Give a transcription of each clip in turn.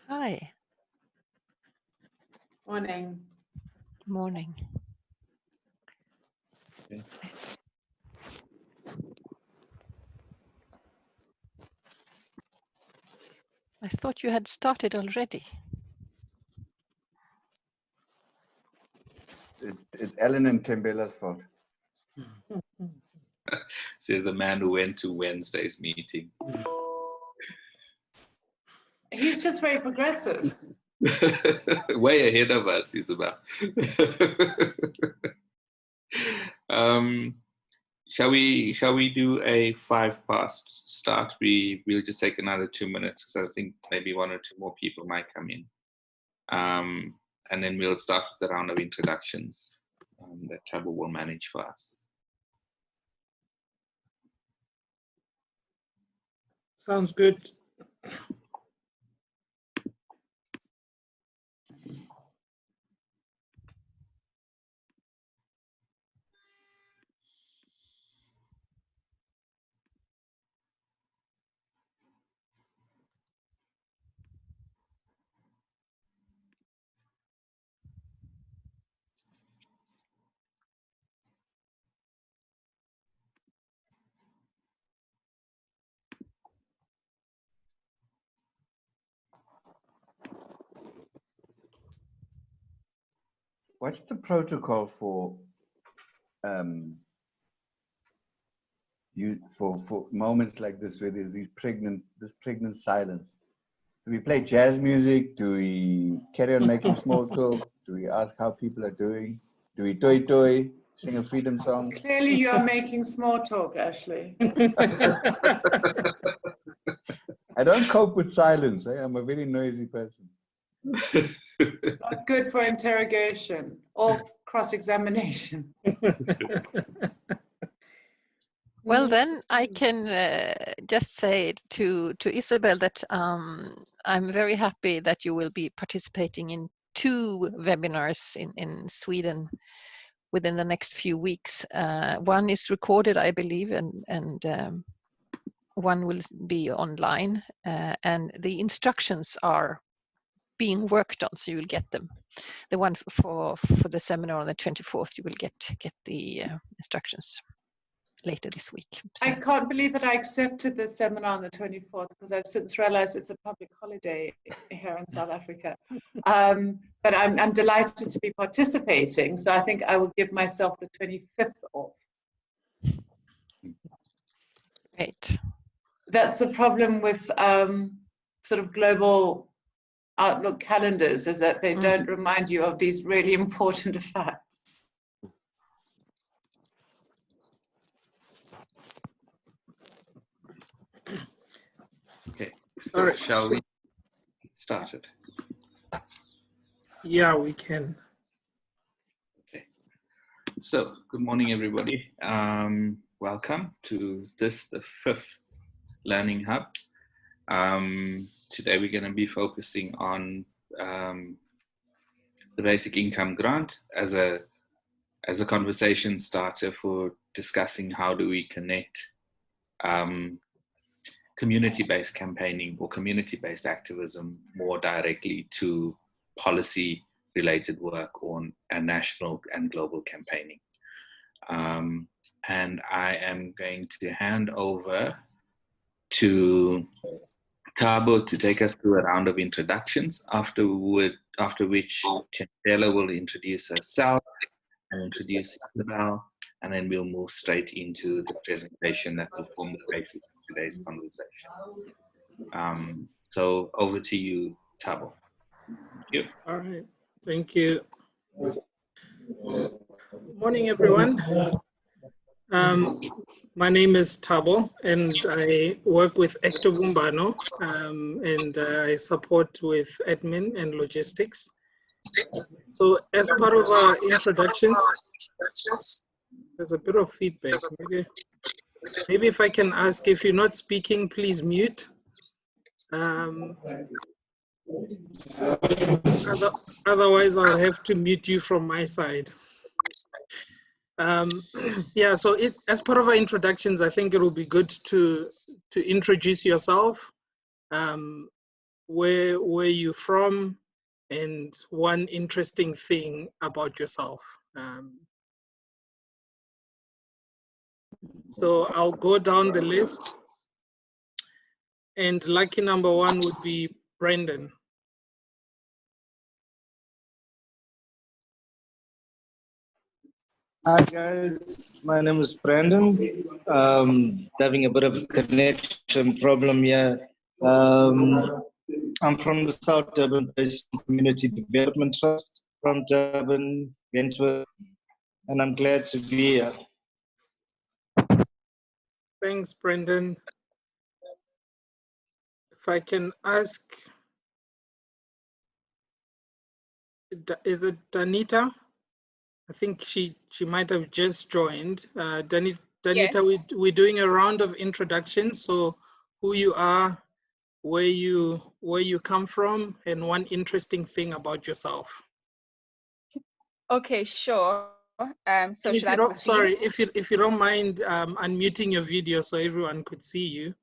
Hi. Morning. Morning. Okay. I thought you had started already. It's Ellen and Tembella's fault. Says the man who went to Wednesday's meeting. He's just very progressive. Way ahead of us, Isabel. Shall we do a 5 past start? We'll just take another 2 minutes because I think maybe 1 or 2 more people might come in. And then we'll start with the round of introductions that Tabo will manage for us. Sounds good. What's the protocol for moments like this where there's this pregnant silence? Do we play jazz music? Do we carry on making small talk? Do we ask how people are doing? Do we toi, sing a freedom song? Clearly you are making small talk, Ashley. I don't cope with silence. I'm a very noisy person. Not good for interrogation or cross-examination. Well, then I can just say to Isabel that I'm very happy that you will be participating in 2 webinars in Sweden within the next few weeks. One is recorded, I believe, and one will be online. And the instructions are being worked on, so you will get them. The one for the seminar on the 24th, you will get the instructions later this week. So. I can't believe that I accepted the seminar on the 24th because I've since realized it's a public holiday here in South Africa. But I'm delighted to be participating, so I think I will give myself the 25th off. Great. That's the problem with sort of global Outlook calendars, is that they don't remind you of these really important facts. Okay, so All right. shall we get started? Yeah, we can. Okay. So, good morning, everybody. Welcome to the 5th Learning Hub. Today we're going to be focusing on the basic income grant as a conversation starter for discussing how do we connect community-based campaigning or community-based activism more directly to policy-related work and national and global campaigning. And I am going to hand over to Tabo to take us through a round of introductions, after which Tendela will introduce herself and introduce Isabel, and then we'll move straight into the presentation that will form the basis of today's conversation. So over to you, Tabo. Thank you. All right. Thank you. Morning, everyone. My name is Tabo, and I work with Ubumbano, and I support with admin and logistics. So as part of our introductions, there's a bit of feedback. Maybe if I can ask, if you're not speaking, please mute. Otherwise, I'll have to mute you from my side. Yeah, so as part of our introductions, I think it will be good to introduce yourself, where you're from, and one interesting thing about yourself. So I'll go down the list, and lucky number 1 would be Brendan. Hi guys, my name is Brandon. Having a bit of connection problem here. I'm from the South Durban Based Community Development Trust from Durban, Wentworth, and I'm glad to be here. Thanks, Brendan. If I can ask, is it Danita? I think she might have just joined. Danita, Yes. we're doing a round of introductions. So who you are, where you come from, and one interesting thing about yourself. Okay, sure. So And should I proceed? sorry, if you don't mind unmuting your video so everyone could see you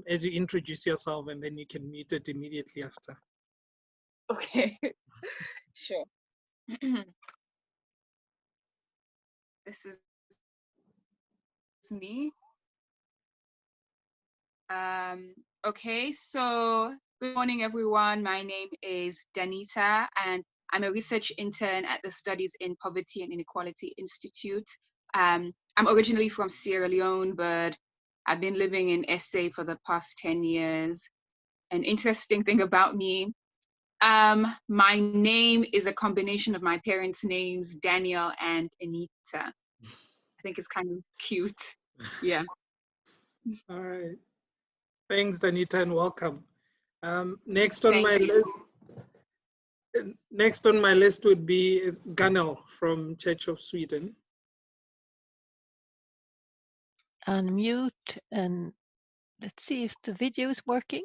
as you introduce yourself, and then you can mute it immediately after. Okay, sure. This is me. Okay, so good morning, everyone. My name is Danita, and I'm a research intern at the Studies in Poverty and Inequality Institute. I'm originally from Sierra Leone, but I've been living in SA for the past 10 years. An interesting thing about me, my name is a combination of my parents' names, Daniel and Anita. I think it's kind of cute. Yeah. All right. Thanks, Danita, and welcome. Next on my list would be Gunnel from Church of Sweden. Unmute, and let's see if the video is working.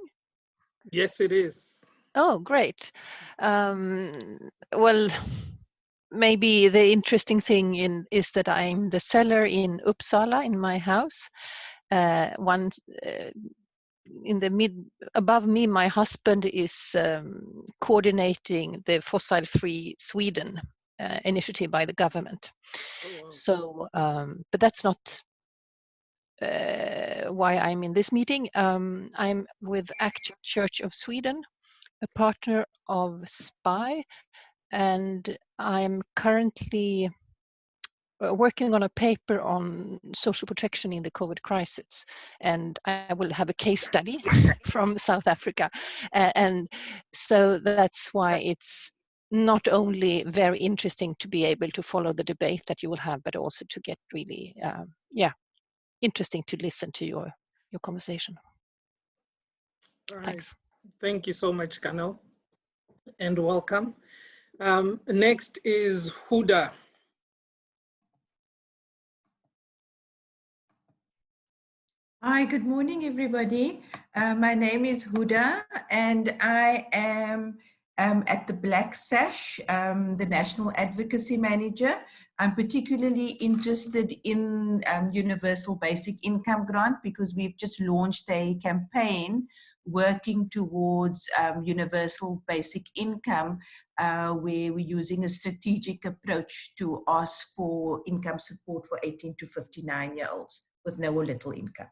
Yes, it is. Oh, great. Well, maybe the interesting thing is that I'm the seller in Uppsala in my house. Above me, my husband is coordinating the fossil-free Sweden initiative by the government. Oh, wow. So, but that's not why I'm in this meeting. I'm with Active Church of Sweden, a partner of SPY, and I'm currently working on a paper on social protection in the COVID crisis, and I will have a case study from South Africa, and so that's why it's not only very interesting to be able to follow the debate that you will have, but also to get really, interesting to listen to your conversation. All right. Thanks. Thank you so much, Gunnel, and welcome. Next is Huda. Hi, good morning, everybody. My name is Huda, and I am at the Black Sash, the National Advocacy Manager. I'm particularly interested in Universal Basic Income Grant because we've just launched a campaign working towards universal basic income, where we're using a strategic approach to ask for income support for 18 to 59-year-olds with no or little income.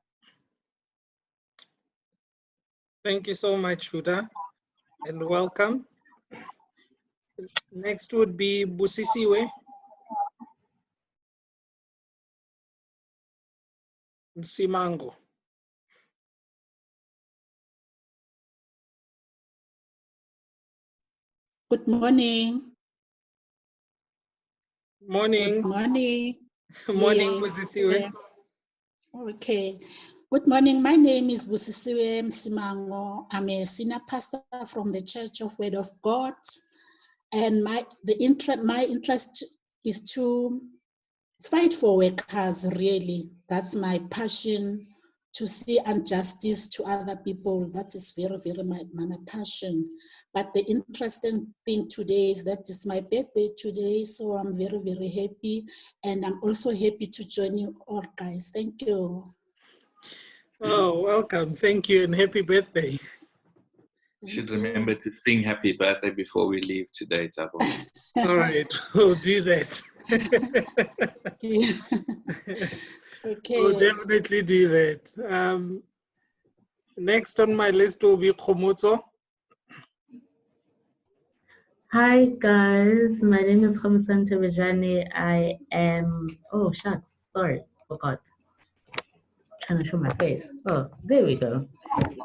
Thank you so much, Huda, and welcome. Next would be Busisiwe. Msimango. Good morning. Morning. Good morning. Morning, Yes. Busisiwe. Okay. Good morning. My name is Busisiwe Msimango. I'm a senior pastor from the Church of Word of God, and my interest is to fight for workers. Really, that's my passion. To see injustice to other people, that is very, very my passion. But the interesting thing today is that it's my birthday today, so I'm very, very happy. And I'm also happy to join you all, guys. Thank you. Oh, welcome. Thank you and happy birthday. Should remember to sing happy birthday before we leave today, Tabo. All right, we'll do that. Okay. We'll definitely do that. Next on my list will be Khomotso. Hi guys, my name is Khomotso Ntebejane. I am, oh shucks, sorry, forgot. Trying to show my face. Oh, there we go.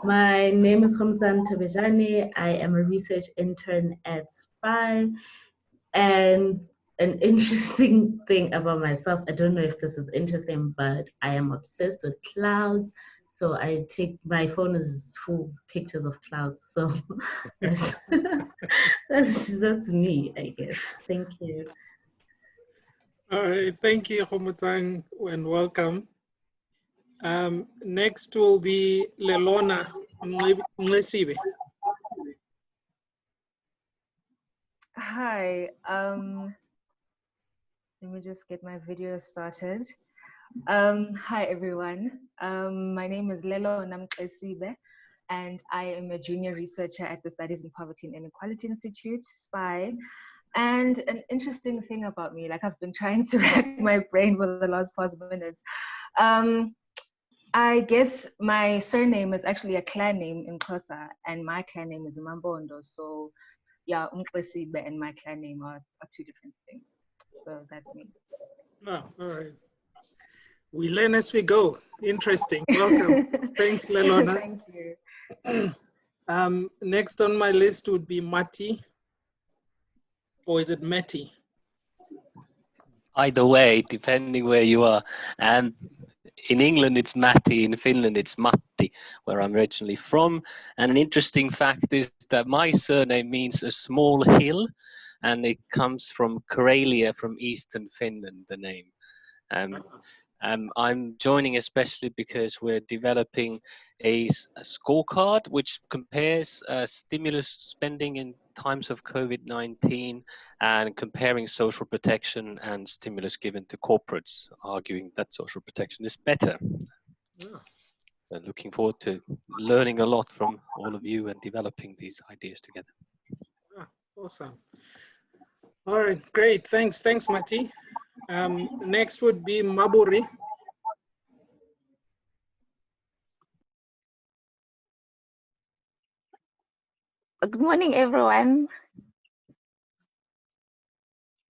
My name is Khomotso Ntebejane. I am a research intern at SPY. And an interesting thing about myself, I don't know if this is interesting, but I am obsessed with clouds. So I take, my phone is full pictures of clouds. So that's me, I guess. Thank you. All right, thank you, Khomotso, and welcome. Next will be Lelona Mlesibe. Hi, let me just get my video started. Hi everyone, my name is Lelo Namqesibe, and I am a junior researcher at the Studies in Poverty and Inequality Institute, SPY. And an interesting thing about me, like I've been trying to rack my brain for the last past minutes. I guess my surname is actually a clan name in Xhosa, and my clan name is Mambondo. So yeah, Umqesibe and my clan name are two different things. So that's me. Oh, all right. We learn as we go. Interesting. Welcome. Thanks, Lelona. Thank you. Next on my list would be Mati. Or is it Matti? Either way, depending where you are. And in England, it's Matti. In Finland, it's Matti, where I'm originally from. And an interesting fact is that my surname means a small hill, and it comes from Karelia, from eastern Finland, the name. I'm joining especially because we're developing a scorecard which compares stimulus spending in times of COVID-19 and comparing social protection and stimulus given to corporates, arguing that social protection is better. Oh. So looking forward to learning a lot from all of you and developing these ideas together. Ah, awesome. All right, great. Thanks, Mati. Next would be Maburi. Good morning, everyone.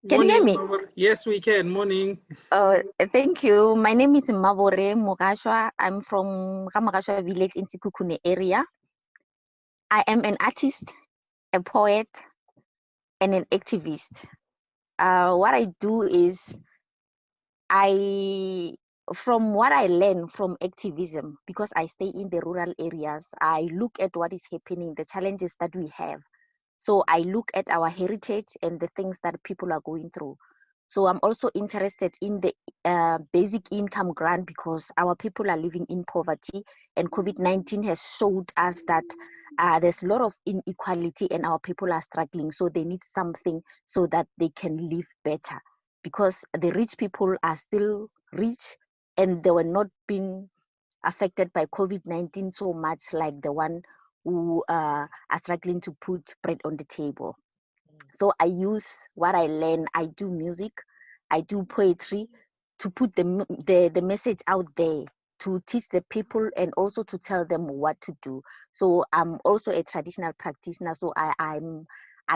Can Morning, you hear me? Maburi. Yes, we can. Morning. Thank you. My name is Mabore Mugashwa. I'm from Kamagashwa village in Sikukune area. I am an artist, a poet, and an activist. What I do is from what I learn from activism, because I stay in the rural areas, I look at what is happening, the challenges that we have. So I look at our heritage and the things that people are going through. So I'm also interested in the basic income grant because our people are living in poverty, and COVID-19 has showed us that there's a lot of inequality and our people are struggling. So they need something so that they can live better, because the rich people are still rich and they were not being affected by COVID-19 so much like the one who are struggling to put bread on the table. So I use what I learn. I do music, I do poetry to put the message out there, to teach the people and also to tell them what to do. So I'm also a traditional practitioner. So I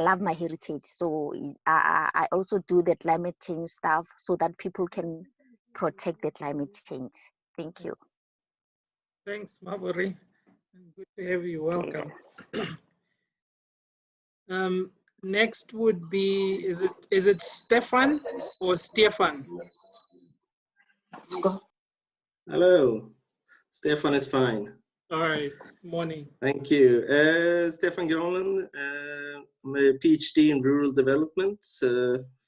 love my heritage. So I also do the climate change stuff so that people can protect the climate change. Thank you. Thanks, Maburi. Good to have you. Welcome. Next would be, is it Stefan or Stefan? Hello, Stefan is fine. All right, morning. Thank you. Stefan Granlund, I'm a PhD in rural development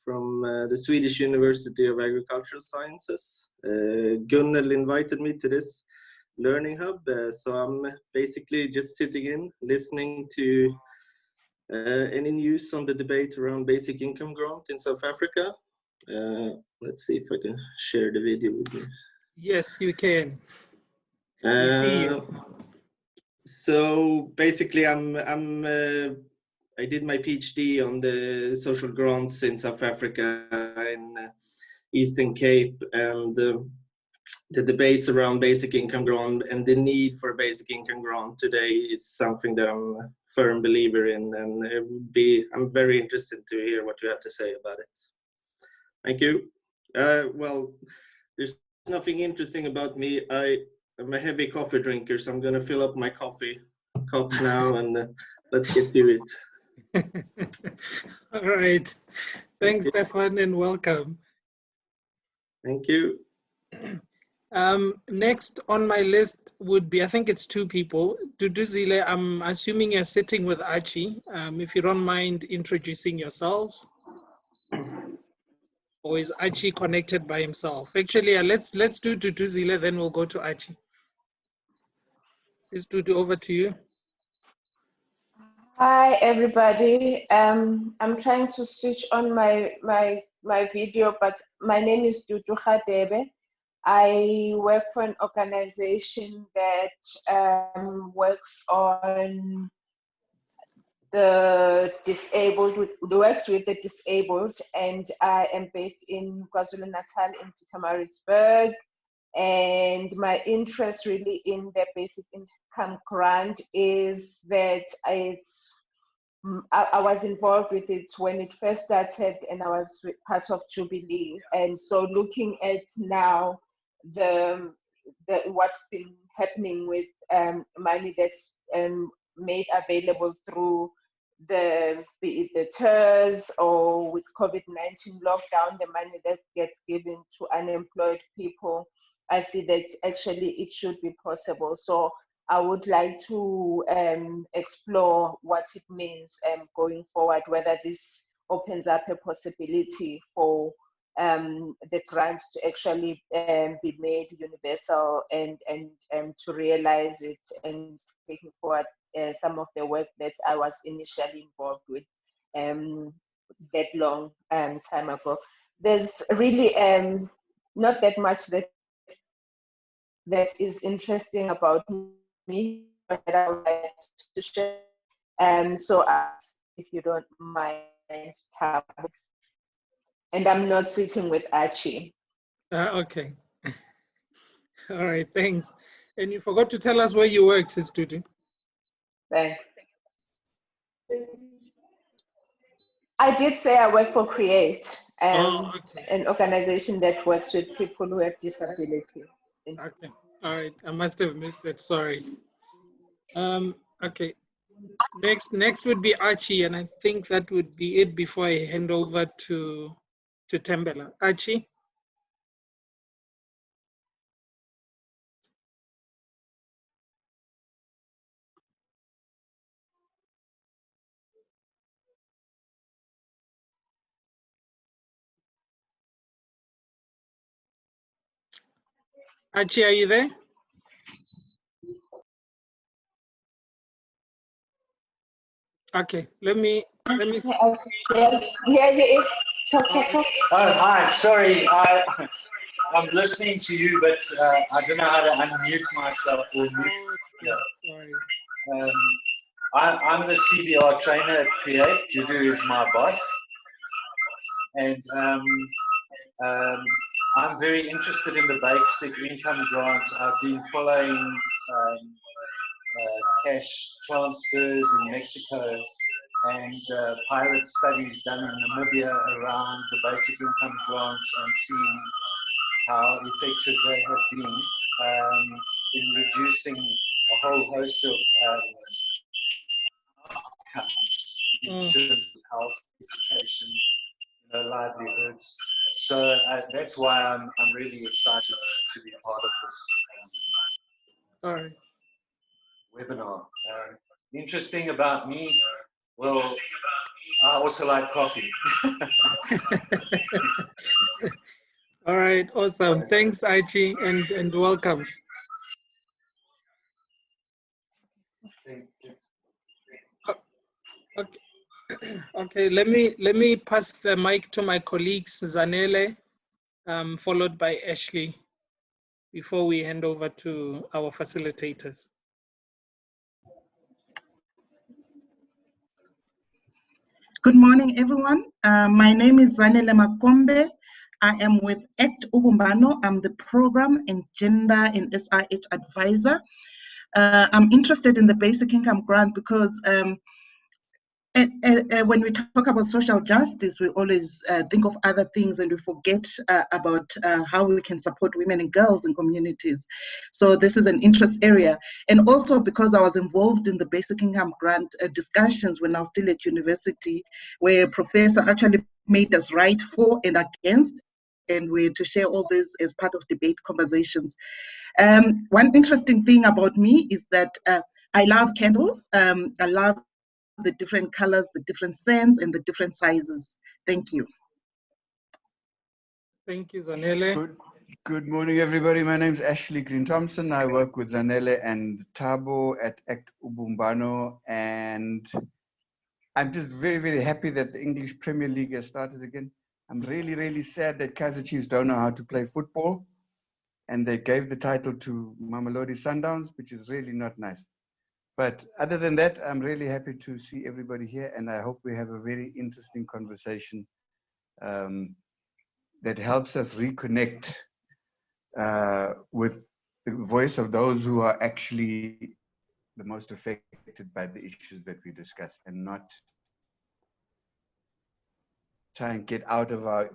from the Swedish University of Agricultural Sciences. Gunnel invited me to this learning hub, so I'm basically just sitting in, listening to any news on the debate around basic income grant in South Africa. Let's see if I can share the video with you. Yes, you can. We see you. So basically, I did my PhD on the social grants in South Africa in Eastern Cape, and the debates around basic income grant and the need for basic income grant today is something that I'm a firm believer in, and I'm very interested to hear what you have to say about it. Thank you. Well, there's nothing interesting about me. I'm a heavy coffee drinker, so I'm going to fill up my coffee cup now, and let's get to it. All right. Thanks, Stefan, and welcome. Thank you. Next on my list would be, I think it's two people. Duduzile, I'm assuming you're sitting with Archie. If you don't mind introducing yourselves. Or is Archie connected by himself? Actually, let's do Duduzile, then we'll go to Archie. Is Dudu over to you? Hi, everybody. I'm trying to switch on my video, but my name is Dudu Khadebe. I work for an organization that works on the disabled, works with the disabled, and I am based in KwaZulu-Natal in Pietermaritzburg. And my interest really in the basic income grant is that I was involved with it when it first started, and I was part of Jubilee. And so looking at now what's been happening with money that's made available through the TERS or with COVID-19 lockdown, the money that gets given to unemployed people, I see that actually it should be possible. So I would like to explore what it means going forward, whether this opens up a possibility for the grant to actually be made universal and to realize it and taking forward some of the work that I was initially involved with that long time ago. There's really not that much that is interesting about me that I would like to share. So if you don't mind, and I'm not sitting with Archie. Okay. All right, thanks. And you forgot to tell us where you work, Sis Dudu. Thanks. I did say I work for CREATE, an organization that works with people who have disability. Okay, all right. I must have missed that, sorry. Okay, next would be Archie, and I think that would be it before I hand over to Tembela. Archie? Archie, are you there? Okay, let me. Yeah. Talk. Oh, hi. Sorry, I'm listening to you, but I don't know how to unmute myself or mute. Yeah. I'm the CBR trainer at CREATE. Dudu is my boss, and I'm very interested in the basic income grant. I've been following cash transfers in Mexico and pilot studies done in Namibia around the basic income grant and seeing how effective they have been in reducing a whole host of outcomes in terms of health, education, livelihoods. So that's why I'm really excited to be part of this all right. webinar. Interesting about me, well, I also like coffee. All right, awesome. Thanks, Archie, and welcome. Okay, let me pass the mic to my colleagues, Zanele, followed by Ashley, before we hand over to our facilitators. Good morning, everyone. My name is Zanele Makombe. I am with ACT Ubumbano. I'm the Program and Gender and SIH Advisor. I'm interested in the Basic Income Grant because when we talk about social justice, we always think of other things and we forget about how we can support women and girls in communities. So this is an interest area. And also because I was involved in the Basic Income Grant discussions when I was still at university, where a professor actually made us write for and against, and we're to share all this as part of debate conversations. One interesting thing about me is that I love candles. I love the different colors, the different scents, and the different sizes. Thank you. Thank you, Zanele. Good morning, everybody. My name is Ashley Green Thompson. I work with Zanele and Tabo at ACT Ubumbano, and I'm just very, very happy that the English Premier League has started again. I'm really, really sad that Kaizer Chiefs don't know how to play football, and they gave the title to Mamelodi Sundowns, which is really not nice. But other than that, I'm really happy to see everybody here, and I hope we have a very interesting conversation that helps us reconnect with the voice of those who are actually the most affected by the issues that we discuss, and not try and get out of our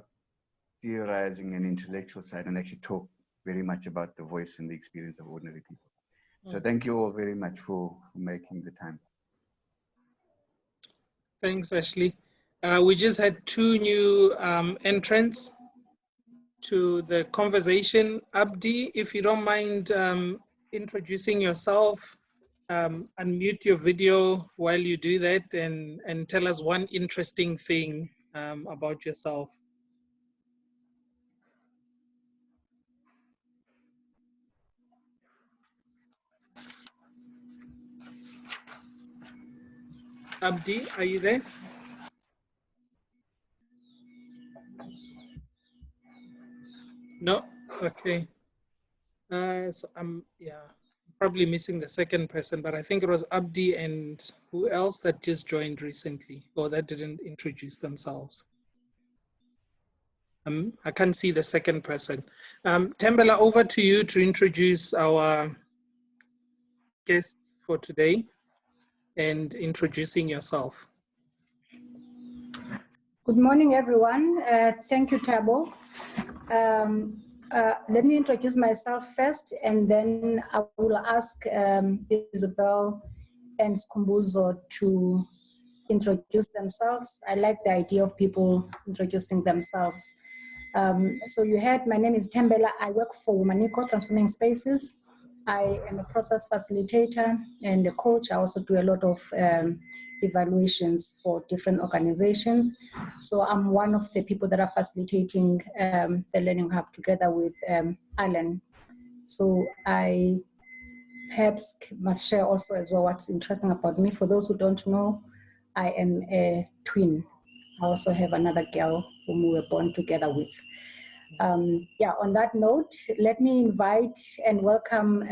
theorizing and intellectual side and actually talk very much about the voice and the experience of ordinary people. So thank you all very much for making the time. Thanks, Ashley. We just had two new entrants to the conversation. Abdi, if you don't mind introducing yourself, unmute your video while you do that, and tell us one interesting thing about yourself. Abdi, are you there? No? Okay. So I'm probably missing the second person, but I think it was Abdi and who else that just joined recently or that didn't introduce themselves. I can't see the second person. Tembela, over to you to introduce our guests for today and introducing yourself. Good morning, everyone. Thank you, Tabo. Let me introduce myself first, and then I will ask Isabel and Skumbuzo to introduce themselves. I like the idea of people introducing themselves. So you heard, my name is Tembela. I work for Womaniko Transforming Spaces. I am a process facilitator and a coach. I also do a lot of evaluations for different organizations. So I'm one of the people that are facilitating the Learning Hub together with Alan. So I perhaps must share also as well what's interesting about me. For those who don't know, I am a twin. I also have another girl whom we were born together with. On that note, let me invite and welcome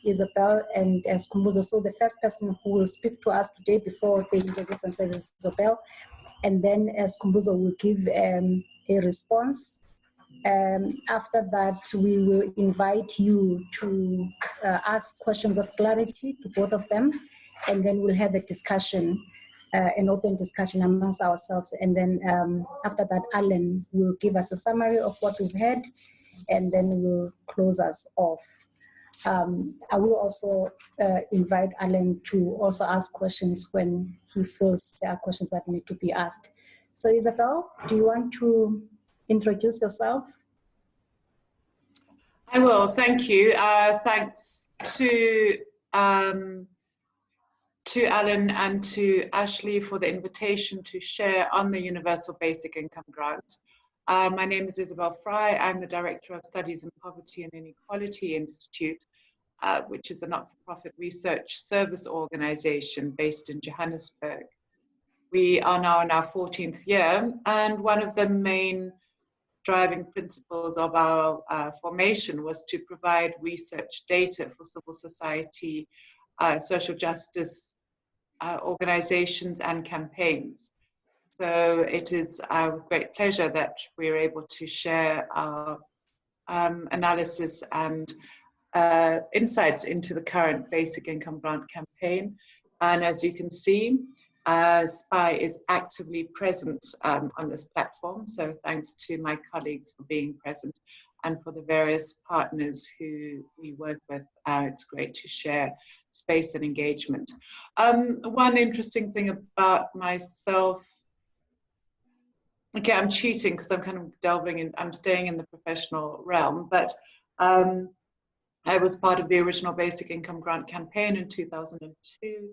Isabel and Skumbuzo. So the first person who will speak to us today before they introduce themselves is Isabel, and then Skumbuzo will give a response. After that, we will invite you to ask questions of clarity to both of them, and then we'll have a discussion, an open discussion amongst ourselves. And then after that, Alan will give us a summary of what we've heard, and then we'll close us off. I will also invite Alan to also ask questions when he feels there are questions that need to be asked. So Isabel, do you want to introduce yourself? I will, thank you. Thanks to Alan and to Ashley for the invitation to share on the Universal Basic Income Grant. My name is Isabel Fry. I'm the Director of Studies in Poverty and Inequality Institute, which is a not-for-profit research service organization based in Johannesburg. We are now in our 14th year, and one of the main driving principles of our formation was to provide research data for civil society, social justice organizations and campaigns. So it is with great pleasure that we're able to share our analysis and insights into the current basic income grant campaign. And as you can see, SPI is actively present on this platform. So thanks to my colleagues for being present and for the various partners who we work with. It's great to share space and engagement. One interesting thing about myself, okay, I'm cheating because I'm kind of delving in, I'm staying in the professional realm, but I was part of the original Basic Income Grant campaign in 2002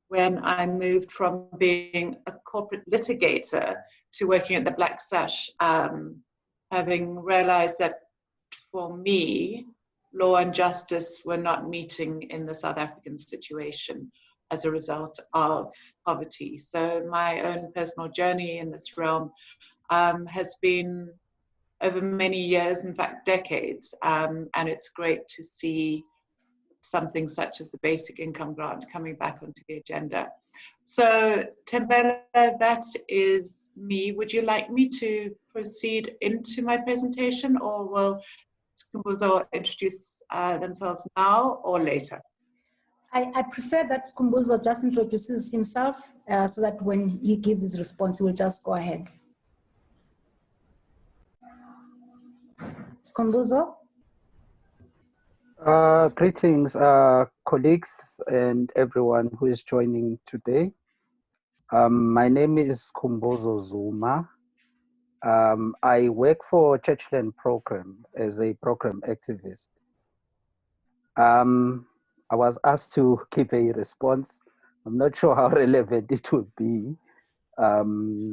when I moved from being a corporate litigator to working at the Black Sash, having realized that for me, law and justice were not meeting in the South African situation as a result of poverty. So my own personal journey in this realm has been over many years, in fact, decades. And it's great to see something such as the Basic Income Grant coming back onto the agenda. So Tembela, that is me. Would you like me to proceed into my presentation, or will Skhumbuzo introduce themselves now or later? I prefer that Skhumbuzo just introduces himself so that when he gives his response, he will just go ahead. Skhumbuzo? Greetings, colleagues and everyone who is joining today. My name is Skhumbuzo Zuma. I work for Churchland Program as a program activist. I was asked to give a response. I'm not sure how relevant it would be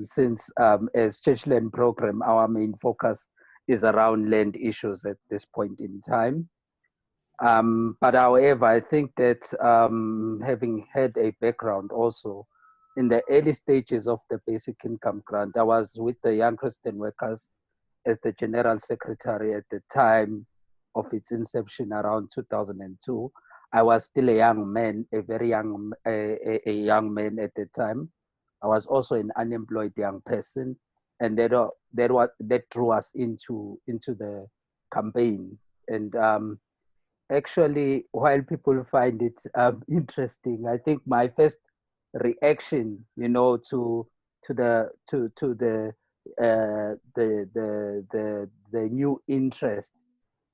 since as Churchland Program, our main focus is around land issues at this point in time. But however, I think that having had a background also in the early stages of the Basic Income Grant, I was with the Young Christian Workers as the General Secretary at the time of its inception around 2002. I was still a young man, a very young, a young man at the time. I was also an unemployed young person, and that drew us into the campaign. And actually, while people find it interesting, I think my first reaction, you know, to the new interest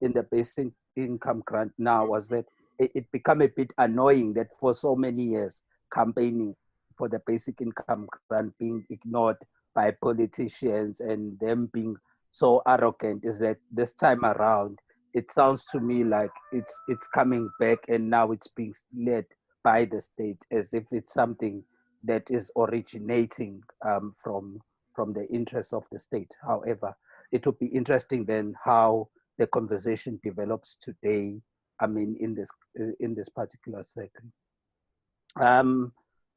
in the basic income grant now was that it became a bit annoying that for so many years campaigning for the basic income grant being ignored by politicians and them being so arrogant, is that this time around it sounds to me like it's coming back, and now it's being led by the state as if it's something that is originating from the interests of the state. However, it would be interesting then how the conversation develops today. I mean, in this particular second.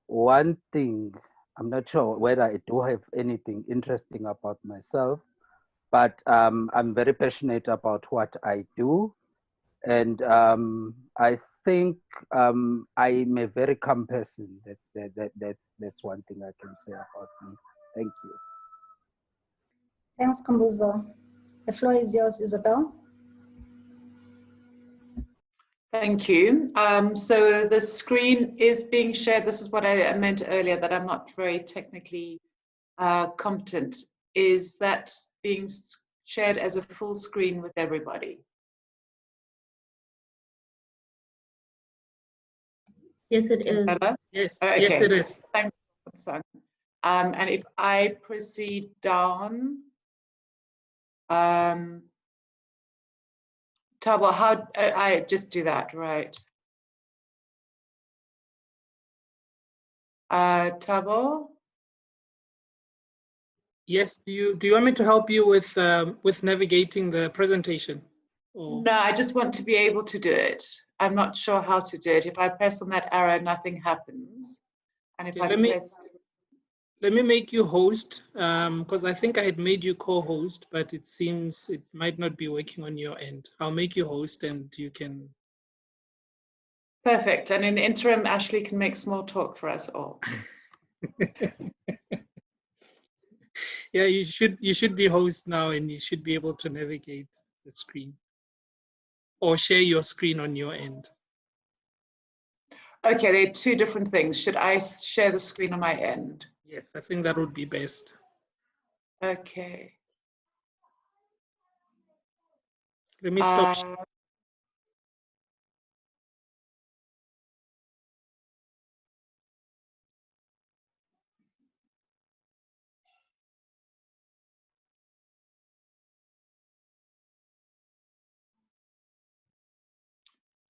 One thing, I'm not sure whether I do have anything interesting about myself, but I'm very passionate about what I do. And I think I'm a very calm person. That's one thing I can say about me. Thank you. Thanks, Skhumbuzo. The floor is yours, Isabel. Thank you. So the screen is being shared. This is what I meant earlier, that I'm not very technically competent. Is that being shared as a full screen with everybody? Yes, it is. Yes, Okay. yes, it is. Thank you, son. And if I proceed down, Tabo, how I just do that, right? Tabo? Yes, do you want me to help you with navigating the presentation? Or? No, I just want to be able to do it. I'm not sure how to do it. If I press on that arrow, nothing happens. And if Okay, let me make you host, because I think I had made you co-host, but it seems it might not be working on your end. I'll make you host and you can. Perfect. And in the interim, Ashley can make small talk for us all. Yeah, you should be host now, and you should be able to navigate the screen or share your screen on your end. Okay, they're two different things. Should I share the screen on my end? Yes, I think that would be best. Okay. Let me stop.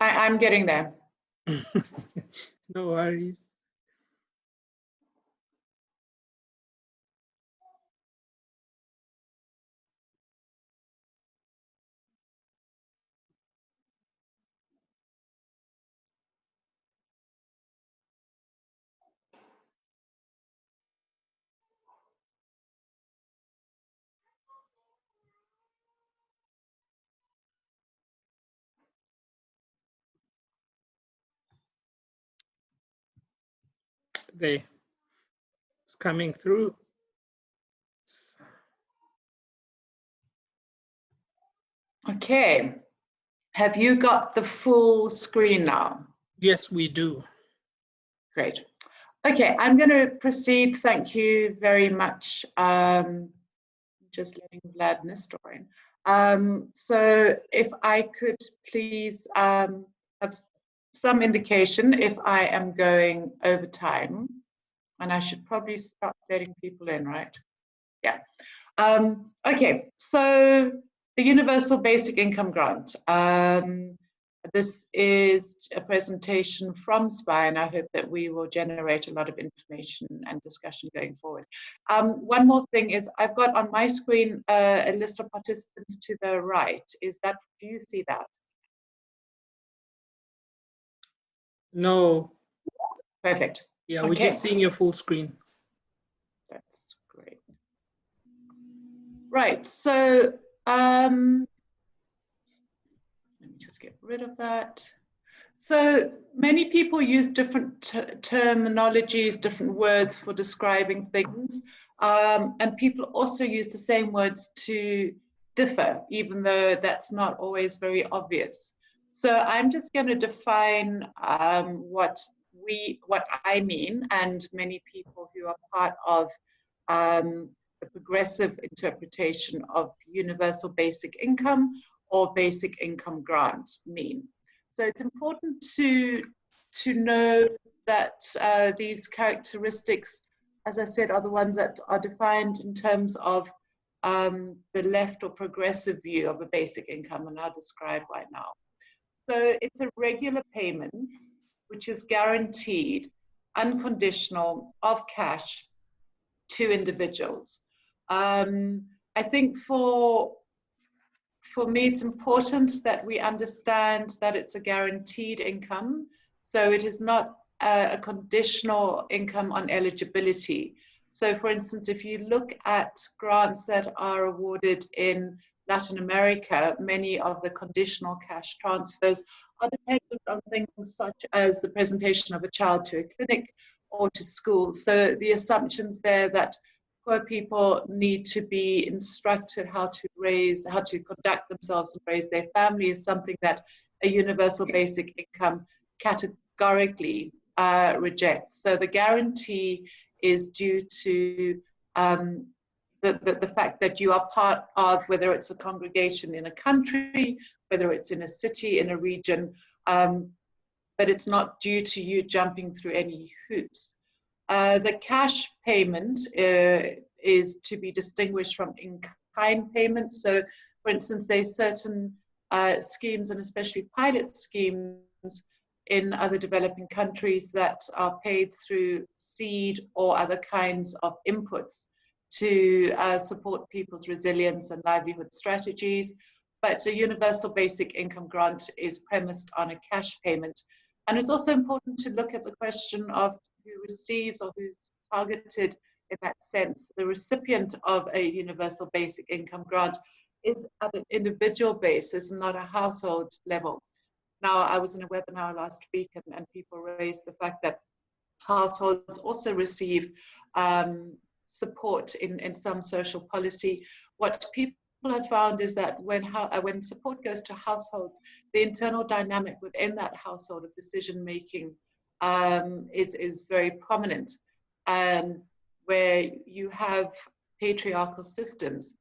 I'm getting there. No worries. There, it's coming through. Okay. Have you got the full screen now? Yes, we do. Great. Okay, I'm going to proceed. Thank you very much. Just letting Vlad Nestor in. So if I could please have some indication if I am going over time, and I should probably start letting people in, right? Yeah. Okay, so the Universal Basic Income Grant. This is a presentation from SPI, and I hope that we will generate a lot of information and discussion going forward. One more thing is I've got on my screen a list of participants to the right. Do you see that? No. Perfect. Yeah, okay. We're just seeing your full screen. That's great. Right, so let me just get rid of that. So many people use different terminologies, different words for describing things, and people also use the same words to differ, even though that's not always very obvious. So I'm just going to define what I mean, and many people who are part of the progressive interpretation of universal basic income or basic income grant mean. So it's important to know that these characteristics, as I said, are the ones that are defined in terms of the left or progressive view of a basic income, and I'll describe why now. So it's a regular payment which is guaranteed, unconditional, of cash to individuals. I think for me, it's important that we understand that it's a guaranteed income. So it is not a conditional income on eligibility. So for instance, if you look at grants that are awarded in Latin America, many of the conditional cash transfers are dependent on things such as the presentation of a child to a clinic or to school. So the assumptions there that poor people need to be instructed how to conduct themselves and raise their family is something that a universal basic income categorically rejects. So the guarantee is due to the fact that you are part of, whether it's a congregation in a country, whether it's in a city, in a region, but it's not due to you jumping through any hoops. The cash payment is to be distinguished from in-kind payments. So, for instance, there's certain schemes, and especially pilot schemes in other developing countries, that are paid through seed or other kinds of inputs to support people's resilience and livelihood strategies. But a universal basic income grant is premised on a cash payment. And it's also important to look at the question of who receives or who's targeted in that sense. The recipient of a universal basic income grant is at an individual basis and not a household level. Now, I was in a webinar last week and people raised the fact that households also receive support in some social policy. What people have found is that when support goes to households, the internal dynamic within that household of decision making is very prominent. And where you have patriarchal systems,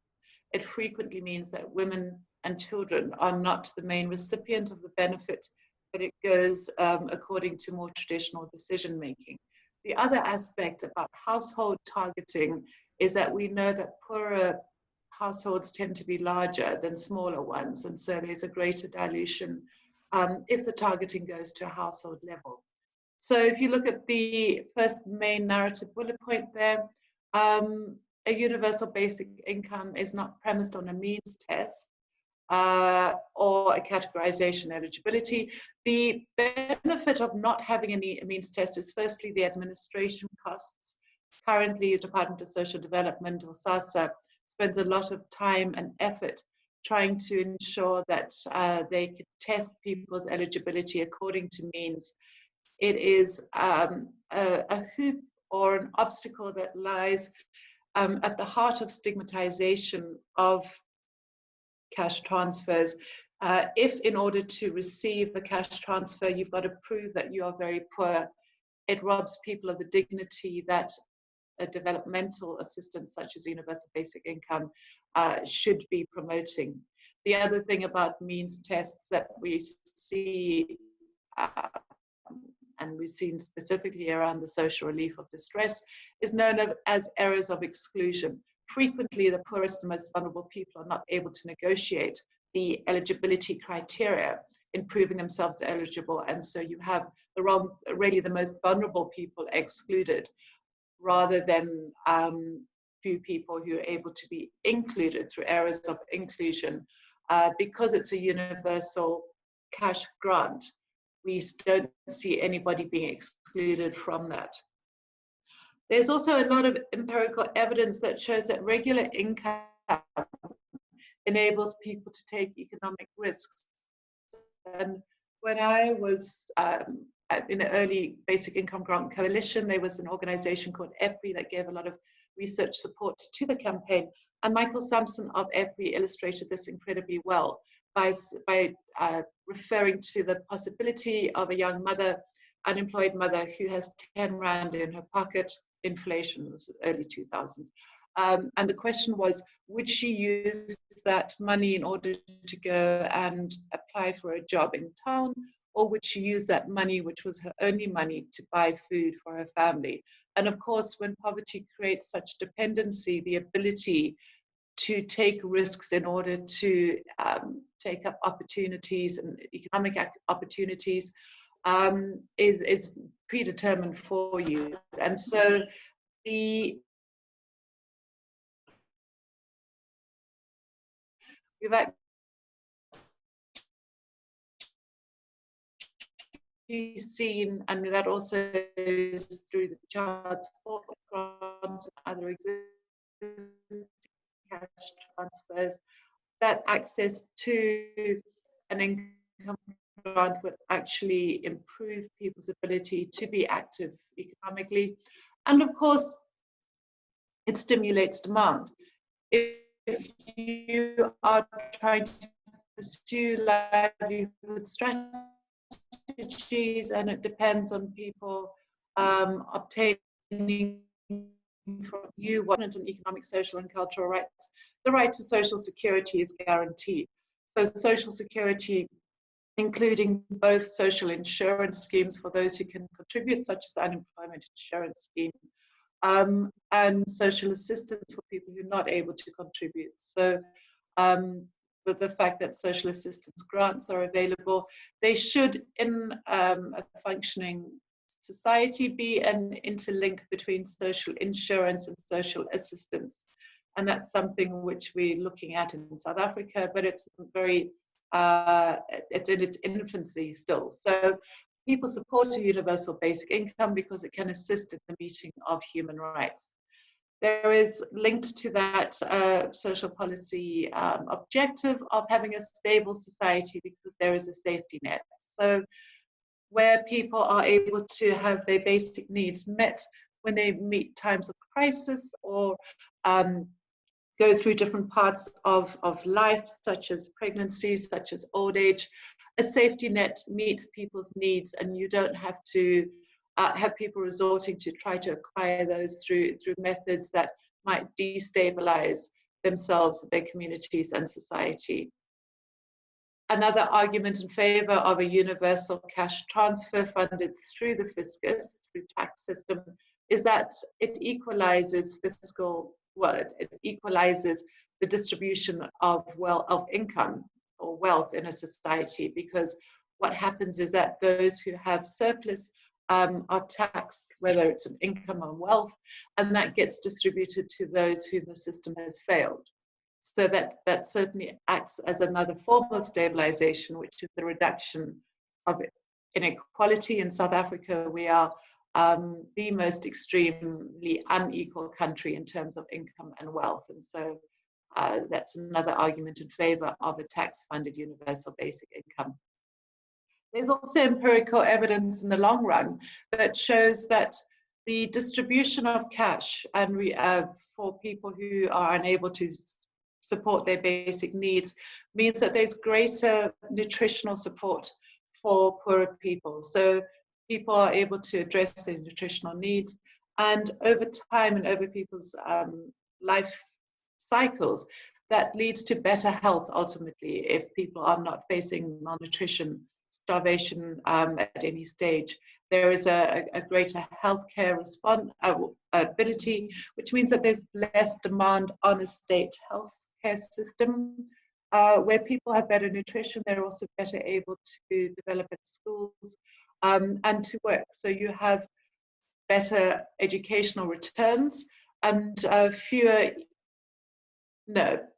it frequently means that women and children are not the main recipient of the benefit, but it goes according to more traditional decision making. The other aspect about household targeting is that we know that poorer households tend to be larger than smaller ones, and so there's a greater dilution if the targeting goes to a household level. So if you look at the first main narrative bullet point there, a universal basic income is not premised on a means test or a categorization eligibility. The benefit of not having a means test is firstly the administration costs. Currently, the Department of Social Development, or SASA, spends a lot of time and effort trying to ensure that they can test people's eligibility according to means. It is a hoop or an obstacle that lies at the heart of stigmatization of cash transfers. If in order to receive a cash transfer, you've got to prove that you are very poor, it robs people of the dignity that a developmental assistance such as universal basic income should be promoting. The other thing about means tests that we see, and we've seen specifically around the social relief of distress, is known as errors of exclusion. Frequently, the poorest and most vulnerable people are not able to negotiate the eligibility criteria in proving themselves eligible, and so you have really the most vulnerable people excluded, rather than few people who are able to be included through errors of inclusion. Because it's a universal cash grant, we don't see anybody being excluded from that. There's also a lot of empirical evidence that shows that regular income enables people to take economic risks. And when I was in the early Basic Income Grant Coalition, there was an organization called EPRI that gave a lot of research support to the campaign. And Michael Sampson of EPRI illustrated this incredibly well by referring to the possibility of a young mother, unemployed mother, who has 10 Rand in her pocket. Inflation was early 2000s. And the question was, would she use that money in order to go and apply for a job in town, or would she use that money, which was her only money, to buy food for her family? And of course, when poverty creates such dependency, the ability to take risks in order to take up opportunities and economic opportunities is predetermined for you. And so we've actually seen, and that also is through the child support grant and other existing cash transfers, that access to an income grant would actually improve people's ability to be active economically. And of course, it stimulates demand. If you are trying to pursue livelihood strategies and it depends on people obtaining from you what on economic, social, and cultural rights, the right to social security is guaranteed. So social security, including both social insurance schemes for those who can contribute, such as the unemployment insurance scheme, and social assistance for people who are not able to contribute. So the fact that social assistance grants are available, they should, in a functioning society, be an interlink between social insurance and social assistance. And that's something which we're looking at in South Africa, but it's very, it's in its infancy still. So people support a universal basic income because it can assist in the meeting of human rights. There is linked to that social policy objective of having a stable society because there is a safety net. So where people are able to have their basic needs met when they meet times of crisis or go through different parts of life, such as pregnancy, such as old age. A safety net meets people's needs, and you don't have to have people resorting to try to acquire those through methods that might destabilize themselves, their communities, and society. Another argument in favor of a universal cash transfer funded through the fiscus, through tax system, is that it equalizes it equalizes the distribution of income or wealth in a society, because what happens is that those who have surplus are taxed, whether it's an income or wealth, and that gets distributed to those who the system has failed. So that certainly acts as another form of stabilization, which is the reduction of inequality. In South Africa, we are the most extremely unequal country in terms of income and wealth. And so that's another argument in favor of a tax-funded universal basic income. There's also empirical evidence in the long run that shows that the distribution of cash and for people who are unable to support their basic needs means that there's greater nutritional support for poorer people. So people are able to address their nutritional needs, and over time and over people's life cycles, that leads to better health ultimately if people are not facing malnutrition, starvation at any stage. There is a greater healthcare ability, which means that there's less demand on a state healthcare system. Where people have better nutrition, they're also better able to develop at schools and to work. So you have better educational returns and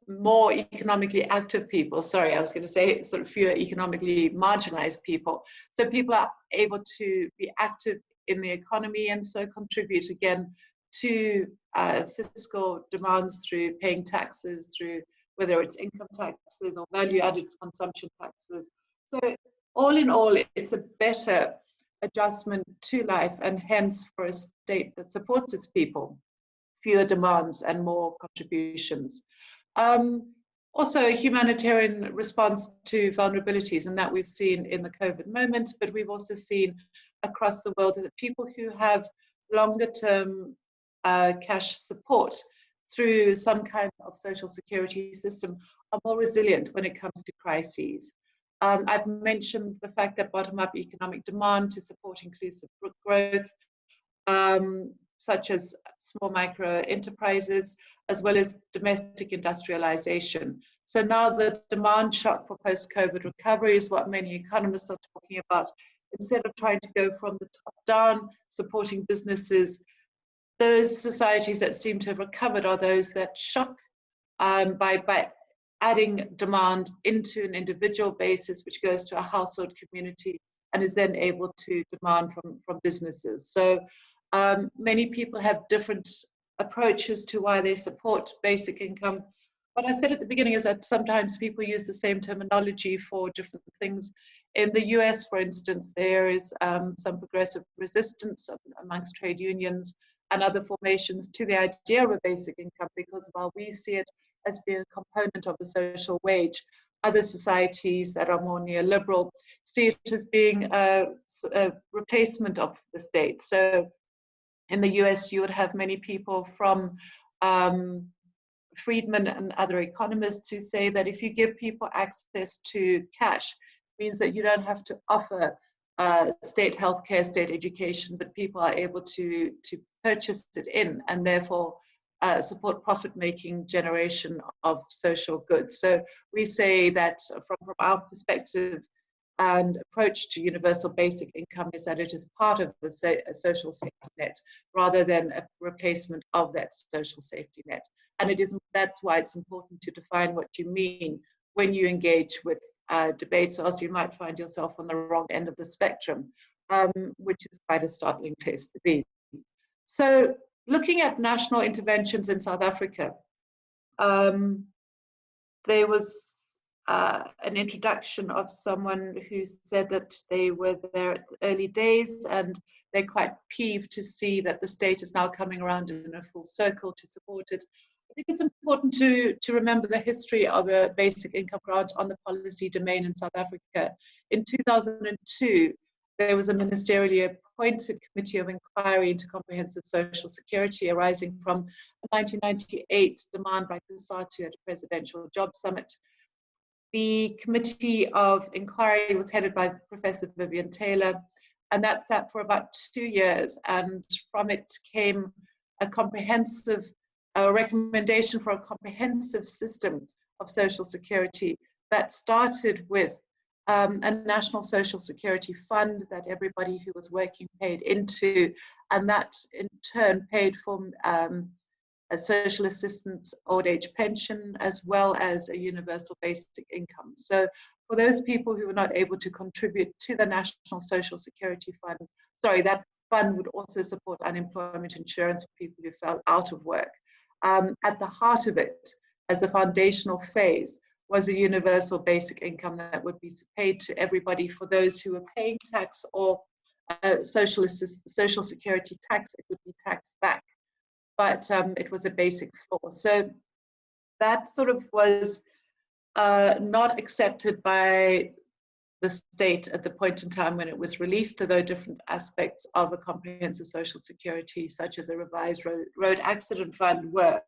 more economically active people. Sorry, I was going to say sort of fewer economically marginalized people. So people are able to be active in the economy and so contribute again to fiscal demands through paying taxes, through whether it's income taxes or value-added consumption taxes. So all in all, it's a better adjustment to life, and hence for a state that supports its people, fewer demands and more contributions. Also a humanitarian response to vulnerabilities, and that we've seen in the COVID moment, but we've also seen across the world that people who have longer term cash support through some kind of social security system are more resilient when it comes to crises. I've mentioned the fact that bottom-up economic demand to support inclusive growth, such as small micro enterprises, as well as domestic industrialization. So now the demand shock for post-COVID recovery is what many economists are talking about. Instead of trying to go from the top down, supporting businesses, those societies that seem to have recovered are those that shock by adding demand into an individual basis, which goes to a household community and is then able to demand from businesses. So many people have different approaches to why they support basic income. What I said at the beginning is that sometimes people use the same terminology for different things. In the US, for instance, there is some progressive resistance amongst trade unions and other formations to the idea of a basic income, because while we see it as being a component of the social wage, other societies that are more neoliberal see it as being a replacement of the state. So in the US, you would have many people from Friedman and other economists who say that if you give people access to cash, it means that you don't have to offer state healthcare, state education, but people are able to purchase it in and therefore support profit-making generation of social goods. So we say that from our perspective and approach to universal basic income is that it is part of a social safety net rather than a replacement of that social safety net. And that's why it's important to define what you mean when you engage with debates, or else you might find yourself on the wrong end of the spectrum, which is quite a startling place to be. So looking at national interventions in South Africa, there was an introduction of someone who said that they were there at the early days and they're quite peeved to see that the state is now coming around in a full circle to support it. I think it's important to remember the history of a basic income grant on the policy domain in South Africa. In 2002, there was a ministerially appointed committee of inquiry into comprehensive social security arising from a 1998 demand by COSATU at a presidential job summit. The committee of inquiry was headed by Professor Vivian Taylor, and that sat for about 2 years, and from it came a recommendation for a comprehensive system of social security that started with a national social security fund that everybody who was working paid into, and that in turn paid for a social assistance old age pension, as well as a universal basic income. So for those people who were not able to contribute to the National Social Security Fund, that fund would also support unemployment insurance for people who fell out of work. At the heart of it, as the foundational phase, was a universal basic income that would be paid to everybody. For those who were paying tax or social security tax, it would be taxed back, but it was a basic floor. So that sort of was not accepted by the state at the point in time when it was released, although different aspects of a comprehensive social security, such as a revised road accident fund, were.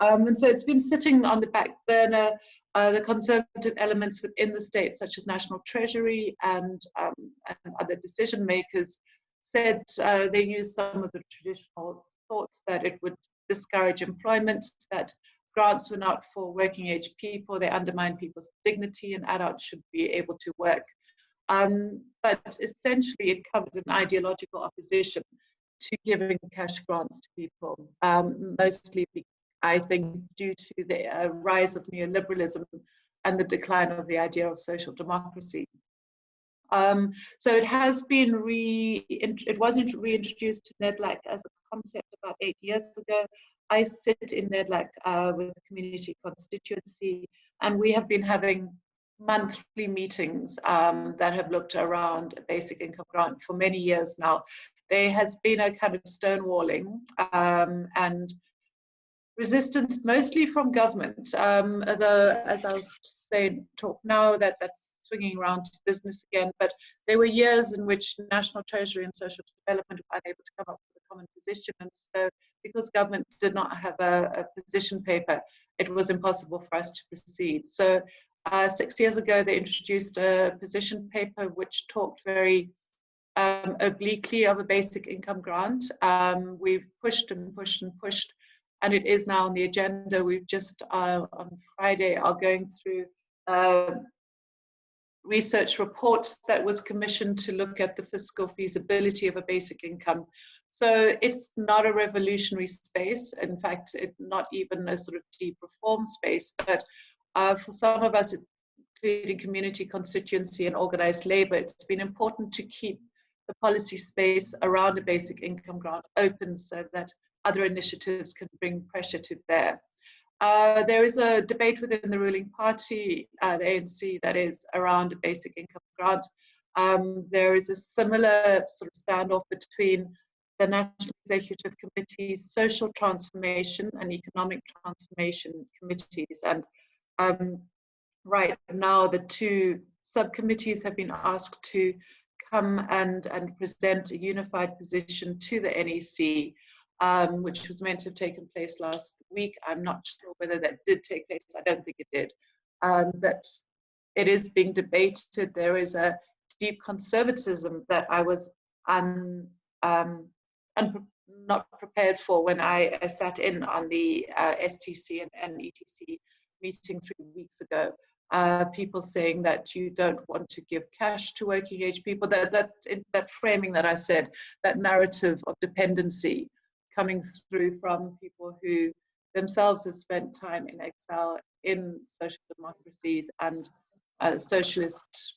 And so it's been sitting on the back burner. The conservative elements within the state, such as National Treasury and other decision makers, said they used some of the traditional thoughts that it would discourage employment, that grants were not for working age people, they undermine people's dignity, and adults should be able to work. But essentially it covered an ideological opposition to giving cash grants to people, mostly, I think, due to the rise of neoliberalism and the decline of the idea of social democracy. So it has been reintroduced to NEDLAC as a concept about 8 years ago. I sit in NEDLAC with the community constituency, and we have been having monthly meetings that have looked around a basic income grant for many years now. There has been a kind of stonewalling and resistance, mostly from government, although, as I was saying, talk now that's swinging around to business again, but there were years in which National Treasury and Social Development were unable to come up with a common position, and so because government did not have a position paper, it was impossible for us to proceed. So 6 years ago, they introduced a position paper which talked very obliquely of a basic income grant. We've pushed and pushed and pushed, and it is now on the agenda. We've just on Friday are going through research reports that was commissioned to look at the fiscal feasibility of a basic income. So it's not a revolutionary space. In fact, it's not even a sort of deep reform space, but for some of us, including community constituency and organized labor, it's been important to keep the policy space around a basic income grant open so that other initiatives can bring pressure to bear. There is a debate within the ruling party, the ANC, that is around a basic income grant. There is a similar sort of standoff between the National Executive Committee's Social Transformation and Economic Transformation Committees. And right now, the two subcommittees have been asked to come and present a unified position to the NEC, which was meant to have taken place last week. I'm not sure whether that did take place. I don't think it did. But it is being debated. There is a deep conservatism that I was not prepared for when I sat in on the STC and ETC meeting 3 weeks ago. People saying that you don't want to give cash to working age people, that framing that I said, that narrative of dependency coming through from people who themselves have spent time in exile in social democracies and socialist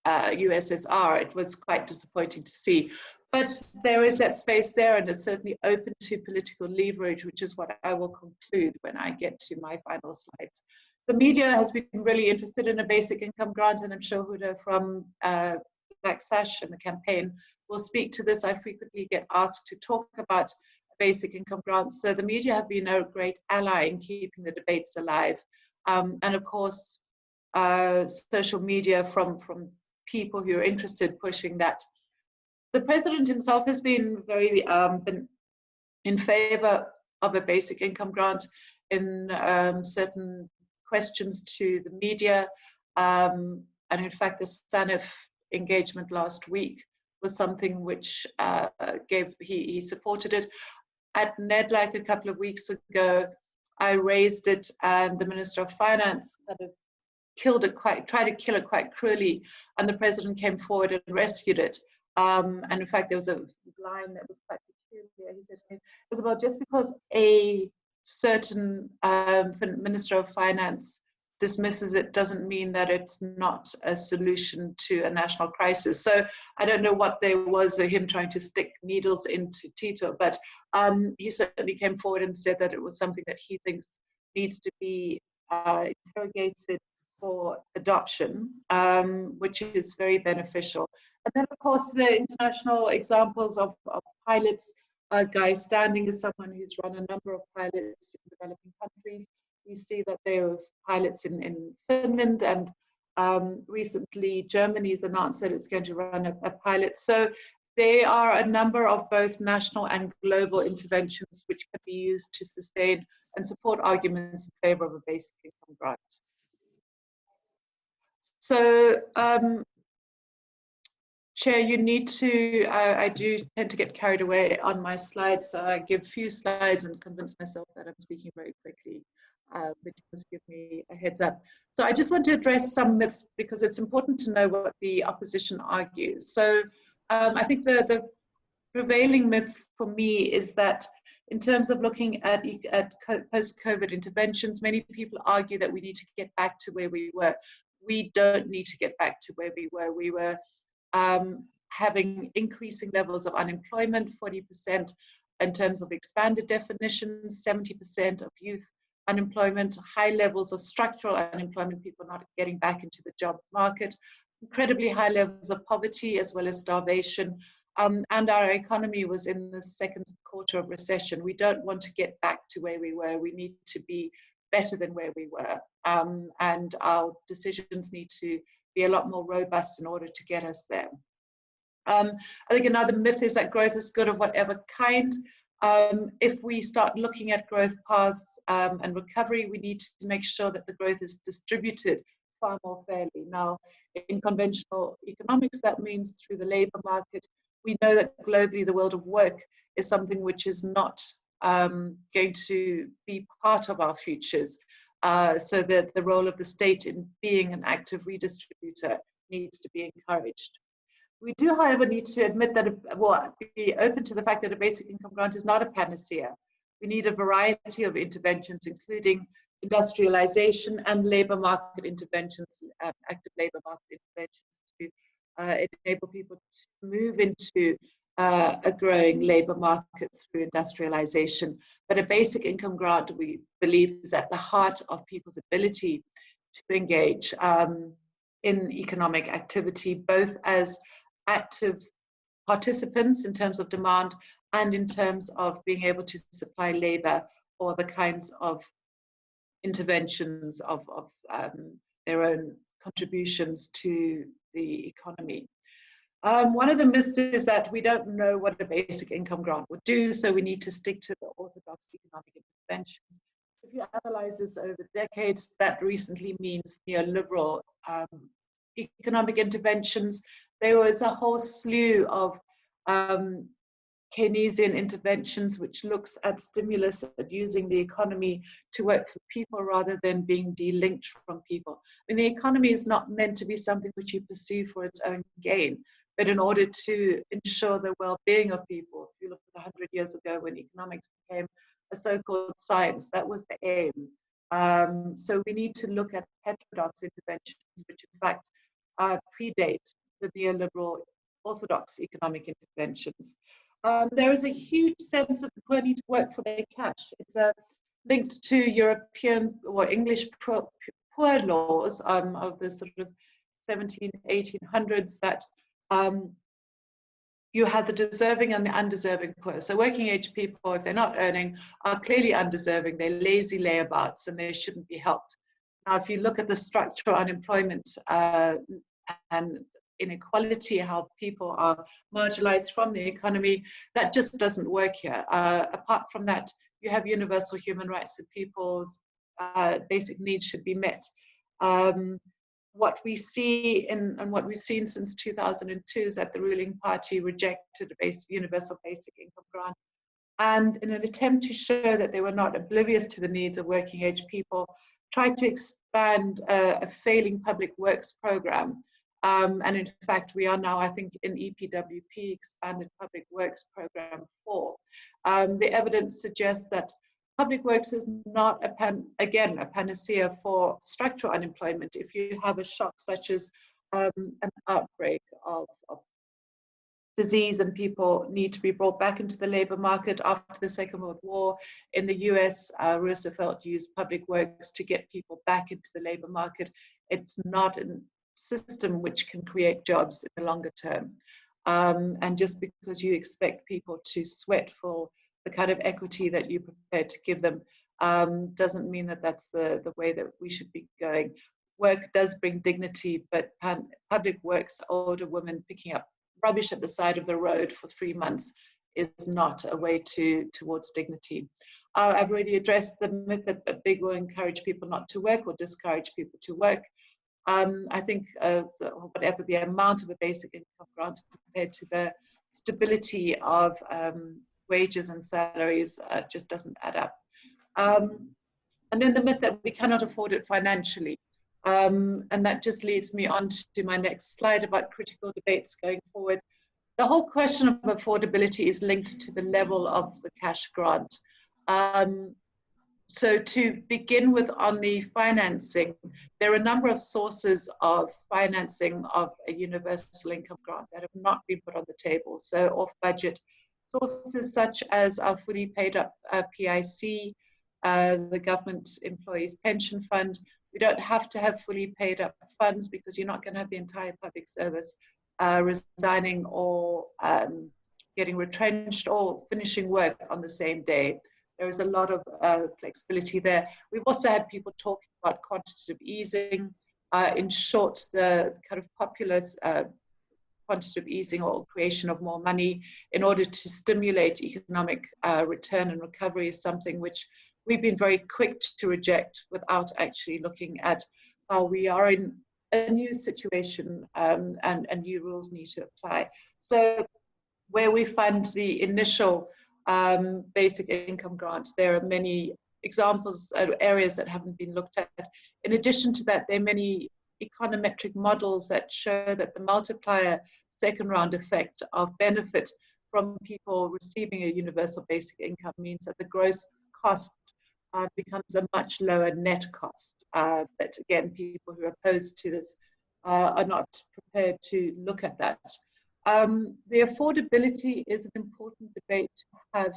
USSR. It was quite disappointing to see. But there is that space there, and it's certainly open to political leverage, which is what I will conclude when I get to my final slides. The media has been really interested in a basic income grant, and I'm sure Huda from Black Sash and the campaign will speak to this. I frequently get asked to talk about basic income grants. So the media have been a great ally in keeping the debates alive. And of course, social media from people who are interested pushing that. The president himself has been very been in favor of a basic income grant in certain questions to the media. And in fact, the SANIF engagement last week was something which he supported it. At NEDLAC a couple of weeks ago, I raised it, and the Minister of Finance kind of tried to kill it quite cruelly, and the president came forward and rescued it. And in fact, there was a line that was quite peculiar. He said to me, Isabel, just because a certain Minister of Finance dismisses it doesn't mean that it's not a solution to a national crisis. So I don't know what there was of him trying to stick needles into Tito, but he certainly came forward and said that it was something that he thinks needs to be interrogated for adoption, which is very beneficial. And then, of course, the international examples of pilots. Guy Standing is someone who's run a number of pilots in developing countries. We see that there are pilots in Finland, and recently Germany has announced that it's going to run a pilot. So there are a number of both national and global interventions which can be used to sustain and support arguments in favor of a basic income grant. So, Chair, you need to, I do tend to get carried away on my slides, so I give few slides and convince myself that I'm speaking very quickly, which does give me a heads up. So I just want to address some myths because it's important to know what the opposition argues. So I think the prevailing myth for me is that in terms of looking at post-COVID interventions, many people argue that we need to get back to where we were. We don't need to get back to where we were. We were having increasing levels of unemployment, 40% in terms of expanded definitions, 70% of youth unemployment, high levels of structural unemployment, people not getting back into the job market, incredibly high levels of poverty as well as starvation, and our economy was in the second quarter of recession. We don't want to get back to where we were. We need to be better than where we were, and our decisions need to be a lot more robust in order to get us there. I think another myth is that growth is good of whatever kind. If we start looking at growth paths and recovery, we need to make sure that the growth is distributed far more fairly. Now, in conventional economics, that means through the labor market. We know that globally the world of work is something which is not going to be part of our futures. So that the role of the state in being an active redistributor needs to be encouraged. We do, however, need to admit that, be open to the fact that a basic income grant is not a panacea. We need a variety of interventions, including industrialization and labor market interventions, active labor market interventions to enable people to move into a growing labor market through industrialization. But a basic income grant, we believe, is at the heart of people's ability to engage in economic activity, both as active participants in terms of demand and in terms of being able to supply labor or the kinds of interventions of their own contributions to the economy. One of the myths is that we don't know what a basic income grant would do, so we need to stick to the orthodox economic interventions. If you analyze this over decades, that recently means neoliberal economic interventions. There was a whole slew of Keynesian interventions which looks at stimulus and using the economy to work for people rather than being delinked from people. I mean, the economy is not meant to be something which you pursue for its own gain, but in order to ensure the well-being of people. If you look at 100 years ago when economics became a so-called science, that was the aim. So we need to look at heterodox interventions, which in fact predate the neoliberal orthodox economic interventions. There is a huge sense that the poor need to work for their cash. It's linked to European or English poor laws of the sort of 1800s that you have the deserving and the undeserving poor. So working age people, if they're not earning, are clearly undeserving. They're lazy layabouts and they shouldn't be helped. Now, if you look at the structural unemployment and inequality, how people are marginalized from the economy, that just doesn't work here. Apart from that, you have universal human rights that people's basic needs should be met. What we see and what we've seen since 2002 is that the ruling party rejected a universal basic income grant. And in an attempt to show that they were not oblivious to the needs of working age people, tried to expand a failing public works program. And in fact, we are now, I think, in EPWP, Expanded Public Works Program 4. The evidence suggests that public works is not, again, a panacea for structural unemployment. If you have a shock such as an outbreak of disease and people need to be brought back into the labor market after the Second World War. In the US, Roosevelt used public works to get people back into the labor market. It's not a system which can create jobs in the longer term. And just because you expect people to sweat for the kind of equity that you're prepared to give them doesn't mean that that's the way that we should be going. Work does bring dignity, but public works, older women picking up rubbish at the side of the road for 3 months is not a way towards dignity. I've already addressed the myth that big will encourage people not to work or discourage people to work. I think whatever the amount of a basic income grant compared to the stability of wages and salaries just doesn't add up. And then the myth that we cannot afford it financially. And that just leads me on to my next slide about critical debates going forward. The whole question of affordability is linked to the level of the cash grant. So to begin with on the financing, there are a number of sources of financing of a universal income grant that have not been put on the table. So off budget sources such as our fully paid up PIC, the government employees pension fund. We don't have to have fully paid up funds because you're not going to have the entire public service resigning or getting retrenched or finishing work on the same day. There is a lot of flexibility there. We've also had people talking about quantitative easing. In short, the kind of populist quantitative easing or creation of more money in order to stimulate economic return and recovery is something which we've been very quick to reject without actually looking at how we are in a new situation and new rules need to apply. So where we fund the initial basic income grants, there are many examples, areas that haven't been looked at. In addition to that, there are many econometric models that show that the multiplier second round effect of benefit from people receiving a universal basic income means that the gross cost becomes a much lower net cost. But again, people who are opposed to this are not prepared to look at that. The affordability is an important debate to have.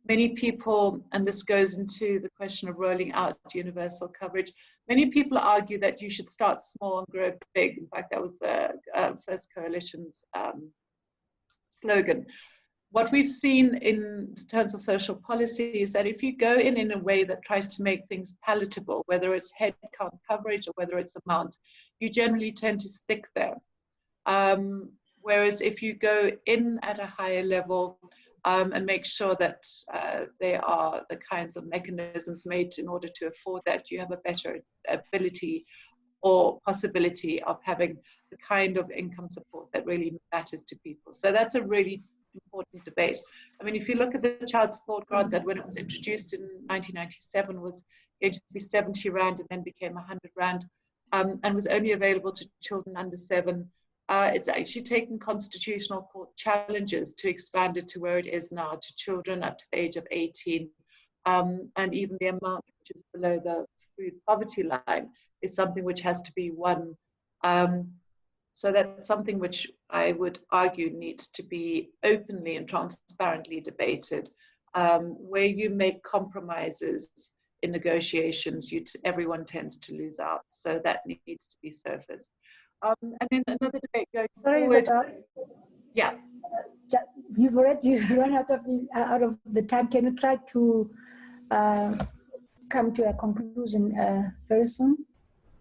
Many people, and this goes into the question of rolling out universal coverage, many people argue that you should start small and grow big. In fact, that was the First Coalition's slogan. What we've seen in terms of social policy is that if you go in a way that tries to make things palatable, whether it's head count coverage or whether it's amount, you generally tend to stick there. Whereas if you go in at a higher level and make sure that there are the kinds of mechanisms made in order to afford that, you have a better ability or possibility of having the kind of income support that really matters to people. So that's a really important debate. I mean, if you look at the child support grant that when it was introduced in 1997 was going to be 70 Rand and then became 100 Rand and was only available to children under 7. It's actually taken constitutional court challenges to expand it to where it is now to children up to the age of 18. And even the amount which is below the food poverty line is something which has to be won. So that's something which I would argue needs to be openly and transparently debated. Where you make compromises in negotiations, everyone tends to lose out. So that needs to be surfaced. And then another debate going forward. Isabel. Yeah. you've already run out of the time. Can you try to come to a conclusion very soon?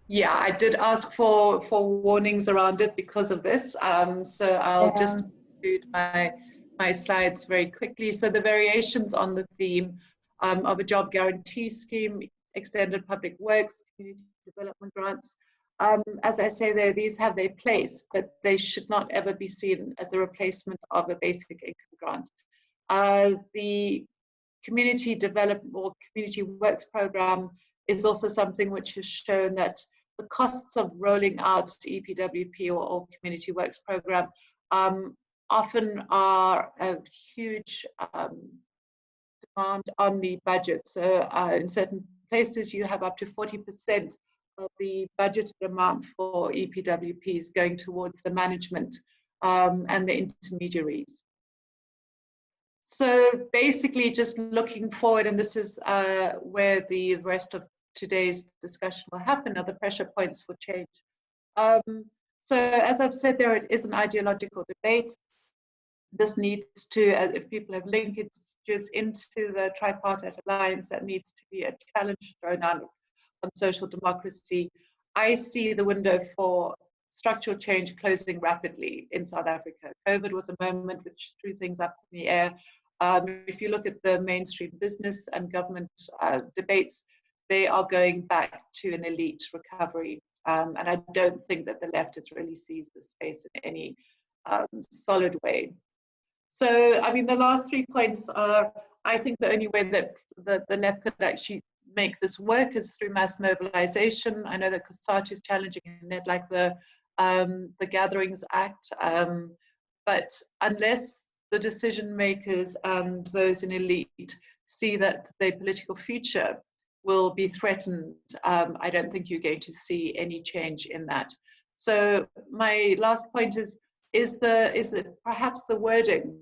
Yeah, I did ask for warnings around it because of this. So I'll just include my slides very quickly. So the variations on the theme of a job guarantee scheme, extended public works, community development grants. As I say there, these have their place, but they should not ever be seen as a replacement of a basic income grant. The community development or community works program is also something which has shown that the costs of rolling out EPWP or community works program often are a huge demand on the budget. So in certain places you have up to 40% of the budgeted amount for EPWPs going towards the management and the intermediaries. So basically just looking forward, and this is where the rest of today's discussion will happen, are the pressure points for change. So as I've said there, it is an ideological debate. This needs to, if people have linkages into the tripartite alliance, that needs to be a challenge thrown out on social democracy. I see the window for structural change closing rapidly in South Africa. COVID was a moment which threw things up in the air. If you look at the mainstream business and government debates, they are going back to an elite recovery. And I don't think that the left has really seized the space in any solid way. So, I mean, the last 3 points are, I think the only way that the left could actually make this work is through mass mobilization. I know that COSATU is challenging it like the Gatherings Act, but unless the decision makers and those in elite see that their political future will be threatened, I don't think you're going to see any change in that. So my last point is it perhaps the wording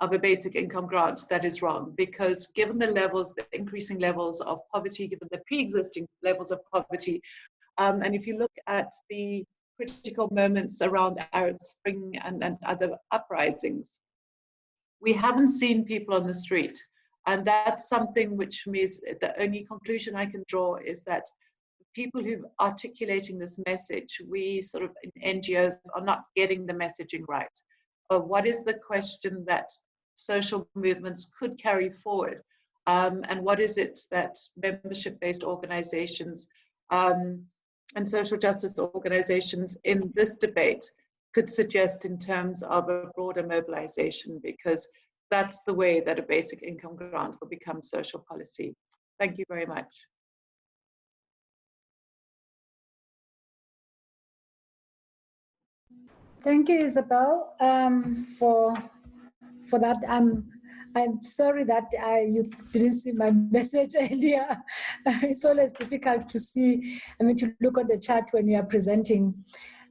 of a basic income grant that is wrong? Because given the levels, the increasing levels of poverty, given the pre-existing levels of poverty, and if you look at the critical moments around Arab Spring and other uprisings, we haven't seen people on the street. And that's something which means the only conclusion I can draw is that people who are articulating this message, we sort of in NGOs are not getting the messaging right. What is the question that social movements could carry forward? And what is it that membership-based organizations and social justice organizations in this debate could suggest in terms of a broader mobilization? Because that's the way that a basic income grant will become social policy. Thank you very much. Thank you, Isabel, for that. I'm sorry that you didn't see my message earlier. It's always difficult to see, to look at the chat when you are presenting.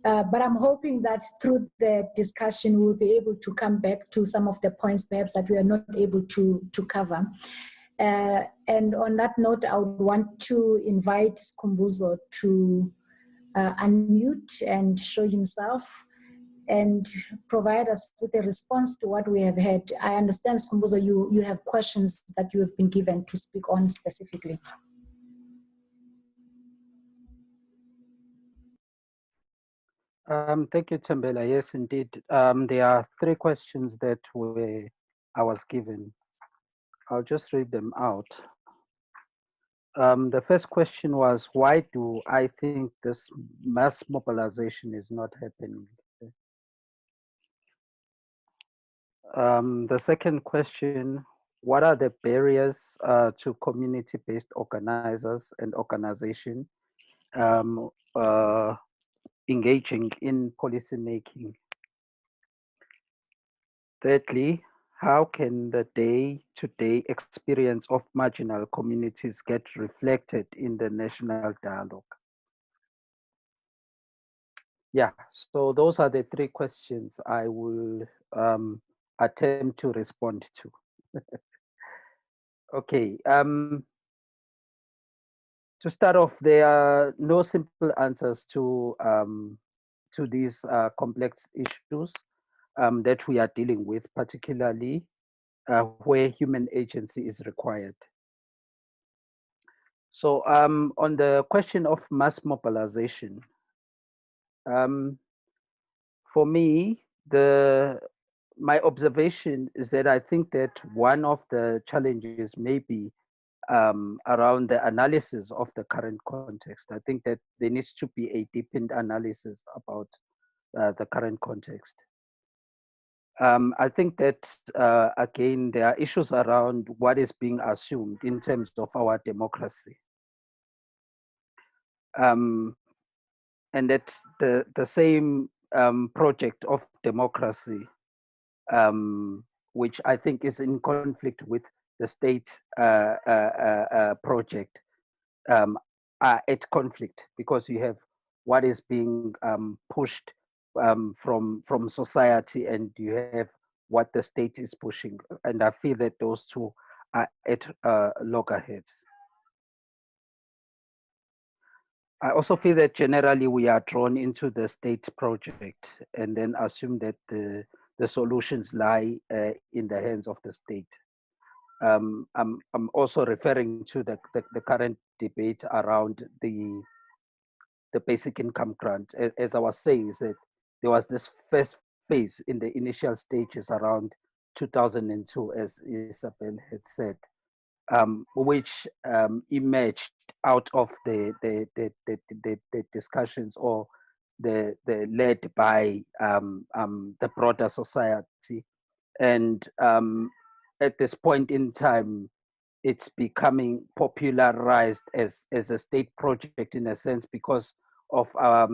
But I'm hoping that through the discussion, we'll be able to come back to some of the points perhaps that we are not able to cover. And on that note, I would want to invite Skhumbuzo to unmute and show himself and provide us with a response to what we have heard. I understand, Skhumbuzo, you have questions that you have been given to speak on specifically. Thank you, Thembela. Yes, indeed. There are 3 questions that I was given. I'll just read them out. The first question was, why do I think this mass mobilization is not happening? The second question, what are the barriers to community-based organizers and organization engaging in policy making? Thirdly, how can the day-to-day experience of marginal communities get reflected in the national dialogue? Yeah, so those are the 3 questions I will attempt to respond to. Okay, to start off, there are no simple answers to these complex issues. that we are dealing with, particularly where human agency is required. So on the question of mass mobilization, for me, my observation is that I think that one of the challenges may be around the analysis of the current context. I think that there needs to be a deepened analysis about the current context. I think that, again, there are issues around what is being assumed in terms of our democracy. And that the same project of democracy, which I think is in conflict with the state project, are at conflict, because you have what is being pushed from society, and you have what the state is pushing, and I feel that those two are at loggerheads. I also feel that generally we are drawn into the state project and then assume that the solutions lie in the hands of the state. I'm also referring to the current debate around the basic income grant. As I was saying, is that there was this first phase in the initial stages around 2002, as Isabel had said, which emerged out of the discussions, or the led by the broader society. And at this point in time, it's becoming popularized as a state project in a sense, because of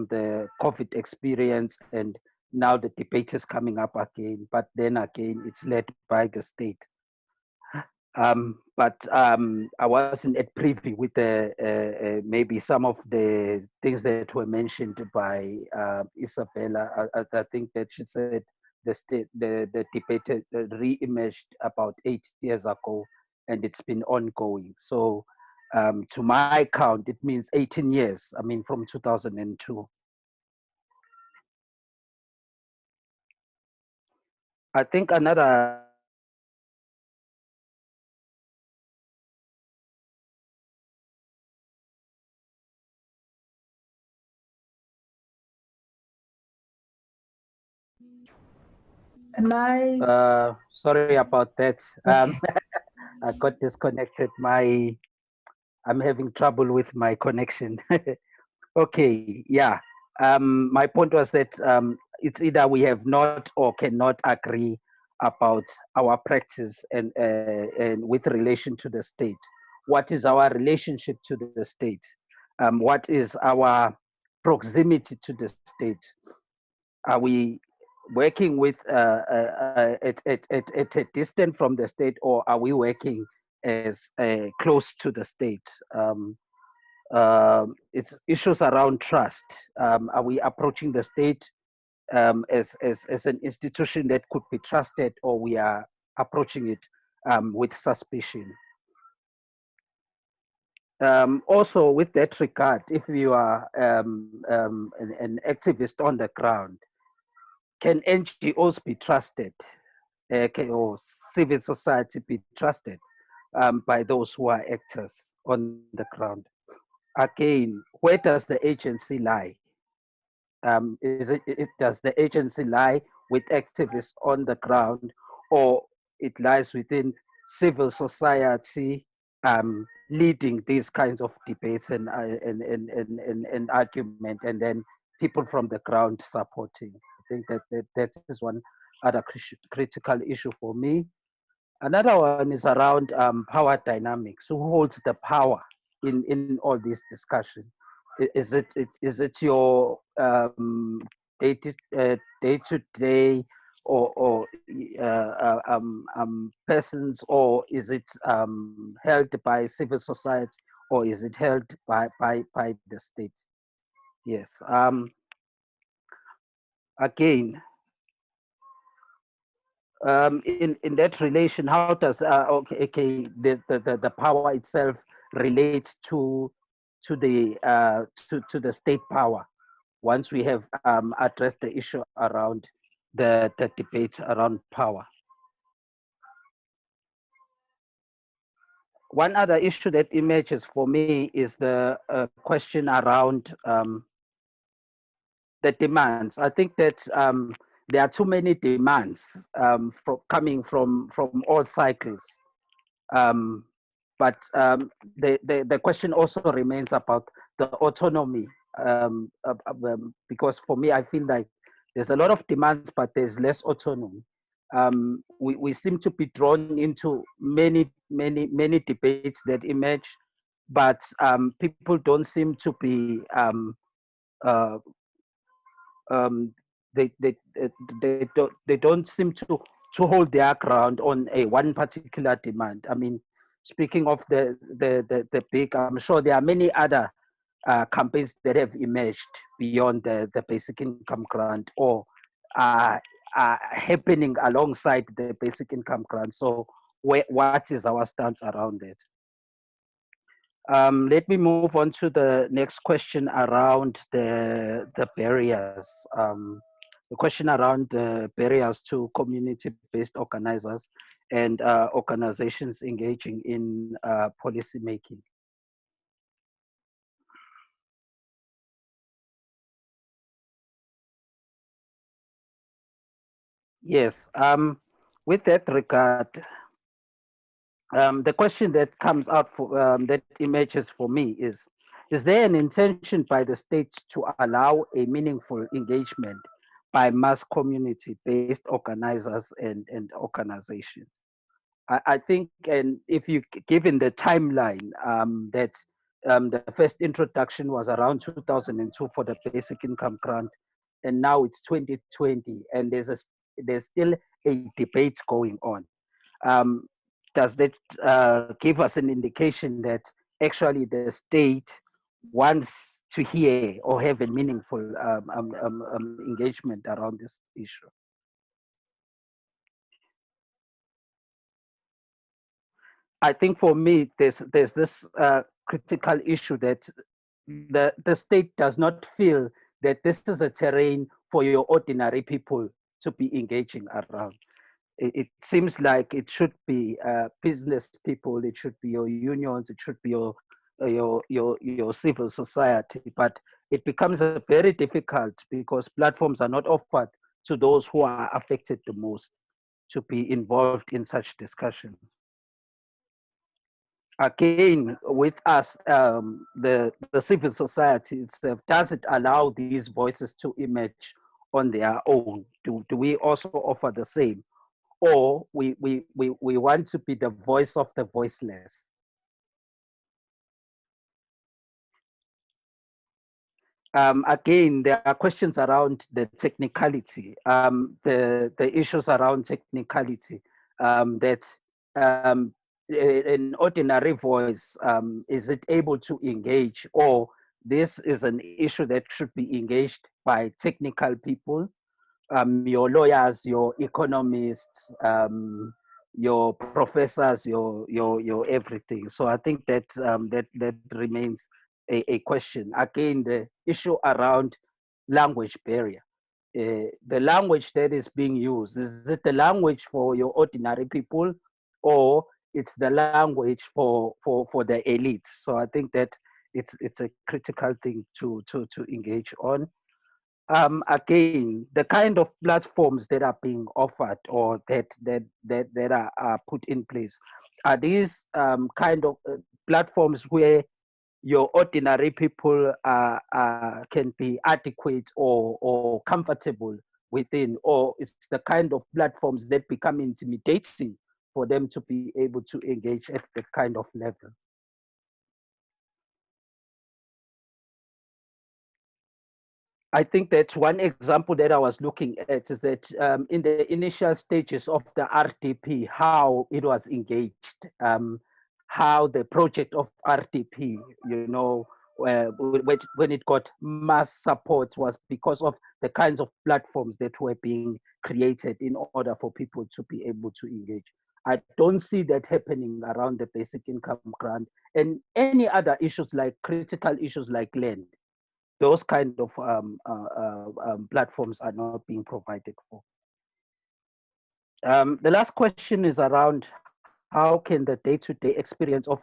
the COVID experience, and now the debate is coming up again, but then again, it's led by the state. But I wasn't at privy with maybe some of the things that were mentioned by Isabella. I think that she said the debate re-emerged about 8 years ago, and it's been ongoing. So to my count, it means 18 years. I mean, from 2002. I think another Am I? sorry about that. I got disconnected. I'm having trouble with my connection. Okay, yeah. My point was that it's either we have not or cannot agree about our practice and with relation to the state. What is our relationship to the state? What is our proximity to the state? Are we working with at a distance from the state, or are we working as close to the state? It's issues around trust. Are we approaching the state as an institution that could be trusted, or we are approaching it with suspicion? Also, with that regard, if you are an activist on the ground, can NGOs be trusted? Or civil society be trusted by those who are actors on the ground? Again, where does the agency lie? Does the agency lie with activists on the ground, or it lies within civil society leading these kinds of debates and argument, and then people from the ground supporting? I think that is one other critical issue for me. Another one is around power dynamics. Who holds the power in all these discussions? Is it your day-to-day or persons, or is it held by civil society, or is it held by the state? Yes. Again, in that relation, how does the power itself relate to the state power? Once we have addressed the issue around the debate around power. One other issue that emerges for me is the question around the demands. I think that there are too many demands coming from all cycles. But the question also remains about the autonomy, because for me, I feel like there's a lot of demands, but there's less autonomy. We seem to be drawn into many debates that emerge, but people don't seem to be uh, um, they don't seem to hold their ground on a one particular demand. I mean, speaking of the big, I'm sure there are many other campaigns that have emerged beyond the basic income grant or are happening alongside the basic income grant. So what is our stance around it? Let me move on to the next question around the barriers. The question around the barriers to community-based organizers and organizations engaging in policy making. Yes, with that regard, the question that comes out that emerges for me is there an intention by the state to allow a meaningful engagement by mass community-based organizers and organizations? I think, and if you given the timeline that the first introduction was around 2002 for the basic income grant, and now it's 2020, and there's still a debate going on. Does that give us an indication that actually the state wants to hear or have a meaningful engagement around this issue? I think for me, there's this critical issue that the state does not feel that this is a terrain for your ordinary people to be engaging around. It seems like it should be business people, it should be your unions, it should be your civil society, but it becomes very difficult because platforms are not offered to those who are affected the most to be involved in such discussions. Again, with us, the civil society itself, does it allow these voices to emerge on their own? Do we also offer the same? Or we want to be the voice of the voiceless? Again, there are questions around the technicality, the issues around technicality, that an ordinary voice, is it able to engage, or this is an issue that should be engaged by technical people, your lawyers, your economists, your professors, your everything. So I think that that remains a question. Again, the issue around language barrier. The language that is being used, is it the language for your ordinary people, or it's the language for the elite? So I think that it's a critical thing to engage on. Again, the kind of platforms that are being offered or that are put in place, are these kind of platforms where your ordinary people can be adequate or comfortable within, or it's the kind of platforms that become intimidating for them to be able to engage at that kind of level? I think that one example that I was looking at is that in the initial stages of the RDP, how it was engaged, how the project of RDP, you know, when it got mass support was because of the kinds of platforms that were being created in order for people to be able to engage. I don't see that happening around the basic income grant and any other issues like critical issues like land. Those kind of platforms are not being provided for. The last question is around how can the day-to-day experience of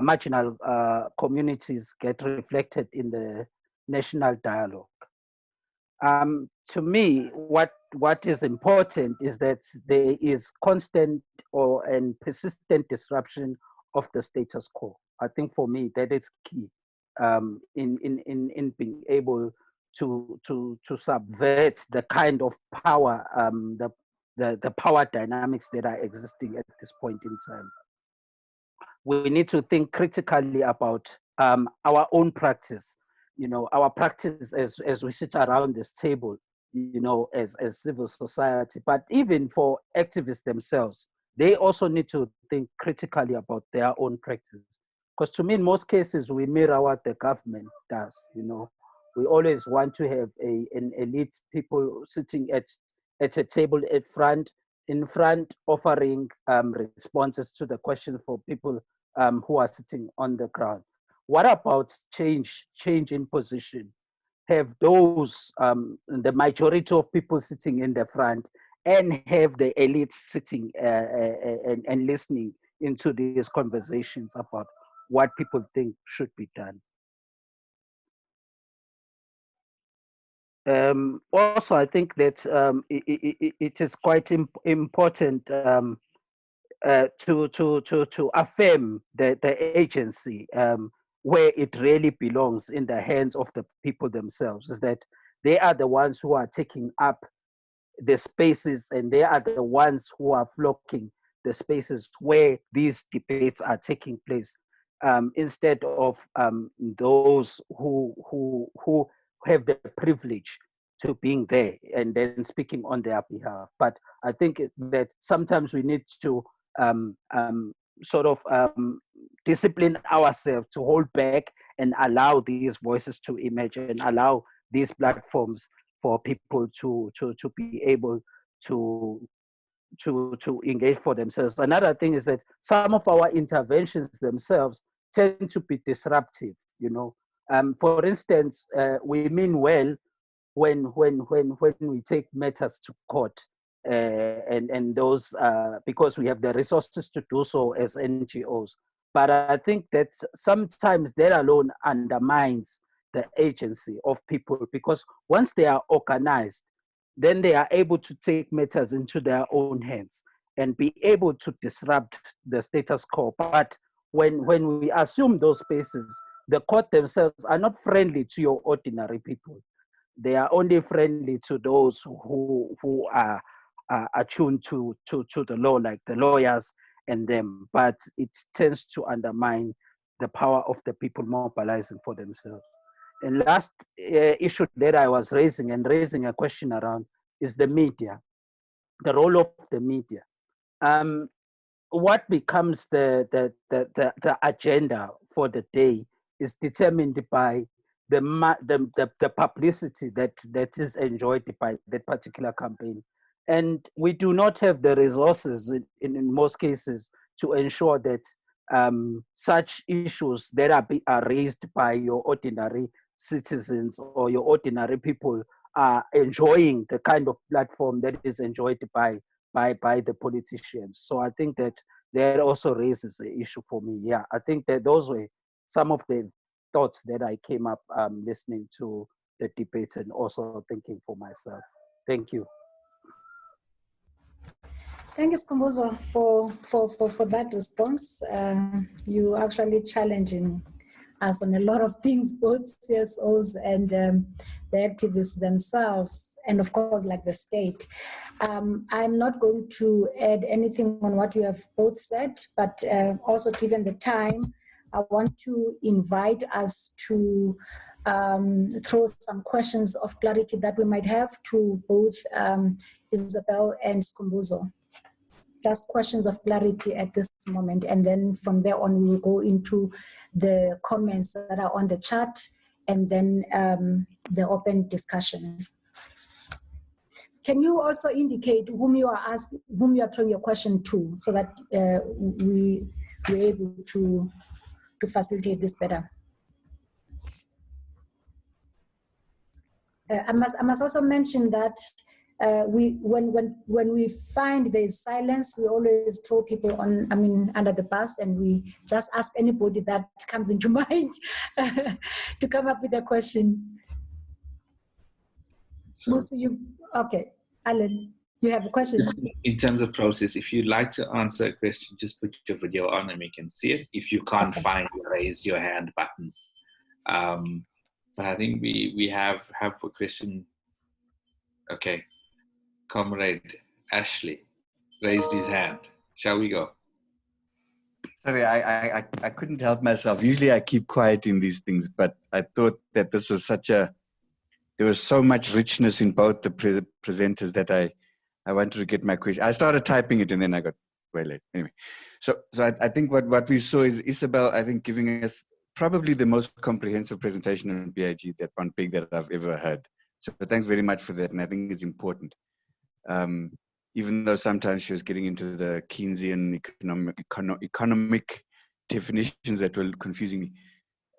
marginal communities get reflected in the national dialogue? To me, what is important is that there is constant and persistent disruption of the status quo. I think for me that is key in being able to subvert the kind of power the power dynamics that are existing at this point in time. We need to think critically about our own practice, our practice as we sit around this table, as civil society, but even for activists themselves, they also need to think critically about their own practice. Because to me, in most cases, we mirror what the government does, We always want to have an elite people sitting at a table in front, offering responses to the questions for people who are sitting on the ground. What about change in position? Have those, the majority of people sitting in the front, and have the elites sitting and listening into these conversations about what people think should be done. Also, I think that it is quite important to affirm the agency where it really belongs in the hands of the people themselves. Is that they are the ones who are taking up the spaces, and they are the ones who are flocking the spaces where these debates are taking place, instead of those who have the privilege to being there and then speaking on their behalf. But I think that sometimes we need to sort of discipline ourselves to hold back and allow these voices to emerge and allow these platforms for people to be able to engage for themselves. Another thing is that some of our interventions themselves tend to be disruptive. For instance, we mean well when we take matters to court, and those because we have the resources to do so as NGOs. But I think that sometimes that alone undermines the agency of people, because once they are organized, then they are able to take matters into their own hands and be able to disrupt the status quo. But when we assume those spaces, the court themselves are not friendly to your ordinary people. They are only friendly to those who are attuned to the law, like the lawyers and them. But it tends to undermine the power of the people mobilizing for themselves. And last issue that I was raising a question around is the media, the role of the media. What becomes the agenda for the day is determined by the publicity that is enjoyed by that particular campaign. And we do not have the resources in most cases to ensure that such issues that are raised by your ordinary citizens or your ordinary people are enjoying the kind of platform that is enjoyed by the politicians. So I think that also raises the issue for me. Yeah, I think that those were some of the thoughts that I came up listening to the debate and also thinking for myself. Thank you. Thank you, Skhumbuzo, for that response. You actually challenging us on a lot of things, both CSOs and the activists themselves, and of course, like the state. I'm not going to add anything on what you have both said, but also given the time, I want to invite us to throw some questions of clarity that we might have to both Isabel and Skhumbuzo. Just questions of clarity at this moment, and then from there on we will go into the comments that are on the chat, and then the open discussion. Can you also indicate whom you are throwing your question to, so that we're able to facilitate this better? I must also mention that when we find there's silence, we always throw people under the bus, and we just ask anybody that comes into mind to come up with a question. Okay, Alan, you have a question? Just in terms of process, if you'd like to answer a question, just put your video on and we can see it. If you can't find the raise your hand button. But I think we have a question. Okay, Comrade Ashley raised his hand. Shall we go? Sorry, I couldn't help myself. Usually I keep quiet in these things, but I thought that this was there was so much richness in both the presenters that I wanted to get my question. I started typing it and then I got way late. Anyway, so I think what we saw is Isabel, I think, giving us probably the most comprehensive presentation on BIG, that one big that I've ever heard. So thanks very much for that, and I think it's important. Even though sometimes she was getting into the Keynesian economic definitions that were confusing me.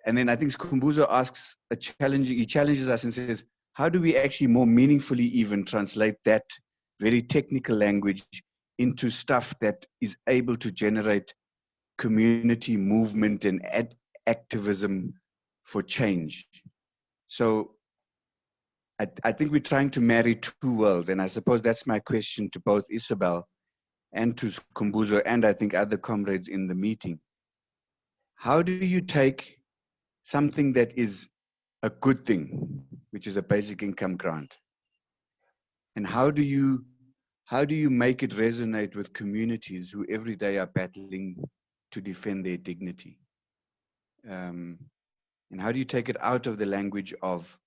And then I think Skhumbuzo asks he challenges us and says, how do we actually more meaningfully even translate that very technical language into stuff that is able to generate community movement and activism for change? So I think we're trying to marry two worlds, and I suppose that's my question to both Isabel and to Skhumbuzo, and I think other comrades in the meeting. How do you take something that is a good thing, which is a basic income grant, and how do you make it resonate with communities who every day are battling to defend their dignity? And how do you take it out of the language of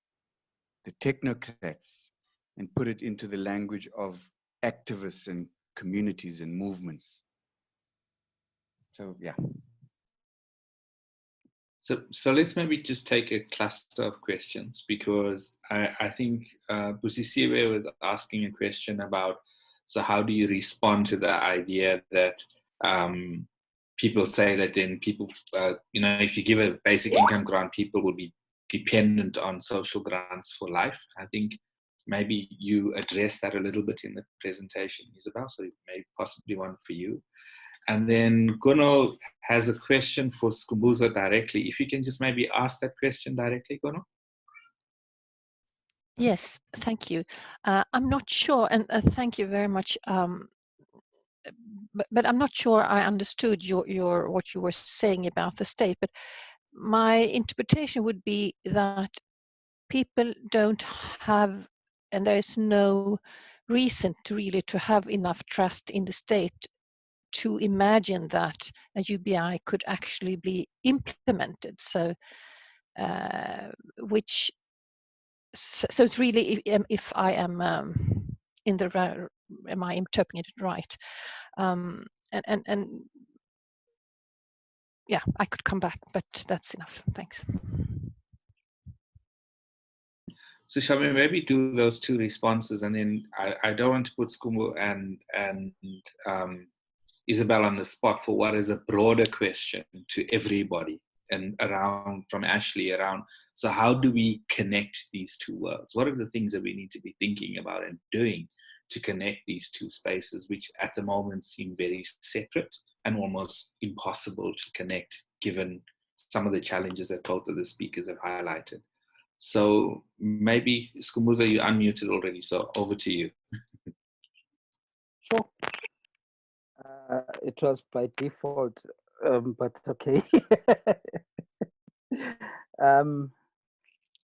the technocrats and put it into the language of activists and communities and movements? So, yeah. So let's maybe just take a cluster of questions, because I think Busisiwe was asking a question about, so how do you respond to the idea that people say that then people, if you give a basic income grant, people will be dependent on social grants for life. I think maybe you addressed that a little bit in the presentation, Isabel, so maybe possibly one for you. And then Guno has a question for Skhumbuzo directly. If you can just maybe ask that question directly, Guno. Yes, thank you. I'm not sure, and thank you very much. But I'm not sure I understood what you were saying about the state. But my interpretation would be that people don't have, and there is no reason to have enough trust in the state to imagine that a UBI could actually be implemented. So, so it's really, if I am am I interpreting it right? And yeah, I could come back, but that's enough. Thanks. So shall we maybe do those two responses, and then I don't want to put Skhumbuzo and Isabel on the spot for what is a broader question to everybody, and around from Ashley around, so how do we connect these two worlds? What are the things that we need to be thinking about and doing to connect these two spaces, which at the moment seem very separate and almost impossible to connect, given some of the challenges that both of the speakers have highlighted? So maybe, Skhumbuzo, you unmuted already, so over to you. Sure. It was by default, but okay. I'm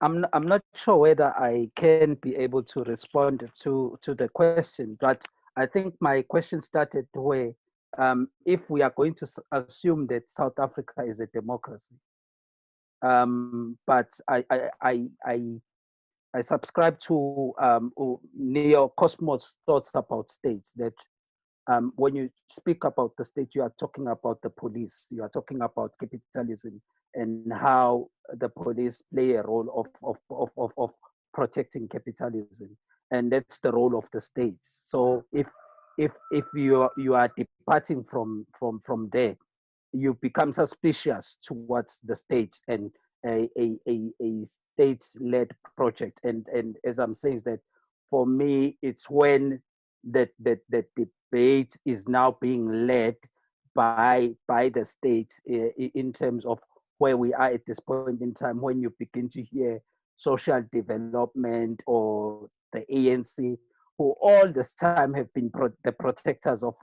not sure whether I can be able to respond to the question, but I think my question started where, if we are going to assume that South Africa is a democracy, but I subscribe to neo-Cosmos thoughts about states, that when you speak about the state, you are talking about the police, you are talking about capitalism and how the police play a role of protecting capitalism, and that's the role of the state. So if you are departing from there, you become suspicious towards the state and a state-led project. And as I'm saying, that for me, it's when the debate is now being led by the state in terms of where we are at this point in time, when you begin to hear social development or the ANC, who all this time have been the protectors of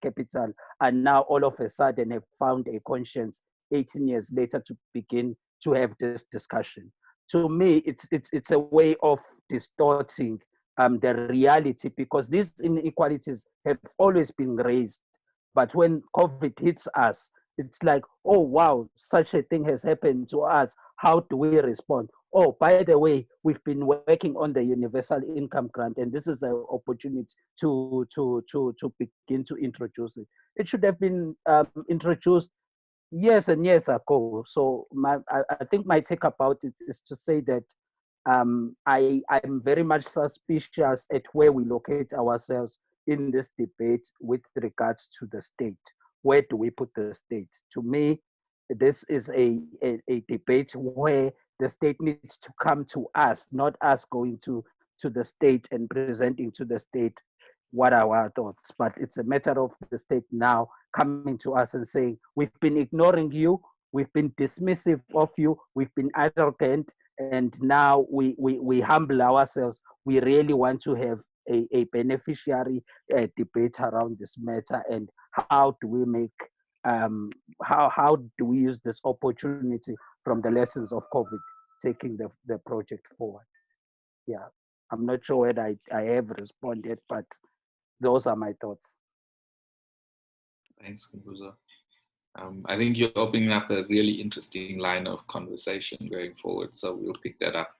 capital, and now all of a sudden have found a conscience 18 years later to begin to have this discussion. To me, it's a way of distorting the reality, because these inequalities have always been raised. But when COVID hits us, it's like, oh, wow, such a thing has happened to us. How do we respond? Oh, by the way, we've been working on the universal income grant, and this is an opportunity to begin to introduce it. It should have been introduced years and years ago. So I think my take about it is to say that I'm very much suspicious at where we locate ourselves in this debate with regards to the state. Where do we put the state? To me, this is a debate where the state needs to come to us, not us going to the state and presenting to the state what are our thoughts. But it's a matter of the state now coming to us and saying, we've been ignoring you, we've been dismissive of you, we've been arrogant, and now we humble ourselves. We really want to have a beneficiary debate around this matter, and how do we make how do we use this opportunity from the lessons of COVID, taking the project forward. Yeah, I'm not sure whether I have responded, but those are my thoughts. Thanks, Kumbuzo. I think you're opening up a really interesting line of conversation going forward, so we'll pick that up.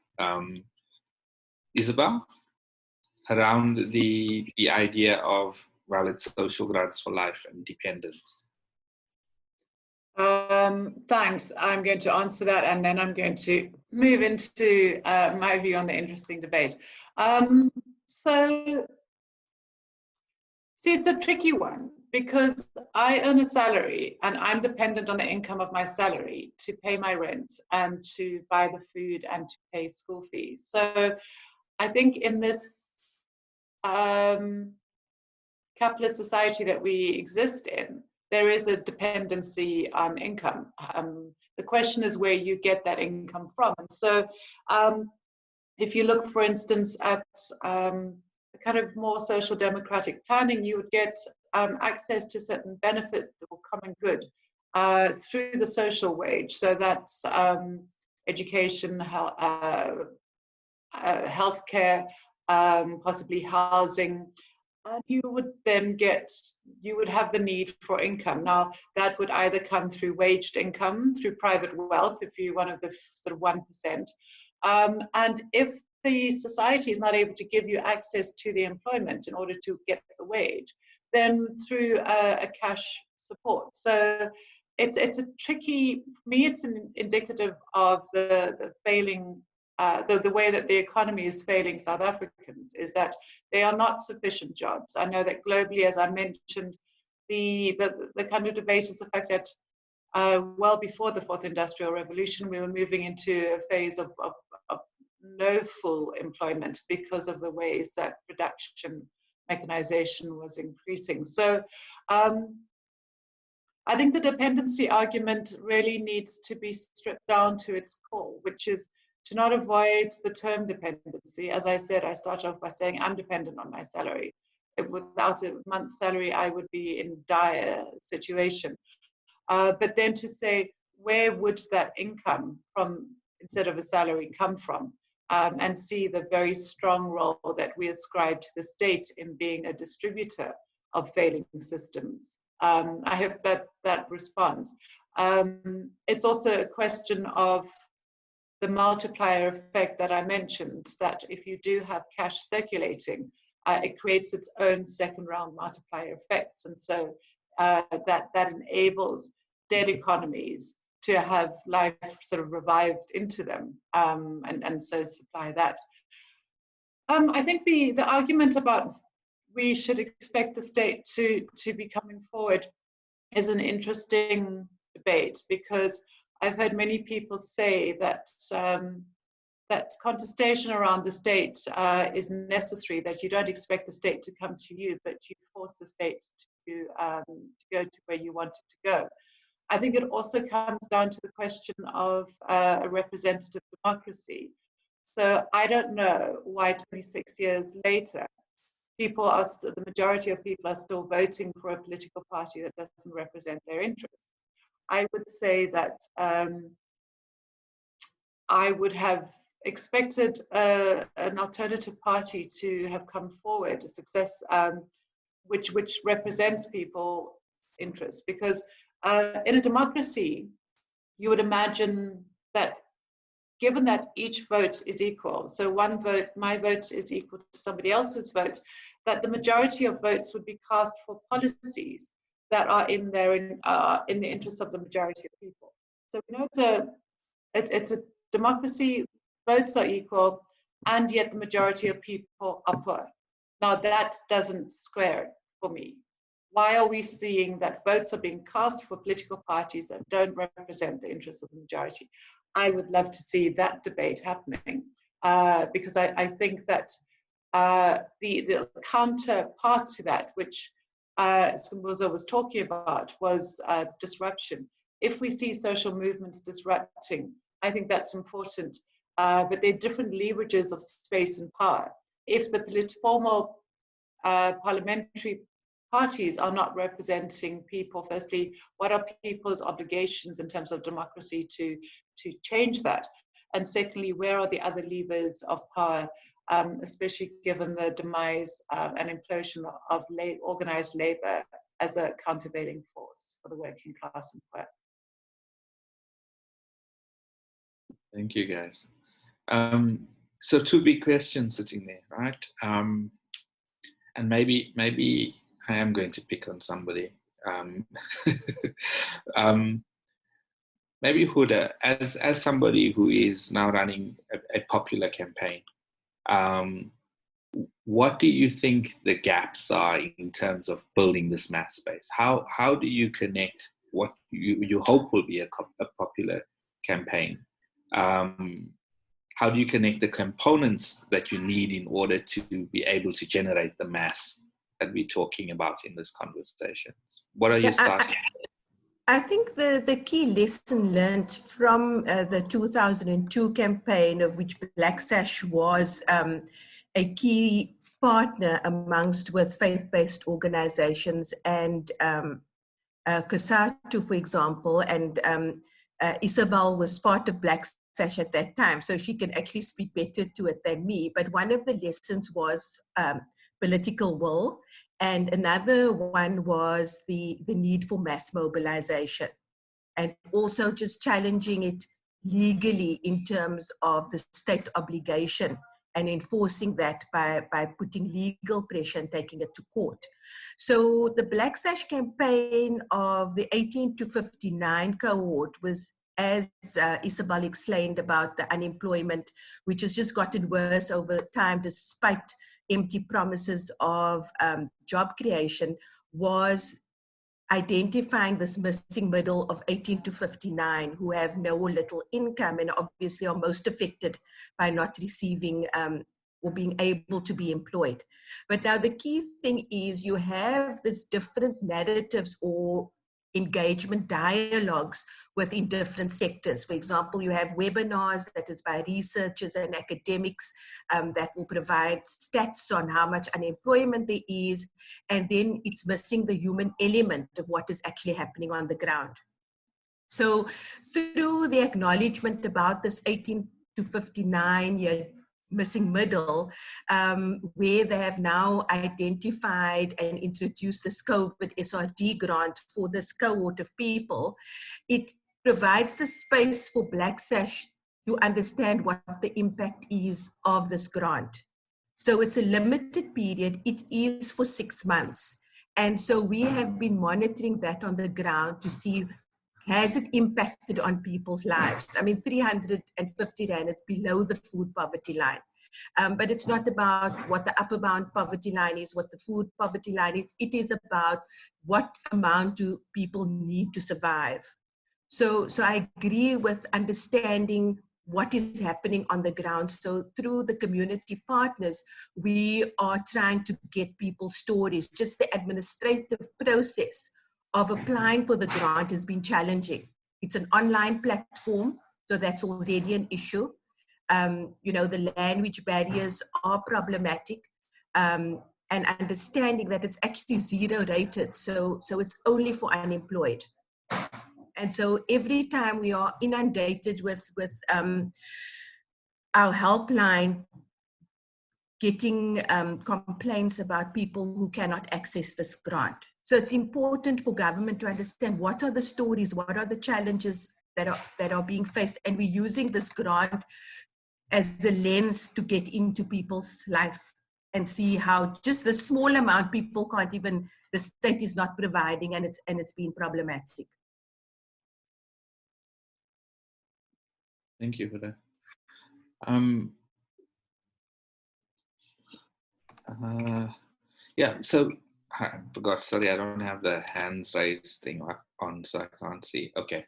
Isabel, around the idea of valid social grants for life and dependence. Thanks. I'm going to answer that, and then I'm going to move into my view on the interesting debate. So, see, it's a tricky one, because I earn a salary and I'm dependent on the income of my salary to pay my rent and to buy the food and to pay school fees. So I think in this capitalist society that we exist in, there is a dependency on income. The question is where you get that income from. And so if you look, for instance, at kind of more social democratic planning, you would get access to certain benefits that will common good through the social wage. So that's education, healthcare, possibly housing. And you would then have the need for income. Now, that would either come through waged income, through private wealth, if you're one of the sort of 1%. And if the society is not able to give you access to the employment in order to get the wage, then through a cash support. So it's a tricky, for me, it's indicative of the failing, the way that the economy is failing South Africans, is that they are not sufficient jobs. I know that globally, as I mentioned, the kind of debate is the fact that well before the fourth industrial revolution, we were moving into a phase of no full employment because of the ways that production mechanization was increasing. So I think the dependency argument really needs to be stripped down to its core, which is to not avoid the term dependency. As I said, I start off by saying I'm dependent on my salary. Without a month's salary, I would be in dire situation. But then to say, where would that income from, instead of a salary, come from? And see the very strong role that we ascribe to the state in being a distributor of failing systems. I hope that responds. It's also a question of the multiplier effect that I mentioned, that if you do have cash circulating, it creates its own second round multiplier effects. And so that enables dead economies to have life sort of revived into them, and so supply that. I think the argument about we should expect the state to be coming forward is an interesting debate, because I've heard many people say that that contestation around the state is necessary, that you don't expect the state to come to you, but you force the state to go to where you want it to go. I think it also comes down to the question of a representative democracy. So I don't know why 26 years later, people are the majority of people are still voting for a political party that doesn't represent their interests. I would say that I would have expected an alternative party to have come forward, a success which represents people's interests, because in a democracy, you would imagine that given that each vote is equal, so one vote, my vote is equal to somebody else's vote, that the majority of votes would be cast for policies that are in the interests of the majority of people. So we know it's a democracy, votes are equal, and yet the majority of people are poor. Now that doesn't square for me. Why are we seeing that votes are being cast for political parties that don't represent the interests of the majority? I would love to see that debate happening because I think that the counterpart to that, which Skumbuzo was talking about, was disruption. If we see social movements disrupting, I think that's important, but there are different leverages of space and power. If the formal parliamentary parties are not representing people, firstly, what are people's obligations in terms of democracy to change that? And secondly, where are the other levers of power, especially given the demise and implosion of organized labor as a countervailing force for the working class and poor? Thank you, guys. So two big questions sitting there, right? And maybe I am going to pick on somebody. Maybe Huda, as somebody who is now running a popular campaign, what do you think the gaps are in terms of building this mass space? How do you connect what you hope will be a popular campaign? How do you connect the components that you need in order to be able to generate the mass that we're talking about in this conversation? What are you starting? I think the key lesson learned from the 2002 campaign, of which Black Sash was a key partner amongst with faith-based organizations and COSATU, for example, and Isabel was part of Black Sash at that time, so she can actually speak better to it than me. But one of the lessons was political will, and another one was the need for mass mobilization, and also just challenging it legally in terms of the state obligation and enforcing that by putting legal pressure and taking it to court. So the Black Sash campaign of the 18 to 59 cohort was, as Isabel explained about the unemployment, which has just gotten worse over time despite empty promises of job creation, was identifying this missing middle of 18 to 59 who have no or little income and obviously are most affected by not receiving or being able to be employed. But now the key thing is you have this different narratives or engagement dialogues within different sectors. For example, you have webinars that is by researchers and academics that will provide stats on how much unemployment there is, and then it's missing the human element of what is actually happening on the ground. So through the acknowledgement about this 18 to 59 year missing middle, where they have now identified and introduced this COVID SRD grant for this cohort of people, it provides the space for Black Sash to understand what the impact is of this grant. So it's a limited period, it is for 6 months. And so we have been monitoring that on the ground to see, has it impacted on people's lives? I mean, 350 Rand is below the food poverty line. But it's not about what the upper bound poverty line is, what the food poverty line is. It is about what amount do people need to survive. So I agree with understanding what is happening on the ground. So through the community partners, we are trying to get people's stories. Just the administrative process of applying for the grant has been challenging. It's an online platform, so that's already an issue. You know, the language barriers are problematic, and understanding that it's actually zero rated, so it's only for unemployed. And so every time we are inundated with our helpline getting complaints about people who cannot access this grant. So it's important for government to understand what are the stories, what are the challenges that are being faced, and we're using this grant as a lens to get into people's life and see how just the small amount people can't even, the state is not providing, and it's been problematic. Thank you for that. Yeah, so I forgot, sorry, I don't have the hands raised thing on, so I can't see. Okay,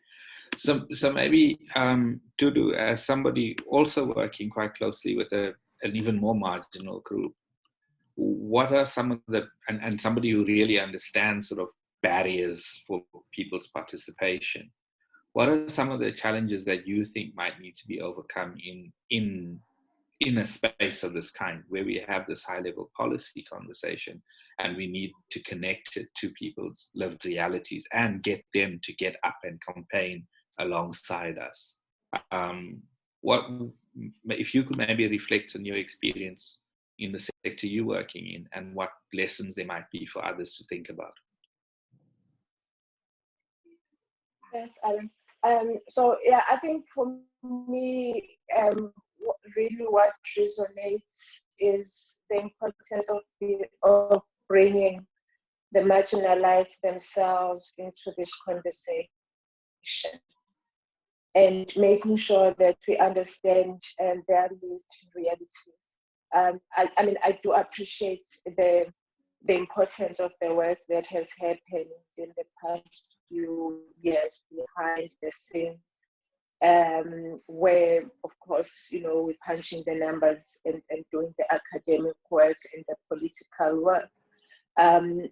so maybe Dudu, as somebody also working quite closely with an even more marginal group, what are some of the, and somebody who really understands sort of barriers for people's participation, what are some of the challenges that you think might need to be overcome in a space of this kind, where we have this high-level policy conversation and we need to connect it to people's lived realities and get them to get up and campaign alongside us? What, if you could maybe reflect on your experience in the sector you're working in, and what lessons there might be for others to think about? Yes, Alan. So yeah, I think for me, really what resonates is the importance of bringing the marginalized themselves into this conversation and making sure that we understand their lived realities. I mean, I do appreciate the importance of the work that has happened in the past few years behind the scenes, where, of course, you know, we're punching the numbers and doing the academic work and the political work.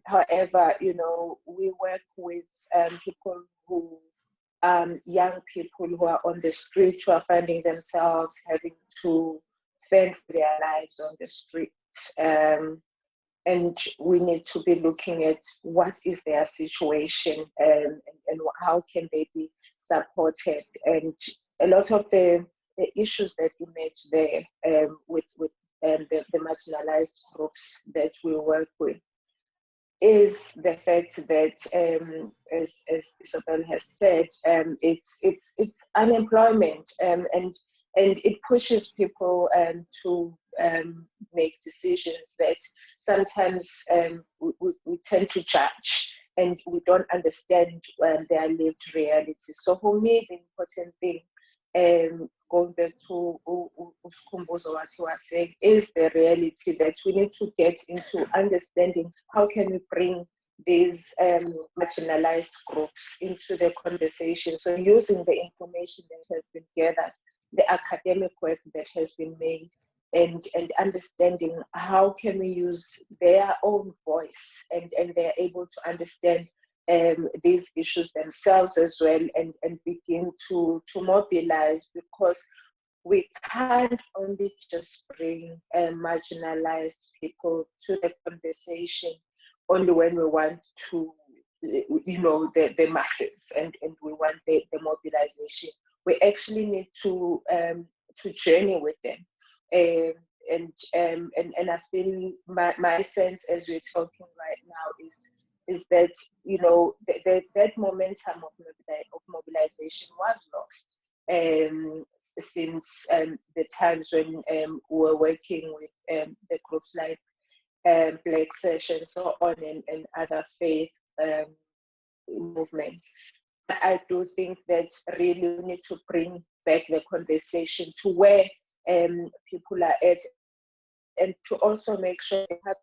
However, you know, we work with people who, young people who are on the street, who are finding themselves having to fend for their lives on the street. And we need to be looking at what is their situation and how can they be supported. And a lot of the issues that you made there with the marginalized groups that we work with is the fact that, as Isabel has said, it's unemployment, and it pushes people to make decisions that sometimes we tend to judge, and we don't understand their lived reality. So for me, the important thing, going back to Ubumbano, what you are saying, is the reality that we need to get into understanding how can we bring these marginalized groups into the conversation. So using the information that has been gathered, the academic work that has been made, and understanding how can we use their own voice, and they're able to understand these issues themselves as well, and begin to mobilize, because we can't only just bring marginalized people to the conversation only when we want to, you know, the masses, and we want the mobilization. We actually need to journey with them. And I feel my sense as we're talking right now is that, you know, that momentum of mobilization was lost since the times when we were working with the groups like Black Sesh and so on, and other faith movements. I do think that really we need to bring back the conversation to where people are at, and to also make sure they have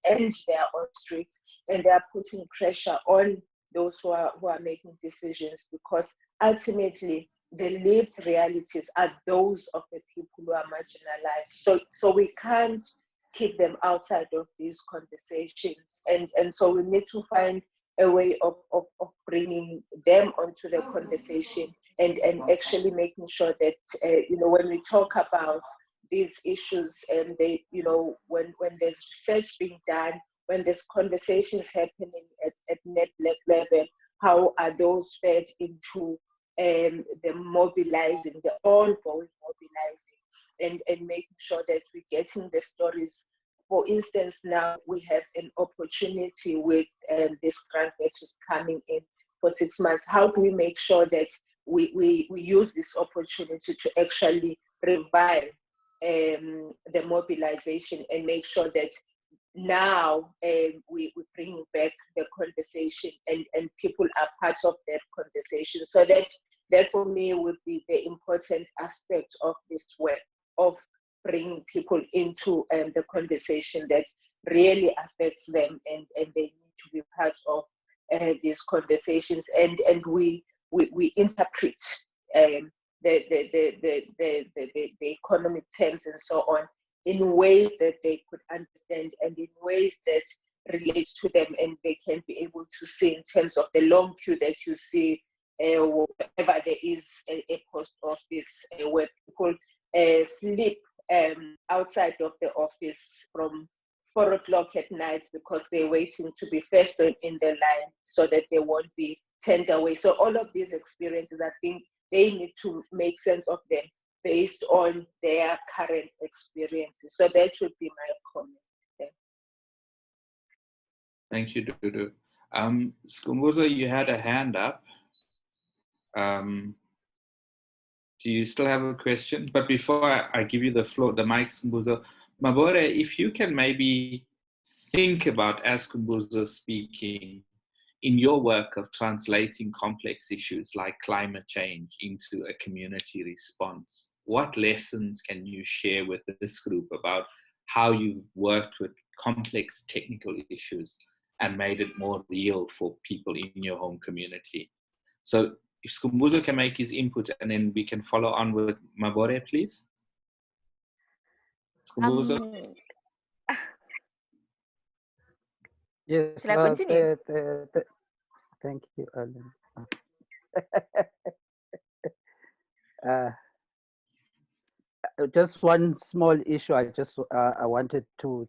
and they are on streets, and they are putting pressure on those who are making decisions, because ultimately the lived realities are those of the people who are marginalized. So we can't keep them outside of these conversations. And so we need to find a way of bringing them onto the conversation and actually making sure that, when we talk about these issues and when there's research being done, when there's conversations happening at net level, how are those fed into the mobilizing, the ongoing mobilizing, and making sure that we're getting the stories. For instance, now we have an opportunity with this grant that is coming in for 6 months. How do we make sure that we use this opportunity to actually revive the mobilization and make sure that now we're bringing back the conversation and people are part of that conversation. So that for me would be the important aspect of this work, of bringing people into the conversation that really affects them, and they need to be part of these conversations, and we interpret the economic terms and so on in ways that they could understand and in ways that relate to them, and they can be able to see in terms of the long queue that you see whenever there is a post office where people sleep outside of the office from 4 o'clock at night because they're waiting to be first in the line so that they won't be turned away. So all of these experiences, I think they need to make sense of them based on their current experiences. So that would be my comment. Thank you, Dudu. Skumbuzo, you had a hand up. Do you still have a question? But before I give you the floor, the mic, Skumbuzo, Mabore, if you can maybe think about, as Skumbuzo speaking, in your work of translating complex issues like climate change into a community response, what lessons can you share with this group about how you've worked with complex technical issues and made it more real for people in your home community? So if Skumbuzo can make his input and then we can follow on with Mabore, please. Skumbuzo? Shall Yes, I continue? thank you, Alan. Just one small issue I wanted to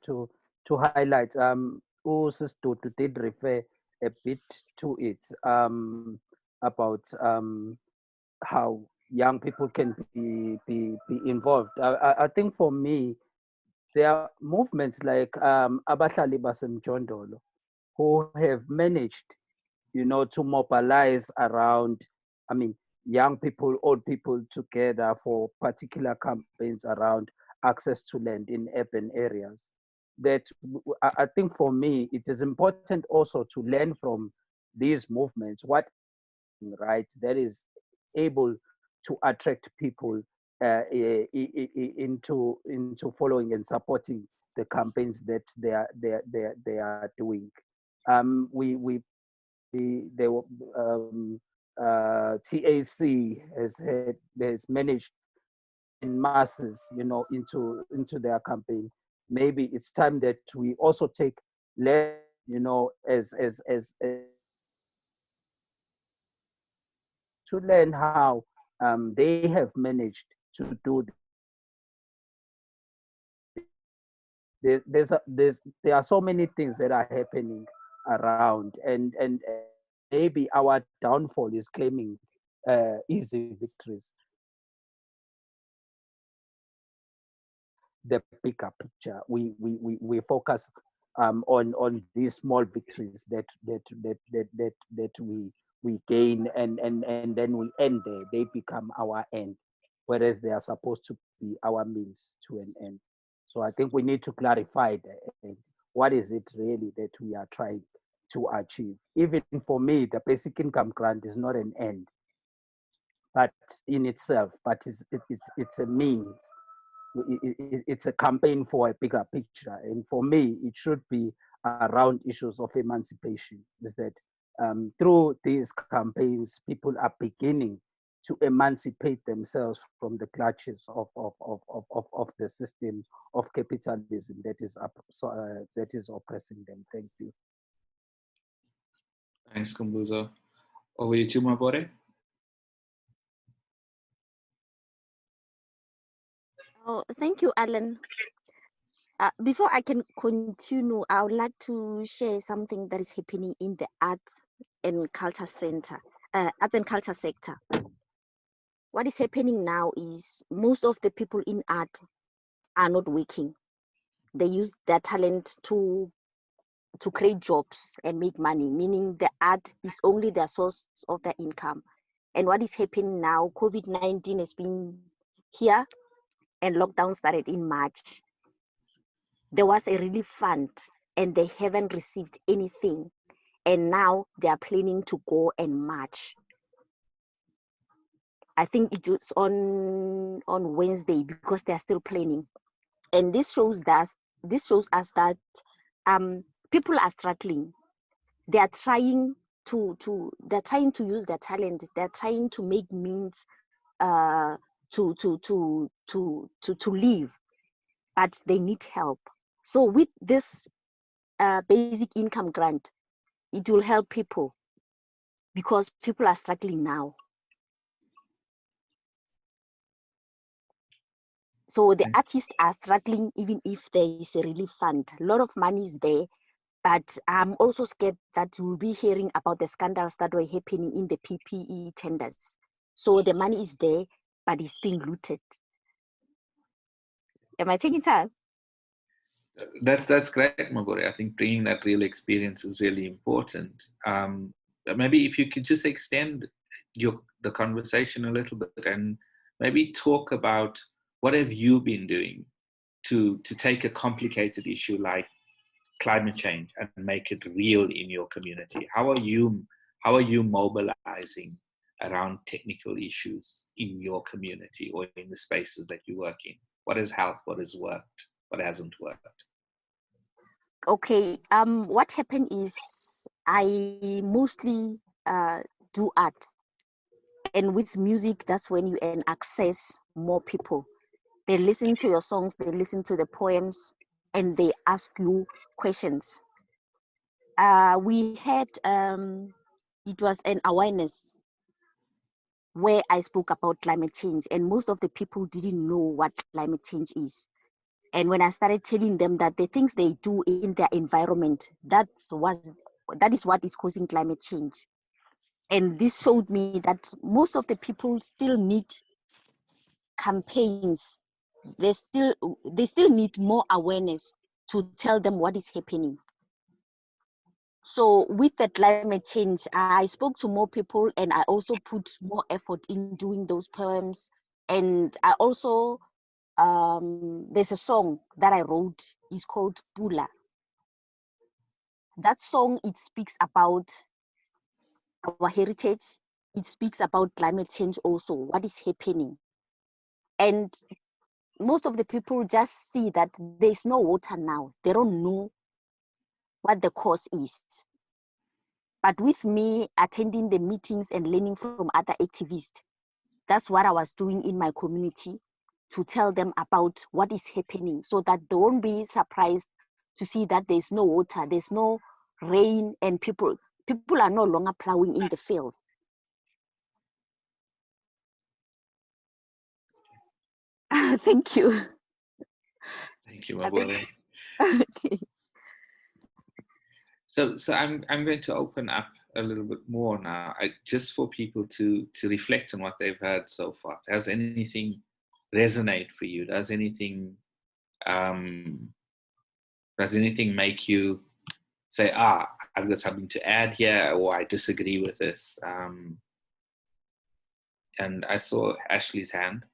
highlight. Sis Dudu did refer a bit to it about how young people can be involved. I think for me, there are movements like Abahlali Basemjondolo who have managed, to mobilize around, young people, old people together for particular campaigns around access to land in urban areas. That I think for me, it is important also to learn from these movements what, right, that is able to attract people into following and supporting the campaigns that they are doing. TAC has managed in masses, into their campaign. Maybe it's time that we also take less, as to learn how they have managed to do. There are so many things that are happening around, and maybe our downfall is claiming easy victories. The bigger picture, we focus on these small victories that we gain, and then we end there. They become our end, whereas they are supposed to be our means to an end. So I think we need to clarify that. What is it really that we are trying to achieve? Even for me, the basic income grant is not an end, but in itself, but it's a means. It's a campaign for a bigger picture. And for me, it should be around issues of emancipation. Is that through these campaigns, people are beginning to emancipate themselves from the clutches of the system of capitalism that is oppressing them. Thank you. Thanks, Kumbuzo. Over you, Mabore. Oh, thank you, Alan. Before I can continue, I would like to share something that is happening in the arts and culture sector. What is happening now is most of the people in art are not working. They use their talent to create jobs and make money, meaning the art is only their source of their income. And what is happening now, COVID-19 has been here and lockdown started in March. There was a relief fund and they haven't received anything. And now they are planning to go and march. I think it was on Wednesday because they are still planning. And this shows us that people are struggling. They are trying to use their talent. They're trying to make means to live, but they need help. So with this basic income grant, it will help people because people are struggling now. So the artists are struggling even if there is a relief fund. A lot of money is there, but I'm also scared that we'll be hearing about the scandals that were happening in the PPE tenders. So the money is there, but it's being looted. Am I taking time? That's great, Mabore. I think bringing that real experience is really important. Maybe if you could just extend the conversation a little bit and maybe talk about what have you been doing to take a complicated issue like climate change and make it real in your community. How are you mobilizing around technical issues in your community or in the spaces that you work in? What has helped? What has worked? What hasn't worked? Okay, what happened is I mostly do art, and with music, that's when you can access more people. They listen to your songs, they listen to the poems, and they ask you questions. We had it was an awareness where I spoke about climate change, and most of the people didn't know what climate change is. And when I started telling them that the things they do in their environment, that is what is causing climate change. And this showed me that most of the people still need campaigns. They still need more awareness to tell them what is happening. So with the climate change, I spoke to more people and I also put more effort in doing those poems. And I also, there's a song that I wrote, it's called Pula. That song, it speaks about our heritage. It speaks about climate change also, what is happening. And most of the people just see that there's no water now. They don't know what the cause is. But with me attending the meetings and learning from other activists, that's what I was doing in my community, to tell them about what is happening so that they won't be surprised to see that there's no water, there's no rain, and people are no longer plowing in the fields. Thank you. Thank you, Mabore. Okay. So I'm going to open up a little bit more now, just for people to reflect on what they've heard so far. Does anything resonate for you? Does anything make you say, I've got something to add here, or I disagree with this? And I saw Ashley's hand.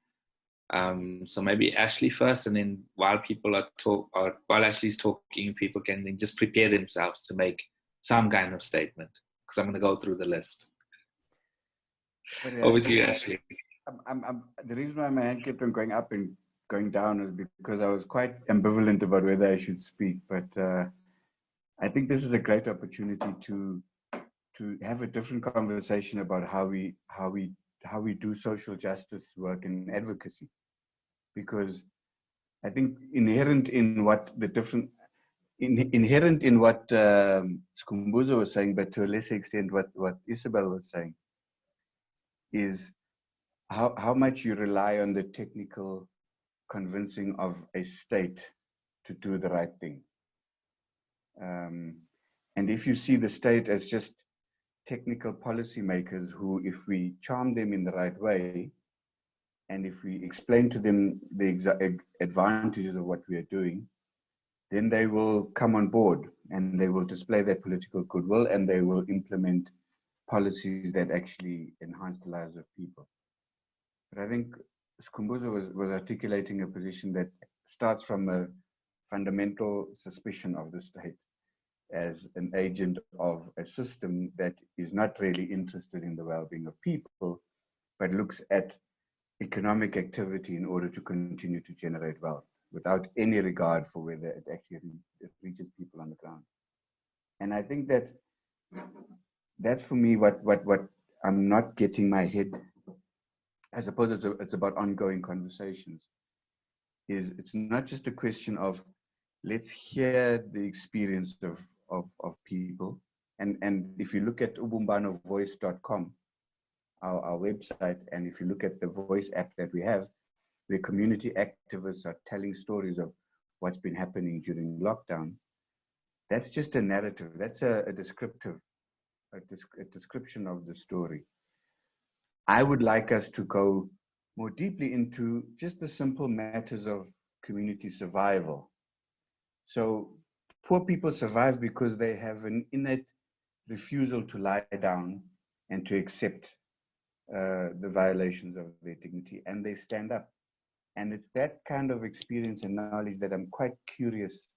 So maybe Ashley first, and then while Ashley's talking, people can then just prepare themselves to make some kind of statement, because I'm going to go through the list. Over to you, Ashley. The reason why my hand kept on going up and going down is because I was quite ambivalent about whether I should speak, but I think this is a great opportunity to have a different conversation about how we do social justice work and advocacy, because I think inherent in what Skhumbuzo was saying, but to a lesser extent what Isabel was saying, is how much you rely on the technical convincing of a state to do the right thing. And if you see the state as just technical policymakers who, if we charm them in the right way, and if we explain to them the advantages of what we are doing, then they will come on board and they will display their political goodwill and they will implement policies that actually enhance the lives of people. But I think Skhumbuzo was articulating a position that starts from a fundamental suspicion of the state as an agent of a system that is not really interested in the well-being of people, but looks at economic activity in order to continue to generate wealth without any regard for whether it actually reaches people on the ground. And I think that that's for me what I'm not getting my head, I suppose it's about ongoing conversations, is it's not just a question of let's hear the experience of people. And if you look at ubumbanovoice.com, our website, and if you look at the voice app that we have, where community activists are telling stories of what's been happening during lockdown, that's just a narrative. That's a description of the story. I would like us to go more deeply into just the simple matters of community survival. So poor people survive because they have an innate refusal to lie down and to accept the violations of their dignity, and they stand up. And it's that kind of experience and knowledge that I'm quite curious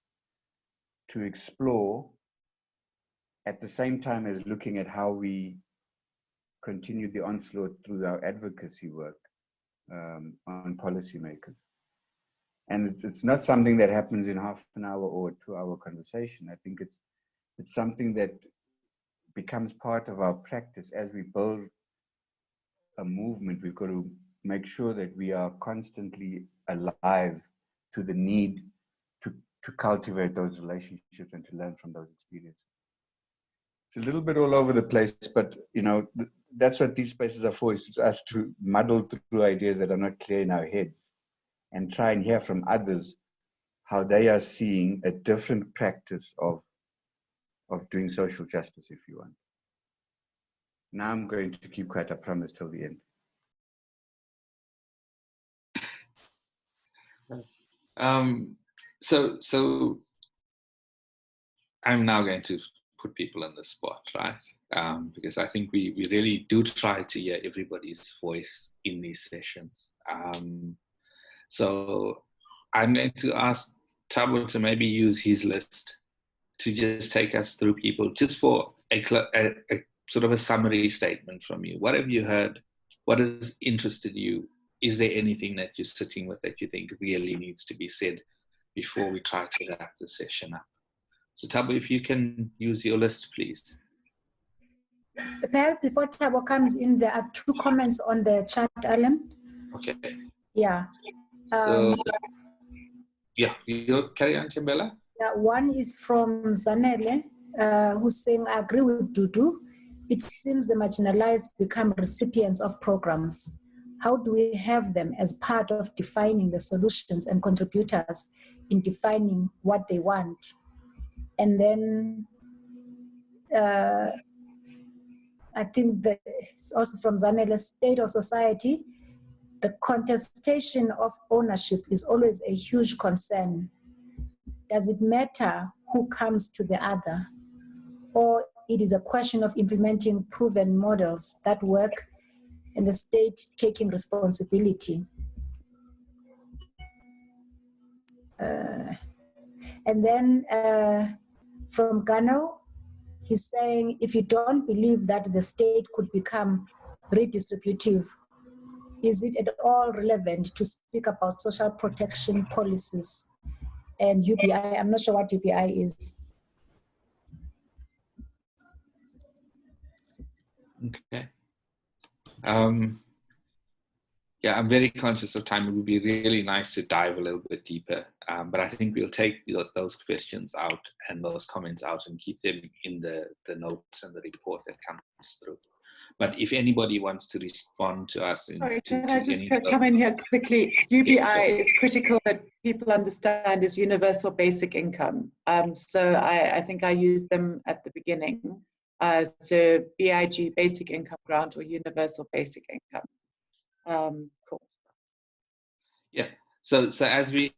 to explore, at the same time as looking at how we continue the onslaught through our advocacy work on policymakers. And it's not something that happens in half an hour or a 2-hour conversation. I think it's something that becomes part of our practice. As we build a movement, we've got to make sure that we are constantly alive to the need to cultivate those relationships and to learn from those experiences. It's a little bit all over the place, but that's what these spaces are for, is us to muddle through ideas that are not clear in our heads and try and hear from others how they are seeing a different practice of doing social justice, if you want. Now I'm going to keep quiet, I promise, till the end. So I'm now going to put people on the spot, right? Because I think we really do try to hear everybody's voice in these sessions. So I'm going to ask Thabo to maybe use his list to just take us through people, just for a sort of a summary statement from you. What have you heard? What has interested you? Is there anything that you're sitting with that you think really needs to be said before we try to wrap the session up? So Thabo, if you can use your list, please. Perhaps before Thabo comes in, there are 2 comments on the chat, Alan. Okay. Yeah. So, yeah, you carry on, Chimbela. Yeah, one is from Zanele, who's saying, I agree with Dudu. It seems the marginalized become recipients of programs. How do we have them as part of defining the solutions and contributors in defining what they want? And then I think that it's also from Zanele, state or society, the contestation of ownership is always a huge concern. Does it matter who comes to the other? Or it is a question of implementing proven models that work and the state taking responsibility? And then from Gano, he's saying, if you don't believe that the state could become redistributive, is it at all relevant to speak about social protection policies and UBI? I'm not sure what UBI is. Okay. Yeah, I'm very conscious of time. It would be really nice to dive a little bit deeper, but I think we'll take those questions out and those comments out and keep them in the notes and the report that comes through. But if anybody wants to respond to us, Sorry, can I just come in here quickly? UBI is critical that people understand is universal basic income. So I think I used them at the beginning. So BIG, basic income grant, or universal basic income. Cool. Yeah. So as we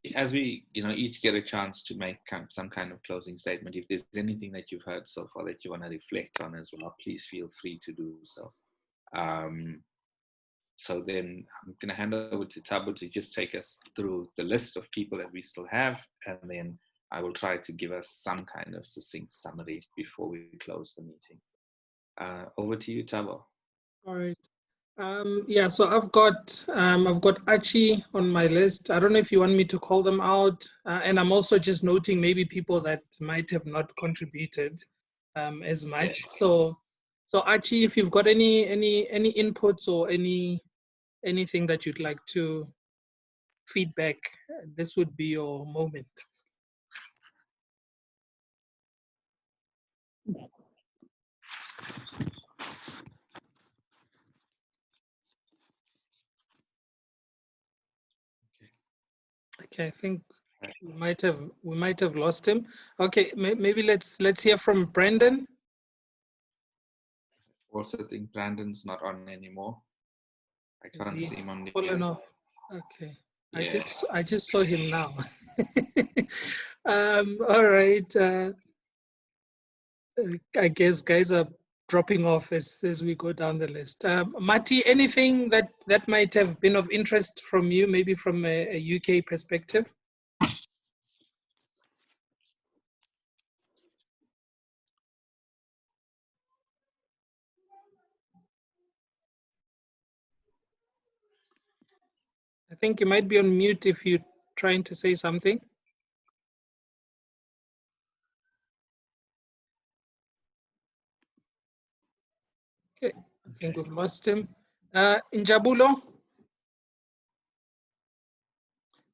each get a chance to make some kind of closing statement, if there's anything that you've heard so far that you want to reflect on as well, please feel free to do so. So then I'm going to hand over to Thabo to just take us through the list of people that we still have, and then I will try to give us some kind of succinct summary before we close the meeting. Over to you, Thabo. All right. Yeah, so I've got Archie on my list. I don't know if you want me to call them out, and I'm also just noting maybe people that might have not contributed as much. Yes. So Archie, if you've got any inputs or anything that you'd like to feedback, this would be your moment. Okay, I think we might have lost him. Okay, maybe let's hear from Brandon. Also think Brandon's not on anymore. I can't see him on the fallen off. Okay. Yeah. I just saw him now. All right. I guess guys are dropping off as we go down the list. Mati, anything that might have been of interest from you, maybe from a UK perspective? I think you might be on mute if you're trying to say something. Okay, I think we've lost him. Njabulo,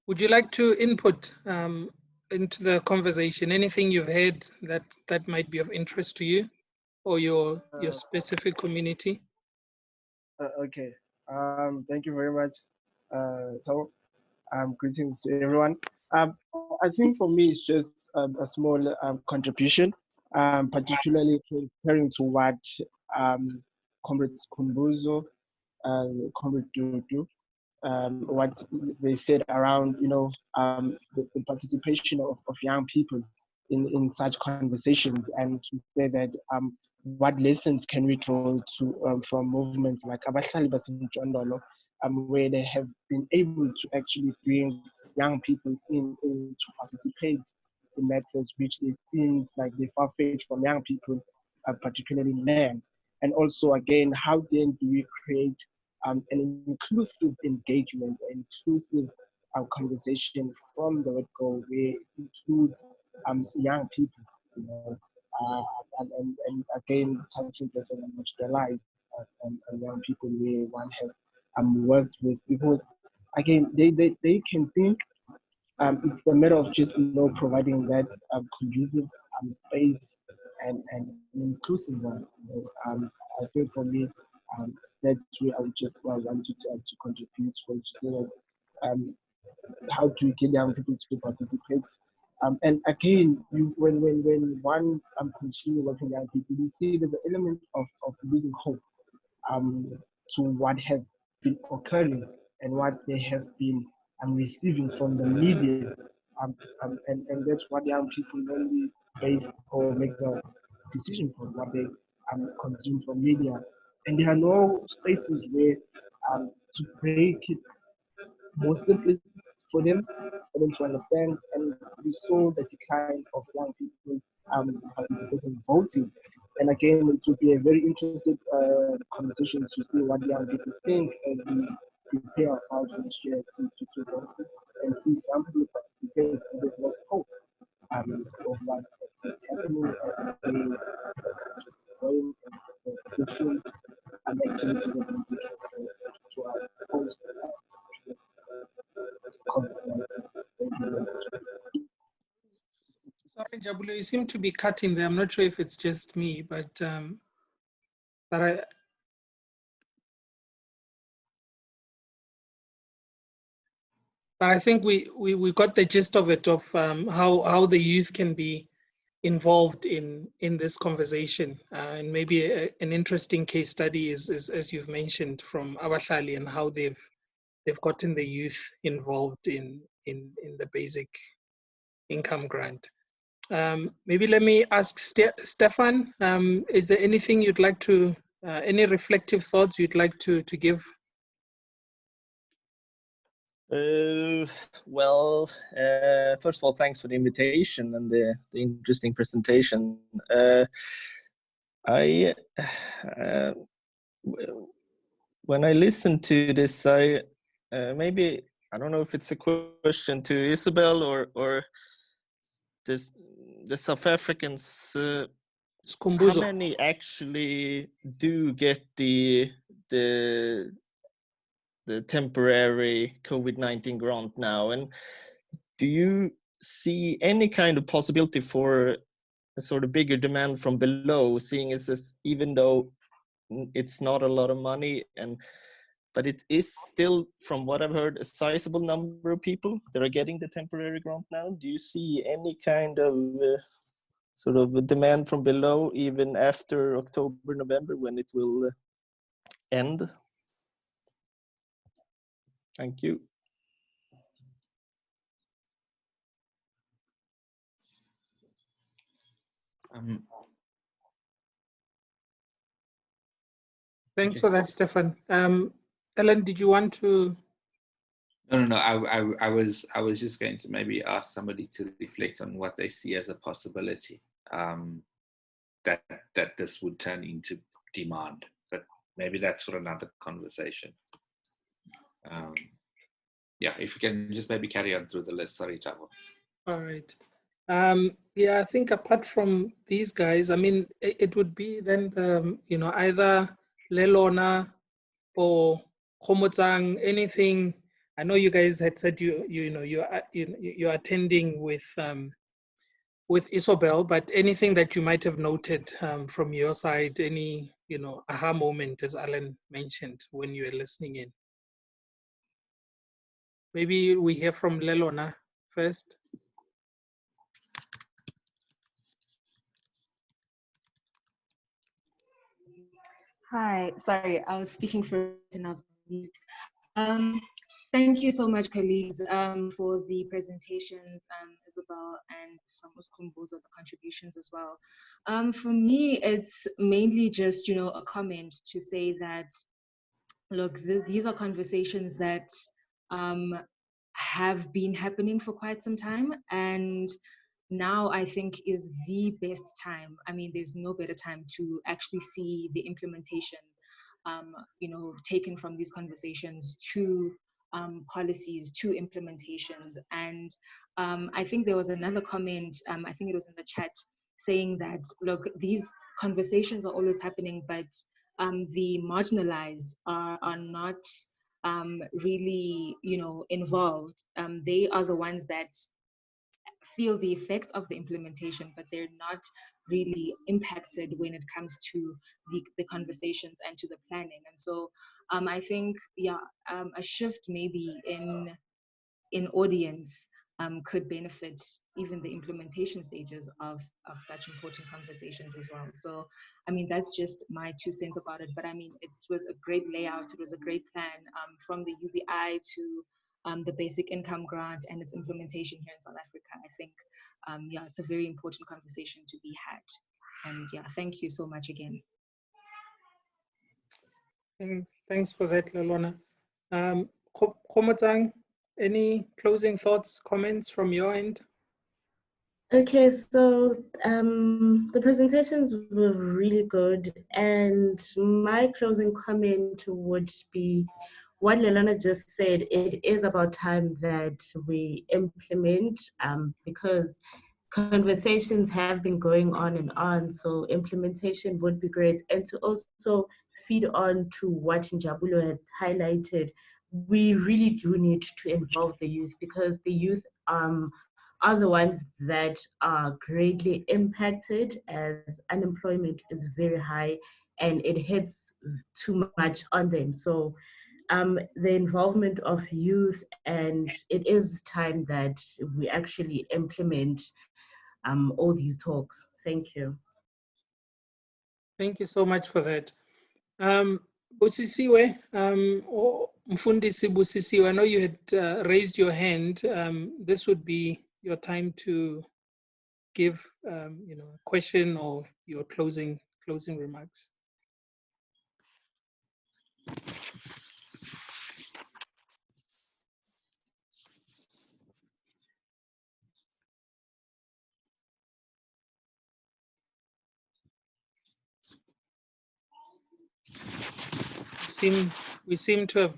would you like to input into the conversation? Anything you've heard that might be of interest to you or your specific community? Okay. Thank you very much. So, greetings to everyone. I think for me, it's just a small contribution, particularly referring to what Comrade Kumbuzo, Comrade Dudu, what they said around, the participation of young people in such conversations, and to say that what lessons can we draw to from movements like Abahlali Basemjondolo, where they have been able to actually bring young people in to participate in matters which they seem like they far-fetched from young people, particularly men. And also, again, how then do we create an inclusive engagement, an inclusive conversation from the word go, where it includes young people, and again, touching this on marginalized and young people where one has worked with, because again, they can think it's a matter of just providing that conducive space and inclusive one. I think for me, that's where I would just want to contribute for, to say that how to get young people to participate. And again, when one continue working with young people, you see there's an element of losing hope to what has been occurring and what they have been receiving from the media. And that's what young people only base or make the decision from what they consume from media. And there are no spaces where to break it more simply for them to understand, and we saw the decline of young people participating in voting. And again, it would be a very interesting conversation to see what young people think as we prepare ourselves next year to vote, and see young people participate and there's no hope of what is happening as they join different activities to our post Jabulo, you seem to be cutting there. I'm not sure if it's just me, but I think we got the gist of it, of how the youth can be involved in this conversation, and maybe an interesting case study is as you've mentioned from Abahlali, and how they've gotten the youth involved in the basic income grant. Maybe let me ask Stefan, is there anything you'd like to, any reflective thoughts you'd like to give? Well, first of all, thanks for the invitation and the interesting presentation. When I listen to this, maybe, I don't know if it's a question to Isabel or the South Africans. How many actually do get the temporary COVID-19 grant now? And do you see any kind of possibility for a sort of bigger demand from below, seeing as even though it's not a lot of money, but it is still, from what I've heard, a sizable number of people that are getting the temporary grant now? Do you see any kind of sort of a demand from below even after October, November, when it will end? Thank you. Thanks for that, Stefan. Ellen, did you want to? No. I was just going to maybe ask somebody to reflect on what they see as a possibility, that this would turn into demand, but maybe that's for another conversation. Yeah, if you can just maybe carry on through the list. Sorry, Tabo. All right. Yeah, I think apart from these guys, I mean, it would be then either Lelona or Khomotsang, anything. I know you guys had said you're attending with Isobel, but anything that you might have noted from your side, any aha moment, as Alan mentioned when you were listening in. Maybe we hear from Lelona first. Hi, sorry, I was speaking first and I was on mute. Thank you so much, colleagues, for the presentations, Isabel and some of the contributions as well. For me, it's mainly just, a comment to say that, look, these are conversations that have been happening for quite some time, and now I think is the best time. I mean, there's no better time to actually see the implementation, taken from these conversations to policies, to implementations. And I think there was another comment, I think it was in the chat, saying that, look, these conversations are always happening, but the marginalized are not really, involved. They are the ones that feel the effect of the implementation, but they're not really impacted when it comes to the conversations and to the planning. And so I think, a shift maybe in audience could benefit even the implementation stages of such important conversations as well. So, I mean, that's just my 2 cents about it. But I mean, it was a great layout. It was a great plan from the UBI to the basic income grant and its implementation here in South Africa. I think, it's a very important conversation to be had. And thank you so much again. Thanks for that, Lalona. Khomotsang, any closing thoughts, comments from your end? Okay, so the presentations were really good, and my closing comment would be what Lelana just said. It is about time that we implement, because conversations have been going on and on, so implementation would be great. And to also feed on to what Njabulo had highlighted, we really do need to involve the youth, because the youth are the ones that are greatly impacted, as unemployment is very high and it hits too much on them. So the involvement of youth, and it is time that we actually implement all these talks. Thank you. Thank you so much for that. Busisiwe, or Mfundisi Busisiwe, I know you had raised your hand. This would be your time to give a question or your closing remarks. We seem to have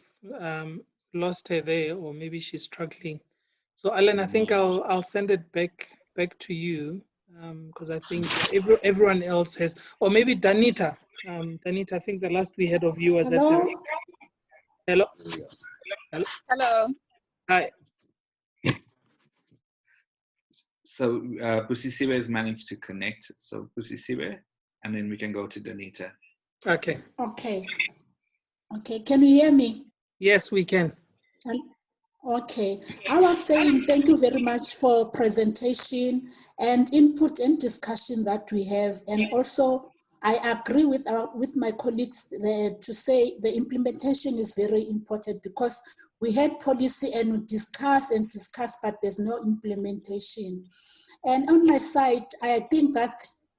lost her there, or maybe she's struggling. So Alan, I think I'll send it back to you, because I think everyone else has, or maybe Danita. Danita, I think the last we heard of you was at the. Hello. Hello. Hi. So Busisiwe has managed to connect. So Busisiwe, and then we can go to Danita. Okay. Okay. Okay, can you hear me? Yes, we can. Okay, I was saying thank you very much for presentation and input and discussion that we have, and also I agree with my colleagues to say the implementation is very important, because we had policy and we discuss, but there's no implementation. And on my side, I think that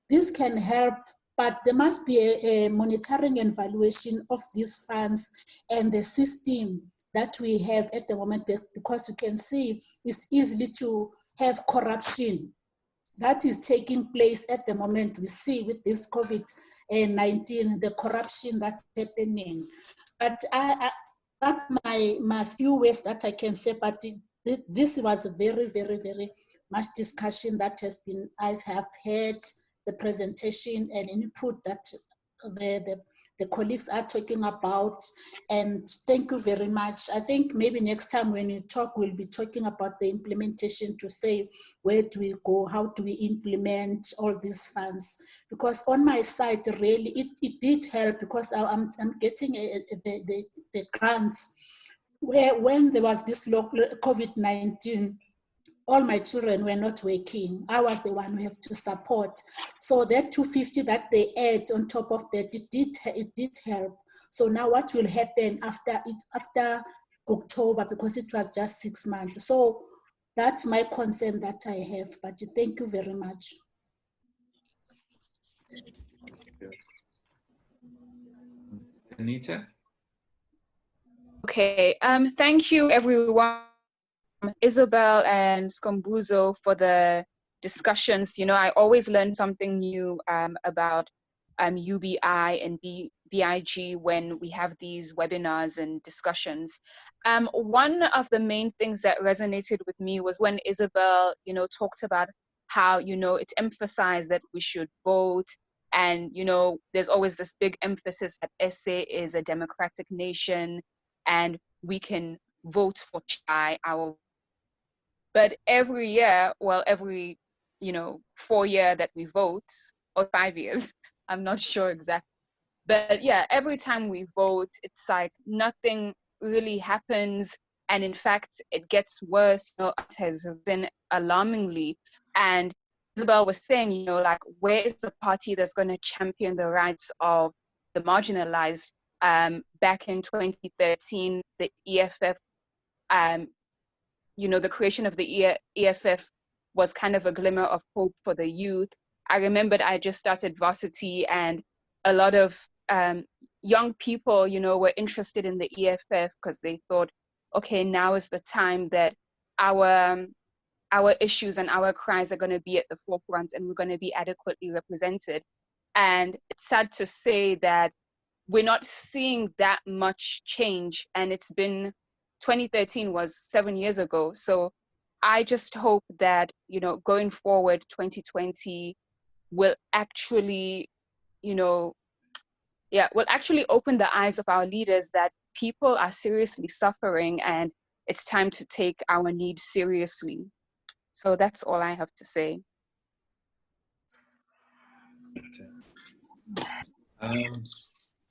this can help, but there must be a monitoring and valuation of these funds and the system that we have at the moment, because you can see it's easily to have corruption that is taking place at the moment. We see with this COVID-19, the corruption that's happening. But that's my few ways that I can say, but this was a very, very, very much discussion that has been, I have heard the presentation and input that the colleagues are talking about, and thank you very much. I think maybe next time when we talk, we'll be talking about the implementation, to say where do we go, how do we implement all these funds, because on my side really it did help, because I'm getting the grants where when there was this COVID-19, all my children were not working. I was the one who have to support. So that 250 that they add on top of that, it did help. So now what will happen after October, because it was just 6 months. So that's my concern that I have, but thank you very much. Anita? Okay, thank you everyone, Isabel and Skombuzo, for the discussions. I always learn something new about UBI and BIG when we have these webinars and discussions. One of the main things that resonated with me was when Isabel, talked about how, it's emphasized that we should vote, and, there's always this big emphasis that SA is a democratic nation and we can vote for our. But every year, well, every 4 year that we vote, or 5 years, I'm not sure exactly. But yeah, every time we vote, it's like nothing really happens. And in fact, it gets worse. It has been alarmingly. And Isabel was saying, like, where is the party that's going to champion the rights of the marginalized? Back in 2013, the EFF, the creation of the EFF was kind of a glimmer of hope for the youth. I remembered I just started varsity, and a lot of young people, were interested in the EFF because they thought, okay, now is the time that our issues and our cries are going to be at the forefront and we're going to be adequately represented. And it's sad to say that we're not seeing that much change, and it's been 2013 was 7 years ago. So I just hope that, going forward, 2020 will actually, will actually open the eyes of our leaders that people are seriously suffering and it's time to take our needs seriously. So that's all I have to say.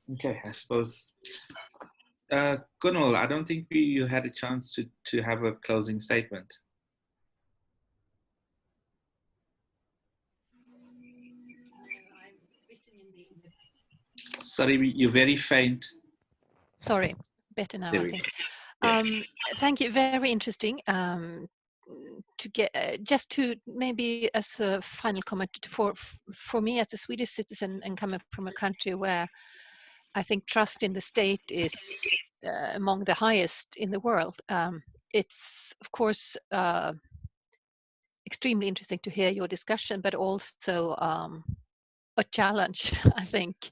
Okay, I suppose, Kunal, I don't think you had a chance to have a closing statement. Sorry, you're very faint. Sorry, better now, There I we think. go. Yeah. Thank you, very interesting. To get just to maybe as a final comment for me as a Swedish citizen and coming from a country where I think trust in the state is among the highest in the world. It's of course extremely interesting to hear your discussion, but also a challenge, I think,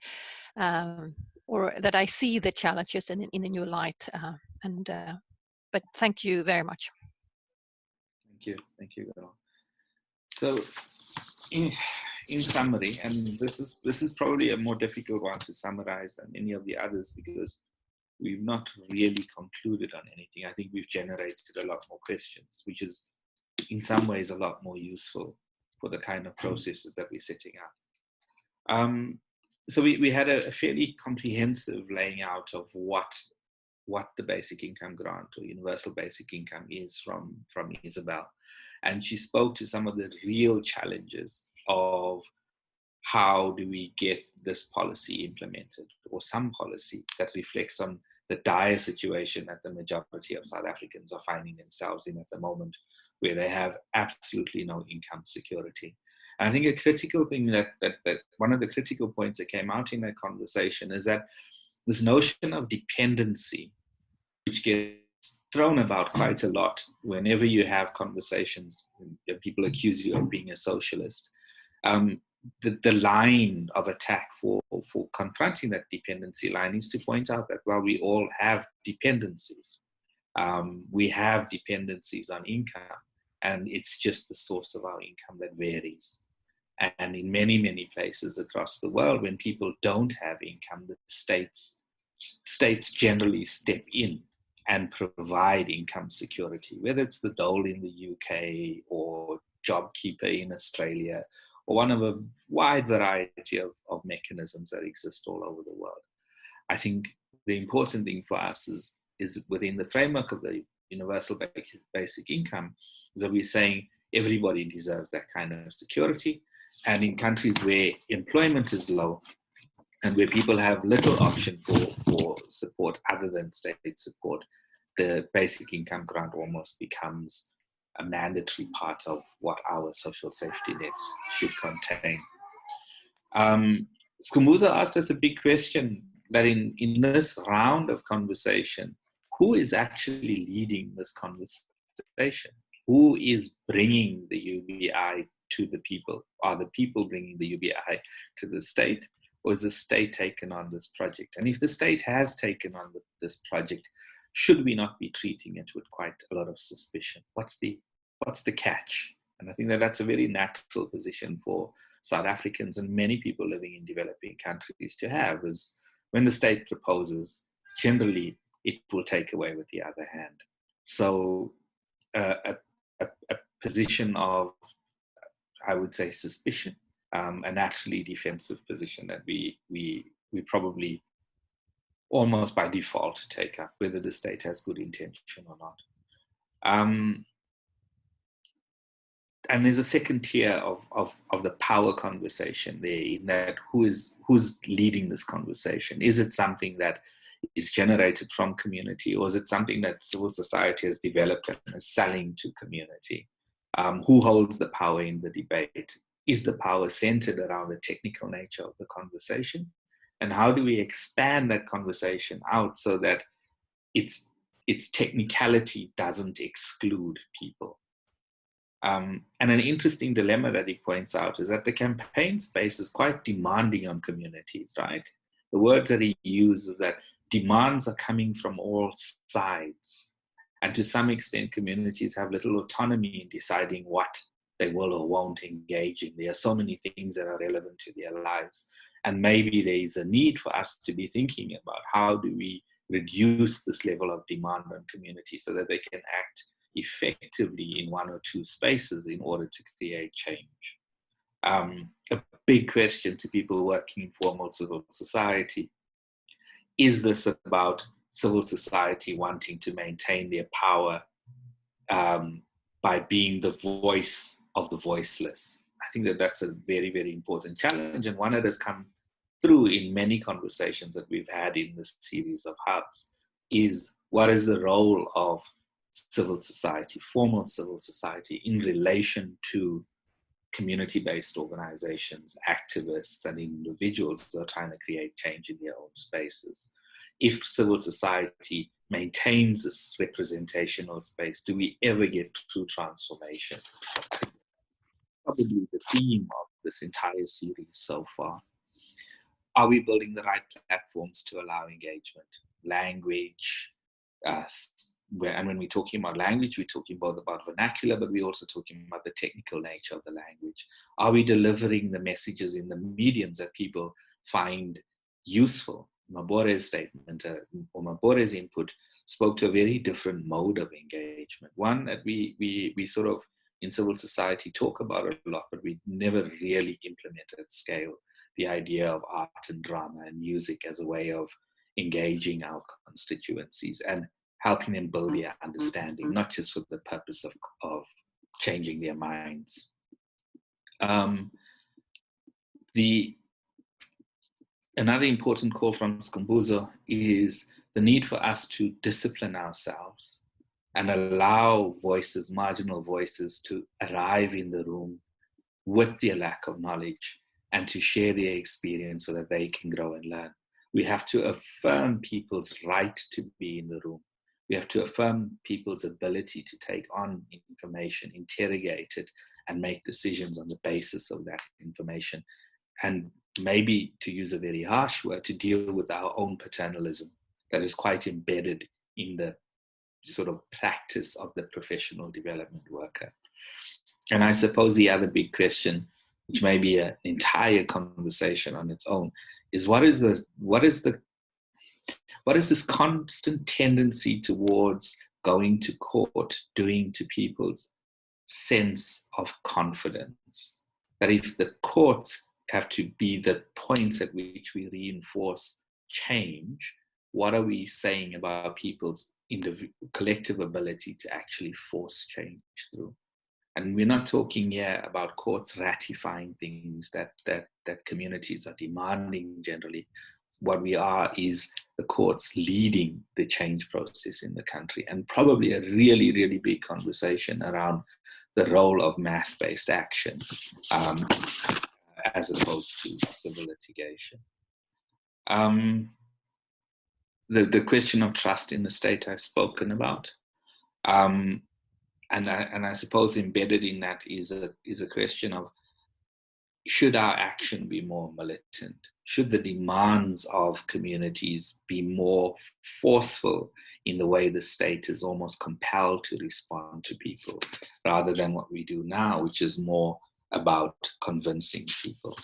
or that I see the challenges in a new light. But thank you very much. Thank you, Kunal. So, in summary, and this is probably a more difficult one to summarize than any of the others because we've not really concluded on anything. I think we've generated a lot more questions, which is in some ways a lot more useful for the kind of processes that we're setting up. So we had a fairly comprehensive laying out of what the basic income grant or universal basic income is from Isabel. And she spoke to some of the real challenges of how do we get this policy implemented, or some policy that reflects on the dire situation that the majority of South Africans are finding themselves in at the moment, where they have absolutely no income security. And I think a critical thing that one of the critical points that came out in that conversation is that this notion of dependency, which gets thrown about quite a lot whenever you have conversations and people accuse you of being a socialist. The line of attack for confronting that dependency line is to point out that while we all have dependencies, we have dependencies on income, and it's just the source of our income that varies. And in many, many places across the world, when people don't have income, the states generally step in and provide income security, whether it's the dole in the UK or JobKeeper in Australia, or one of a wide variety of mechanisms that exist all over the world. I think the important thing for us is within the framework of the universal basic income, is that we're saying everybody deserves that kind of security. And in countries where employment is low and where people have little option for support other than state support, the basic income grant almost becomes a mandatory part of what our social safety nets should contain. Skhumbuzo asked us a big question that in this round of conversation, who is actually leading this conversation? Who is bringing the UBI to the people? Are the people bringing the UBI to the state? Or is the state taken on this project? And if the state has taken on this project, should we not be treating it with quite a lot of suspicion? What's the catch? And I think that's a very natural position for South Africans and many people living in developing countries to have, is when the state proposes, generally it will take away with the other hand. So a position of, I would say, suspicion, a naturally defensive position that we probably almost by default take up, whether the state has good intention or not. And there's a second tier of the power conversation there, in that who's leading this conversation? Is it something that is generated from community, or is it something that civil society has developed and is selling to community? Who holds the power in the debate? Is the power centered around the technical nature of the conversation? And how do we expand that conversation out so that its technicality doesn't exclude people? And an interesting dilemma that he points out is that the campaign space is quite demanding on communities, right? The words that he uses, that demands are coming from all sides. And to some extent, communities have little autonomy in deciding what they will or won't engage in. There are so many things that are relevant to their lives. And maybe there is a need for us to be thinking about how do we reduce this level of demand on communities so that they can act effectively in one or two spaces in order to create change. A big question to people working in formal civil society: is this about civil society wanting to maintain their power by being the voice of the voiceless? I think that that's a very, very important challenge, and one that has come through in many conversations that we've had in this series of hubs is, what is the role of civil society, formal civil society, in relation to community-based organizations, activists, and individuals who are trying to create change in their own spaces? If civil society maintains this representational space, do we ever get true transformation? Probably the theme of this entire series so far. Are we building the right platforms to allow engagement? Language, and when we're talking about language, we're talking both about vernacular, but we're also talking about the technical nature of the language. Are we delivering the messages in the mediums that people find useful? Mabore's statement, or Mabore's input, spoke to a very different mode of engagement. One that we sort of, in civil society, talk about a lot, but we never really implement at scale. The idea of art and drama and music as a way of engaging our constituencies and helping them build their understanding, not just for the purpose of changing their minds. Another important call from Skhumbuzo is the need for us to discipline ourselves and allow voices, marginal voices, to arrive in the room with their lack of knowledge and to share their experience so that they can grow and learn. We have to affirm people's right to be in the room. We have to affirm people's ability to take on information, interrogate it, and make decisions on the basis of that information. And maybe, to use a very harsh word, to deal with our own paternalism that is quite embedded in the sort of practice of the professional development worker. And I suppose the other big question, which may be an entire conversation on its own, is what is this constant tendency towards going to court doing to people's sense of confidence? That if the courts have to be the points at which we reinforce change, what are we saying about people's collective ability to actually force change through? And we're not talking here about courts ratifying things that communities are demanding generally. What we are is the courts leading the change process in the country, and probably a really, really big conversation around the role of mass-based action as opposed to civil litigation. The question of trust in the state I've spoken about. And I suppose embedded in that is a question of, should our action be more militant? Should the demands of communities be more forceful in the way the state is almost compelled to respond to people, rather than what we do now, which is more about convincing people?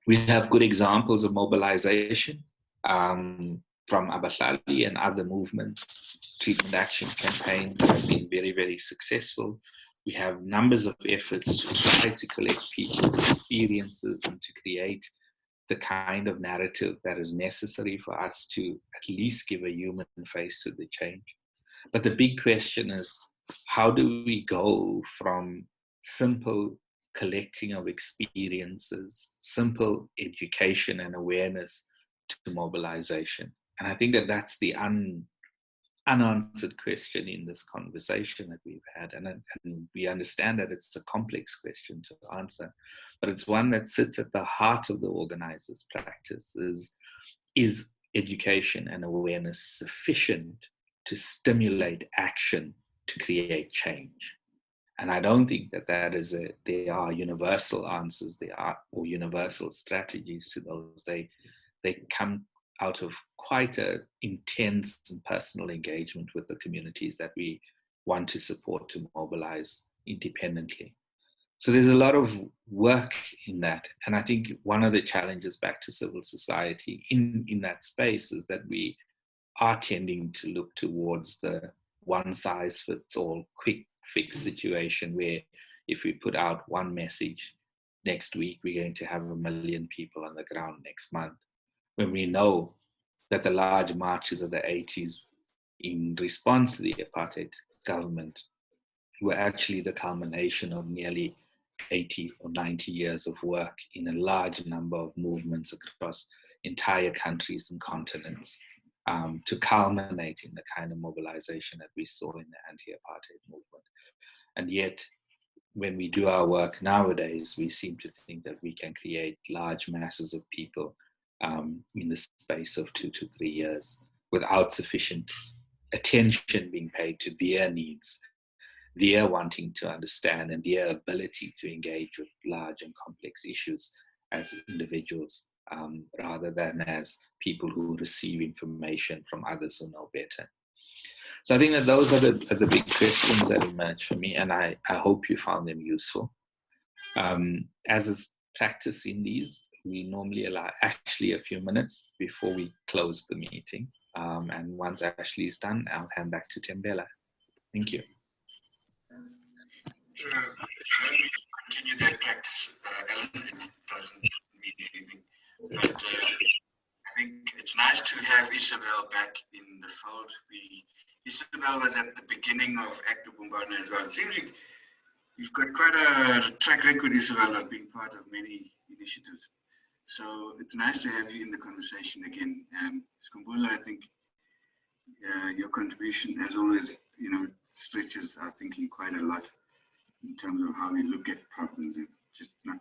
We have good examples of mobilization from Abahlali and other movements. Treatment action campaigns have been very, very successful. We have numbers of efforts to try to collect people's experiences and to create the kind of narrative that is necessary for us to at least give a human face to the change. But the big question is, how do we go from simple collecting of experiences, simple education and awareness, to mobilization? And I think that that's the unanswered question in this conversation that we've had. And we understand that it's a complex question to answer, but it's one that sits at the heart of the organizer's practice. Is education and awareness sufficient to stimulate action to create change? And I don't think that there are universal answers, or universal strategies to those. They come out of quite an intense and personal engagement with the communities that we want to support to mobilize independently. So there's a lot of work in that. And I think one of the challenges back to civil society in that space is that we are tending to look towards the one-size-fits-all quick fix situation where if we put out one message next week, we're going to have 1 million people on the ground next month, when we know that the large marches of the 80s in response to the apartheid government were actually the culmination of nearly 80 or 90 years of work in a large number of movements across entire countries and continents, to culminate in the kind of mobilization that we saw in the anti-apartheid movement. And yet, when we do our work nowadays, we seem to think that we can create large masses of people in the space of 2 to 3 years without sufficient attention being paid to their needs, their wanting to understand, and their ability to engage with large and complex issues as individuals, rather than as people who receive information from others who know better. So I think that those are the big questions that emerge for me, and I hope you found them useful. As is practice in these, we normally allow Ashley a few minutes before we close the meeting. And once Ashley is done, I'll hand back to Tembela. Thank you. Let me continue that practice, Ellen. It doesn't mean anything. But I think it's nice to have Isabel back in the fold. Isabel was at the beginning of Active Ubumbano as well. It seems you've got quite a track record, Isabel, of being part of many initiatives. So it's nice to have you in the conversation again. Skhumbuzo, I think your contribution, as always, stretches our thinking quite a lot in terms of how we look at problems, and just not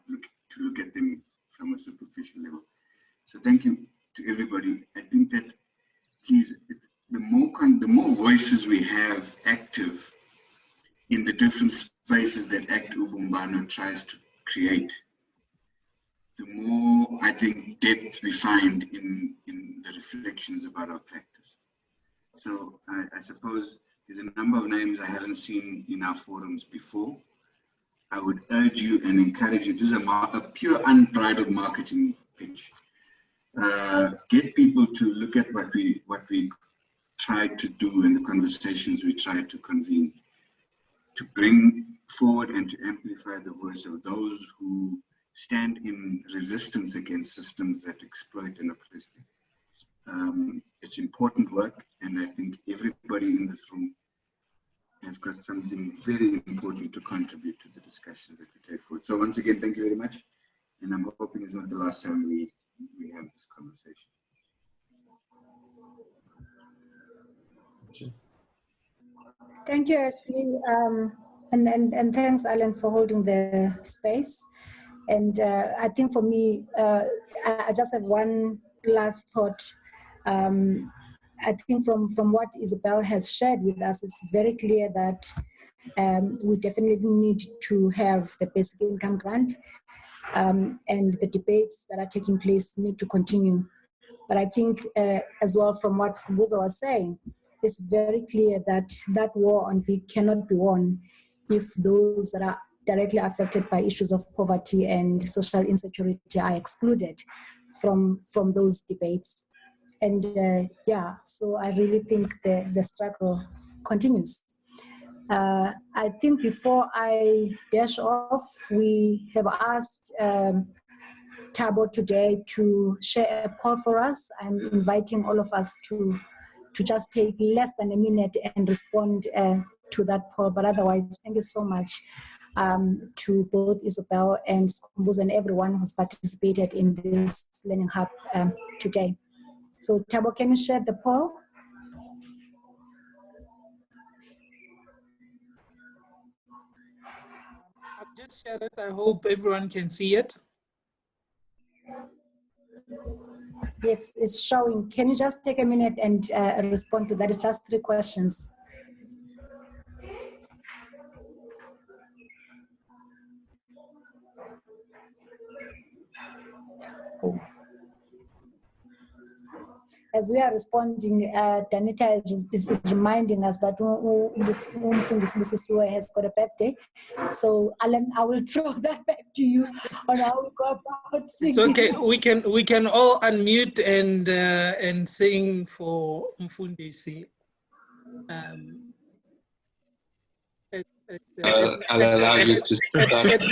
look at them from a superficial level. So thank you to everybody. I think that, please, the more voices we have active in the different spaces that Act Ubumbano tries to create, the more, I think, depth we find in the reflections about our practice. So I suppose there's a number of names I haven't seen in our forums before. I would urge you and encourage you, this is a pure unbridled marketing pitch. Get people to look at what we try to do and the conversations we try to convene, to bring forward and to amplify the voice of those who stand in resistance against systems that exploit and oppress them. It's important work, and I think everybody in this room has got something very important to contribute to the discussion that we take forward. So once again, thank you very much, and I'm hoping it's not the last time we have this conversation. Okay. Thank you, Ashley, and thanks, Alan, for holding the space. And I think for me, I just have one last thought. I think from what Isabel has shared with us, it's very clear that we definitely need to have the basic income grant, and the debates that are taking place need to continue. But I think as well, from what Skhumbuzo was saying, it's very clear that that war on B cannot be won if those that are directly affected by issues of poverty and social insecurity are excluded from those debates. And so I really think the struggle continues. I think before I dash off, we have asked Thabo today to share a poll for us. I'm inviting all of us to just take less than a minute and respond to that poll. But otherwise, thank you so much to both Isabel and Skhumbuzo and everyone who participated in this Learning Hub today. So Thabo, can you share the poll? I've just shared it. I hope everyone can see it. Yes, it's showing. Can you just take a minute and respond to that? It's just 3 questions. Oh. As we are responding, Danita is reminding us that Mfundisi has got a birthday. So Alan, I will throw that back to you on how we go about singing. It's okay. We can all unmute and sing for Mfundisi. I'll allow you to start.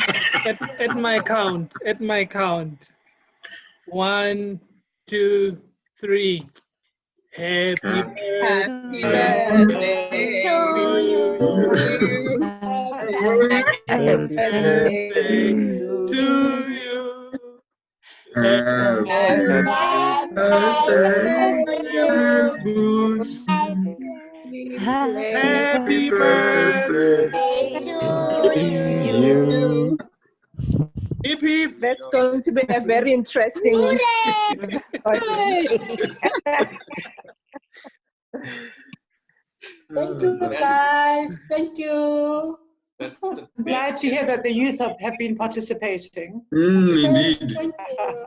At my count. At my count. 1, 2, 3. Happy birthday to you. Happy birthday to you. Happy birthday to you. Hip hip. That's going to be a very interesting. Thank you, guys. Thank you. I'm glad to hear that the youth have been participating. Indeed. Thank you.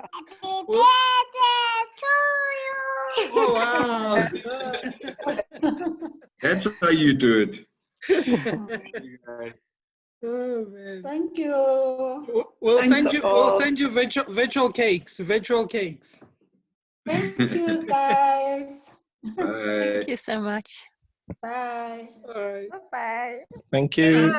Oh, wow. That's how you do it. Oh, man. Thank you. We'll Thanks send you virtual cakes. Virtual cakes. Thank you, guys. Bye. Thank you so much. Bye. All right. Bye. Thank you.